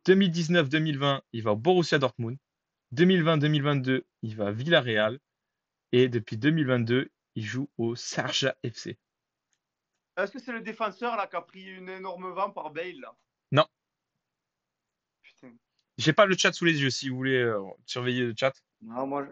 2019-2020, il va au Borussia Dortmund. 2020-2022, il va à Villarreal. Et depuis 2022, il joue au Sharjah FC. Est-ce que c'est le défenseur là qui a pris une énorme vent par Bale là? Non, Putain. j'ai pas le chat sous les yeux si vous voulez surveiller le chat. Non, moi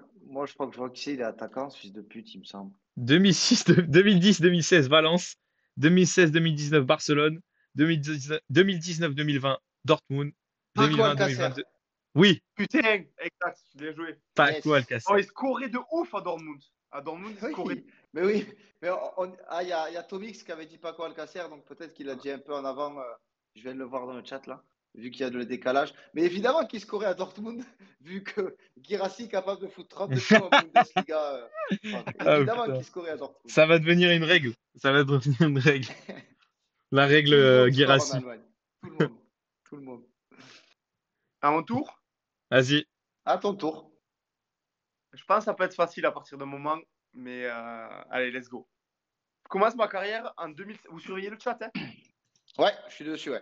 je crois que je vois qui c'est. Il est attaquant, fils de pute, il me semble. 2010-2016 Valence, 2016-2019 Barcelone, 2019-2020 Dortmund, Paco Alcacer. 2020-2022. Oui, Putain, exact, bien joué. Paco Yes. Oh, Alcacer. il scorait de ouf à Dortmund. À Dortmund, il scorait. Oui, mais oui. Mais il y a Tomix qui avait dit Paco Alcacer, donc peut-être qu'il a dit un peu en avant. Je viens de le voir dans le chat là, vu qu'il y a le décalage. Mais évidemment qu'il scorait à Dortmund, vu que Guirassy est capable de foutre 32 points en Bundesliga. Franck. Ah Évidemment putain. qu'il scorait à Dortmund. Ça va devenir une règle. Ça va devenir une règle. La règle Tout le monde score en Guirassy. Allemagne. Tout le monde. Tout le monde. À mon tour, Vas-y. À ton tour. je pense que ça peut être facile à partir d'un moment, mais allez, let's go. Je commence ma carrière en 2000. Vous surveillez le chat, hein? Ouais, je suis dessus, ouais.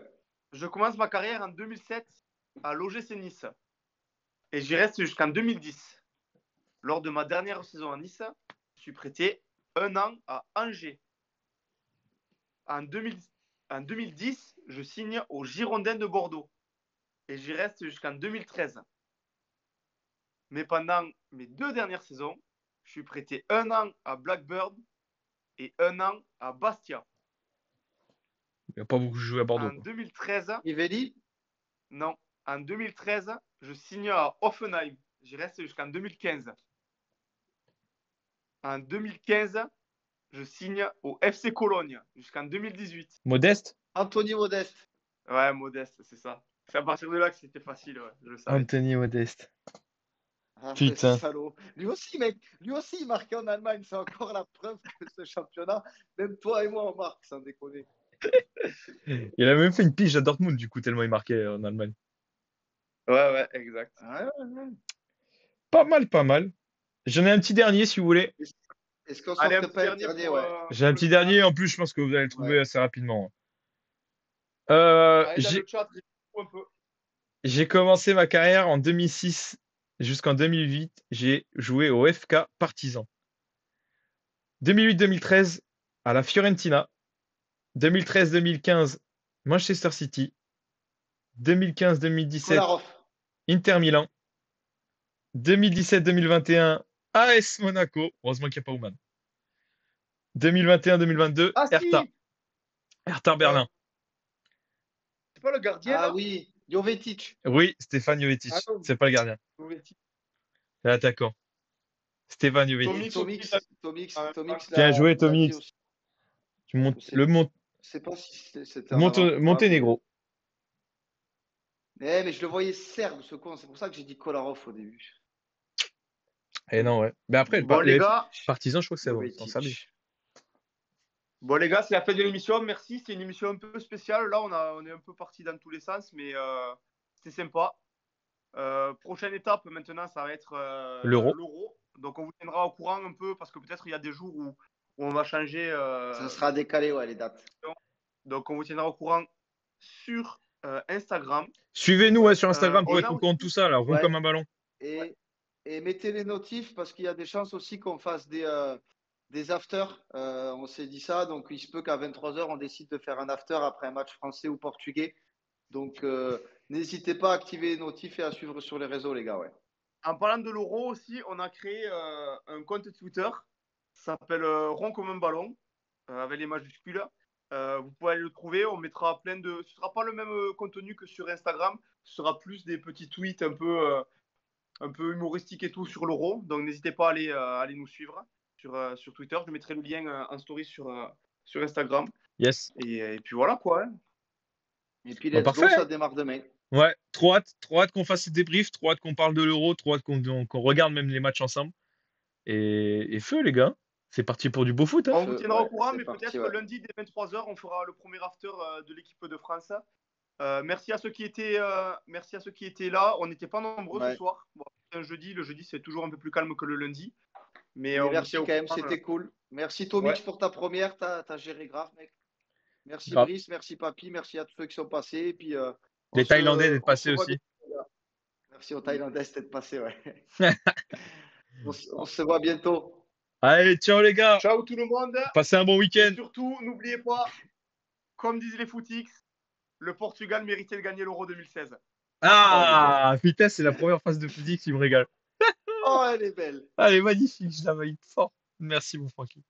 Je commence ma carrière en 2007 à l'OGC Nice. Et j'y reste jusqu'en 2010. Lors de ma dernière saison à Nice, je suis prêté un an à Angers. En 2000 En 2010, je signe aux Girondins de Bordeaux. Et j'y reste jusqu'en 2013. Mais pendant mes 2 dernières saisons, je suis prêté 1 an à Blackburn et 1 an à Bastia. Il n'a pas beaucoup joué à Bordeaux, En quoi. 2013, Rivelli? non. En 2013, je signe à Hoffenheim. J'y reste jusqu'en 2015. En 2015, je signe au FC Cologne jusqu'en 2018. Modeste? Anthony Modeste. Ouais, Modeste, c'est ça. C'est à partir de là que c'était facile, ouais, je le savais. Anthony Modeste. Ah, Putain. salaud. Lui aussi, mec. Lui aussi, il marquait en Allemagne. C'est encore la preuve que ce championnat, même toi et moi, on marque, sans déconner. Il a même fait une pige à Dortmund, du coup, tellement il marquait en Allemagne. Ouais, exact. Ouais, ouais. Pas mal, pas mal. J'en ai un petit dernier, si vous voulez. Est-ce qu'on Allez, un sorte petit pas un dernier dernier, pour, ouais. J'ai un pour petit le dernier, chat. en plus, je pense que vous allez le trouver Ouais. assez rapidement. Allez, dans J'ai le chat, dites-nous un peu. j'ai commencé ma carrière en 2006 jusqu'en 2008. J'ai joué au FK Partizan. 2008-2013 à la Fiorentina. 2013-2015 Manchester City. 2015-2017 Kolarov. Inter Milan. 2017-2021 AS Monaco. Heureusement qu'il n'y a pas Oman. 2021-2022 Ah Hertha. si, Hertha Berlin. c'est pas le gardien Ah là? oui, Jovetic. Oui, Stéphane Jovetic. Ah non, C'est pas le gardien. Jovetic. C'est l'attaquant. Stéphane Jovetic. Et Tomix aussi, Tomix, Tomix Bien joué, l'a dit Tomix. aussi. Tu montes Je sais, le je sais pas si c'était en avant. Monténégro. Mais je le voyais serbe, ce con. C'est pour ça que j'ai dit Kolarov au début. Et non, ouais. Mais après, Bon les gars, Partisan, je crois que c'est en Serbie. Jovetic. bon les gars, c'est la fin de l'émission. Merci, c'est une émission un peu spéciale. Là, on est un peu parti dans tous les sens, mais c'était sympa. Prochaine étape maintenant, ça va être L'Euro. l'Euro. Donc on vous tiendra au courant un peu parce que peut-être il y a des jours où on va changer. Ça sera décalé, ouais, les dates. Donc on vous tiendra au courant sur Instagram. Suivez-nous ouais, sur Instagram pour On être a au courant de tout ça, là, rond Ouais. comme un ballon. Et, et mettez les notifs parce qu'il y a des chances aussi qu'on fasse des afters. On s'est dit ça, donc il se peut qu'à 23h, on décide de faire un after après un match français ou portugais. Donc n'hésitez pas à activer les notifs et à suivre sur les réseaux, les gars. Ouais. En parlant de l'Euro aussi, on a créé un compte Twitter. Ça s'appelle Rond comme un ballon, avec les majuscules. Vous pouvez aller le trouver. On mettra plein de. Ce sera pas le même contenu que sur Instagram. Ce sera plus des petits tweets un peu humoristiques et tout sur l'Euro. Donc n'hésitez pas à aller nous suivre sur Twitter. Je mettrai le lien en story sur Instagram. Yes. Et puis voilà quoi. Hein. Et puis Bah, let's go, parfait. ça démarre demain. Ouais, trop hâte qu'on fasse ces débriefs, trop hâte qu'on parle de l'Euro, trop hâte qu'on regarde même les matchs ensemble. Et feu, les gars. C'est parti pour du beau foot. Hein. On vous tiendra Ouais, au courant, c'est mais parti, peut-être ouais. lundi dès 23h, on fera le premier after de l'équipe de France. Merci à ceux qui étaient là. On n'était pas nombreux Ouais. ce soir. Bon, c'est un jeudi. Le jeudi, c'est toujours un peu plus calme que le lundi. Mais Mais on vous merci tient quand au même, courant. c'était cool. Merci Tomix Ouais. pour ta première, t'as géré grave, mec. Merci Grave. Brice, merci Papy, merci à tous ceux qui sont passés. Et puis, Les Thaïlandais d'être passés voit aussi. bientôt. Merci aux Thaïlandais d'être passés, ouais. On se voit bientôt. Allez, ciao les gars. Ciao tout le monde. Passez un bon Et week-end. surtout, n'oubliez pas, comme disent les footix, le Portugal méritait de gagner l'Euro 2016. Ah, putain, c'est la première phase de physique qui me régale. Oh, elle est belle. Allez, magnifique, je la valide fort. Merci, mon Francky.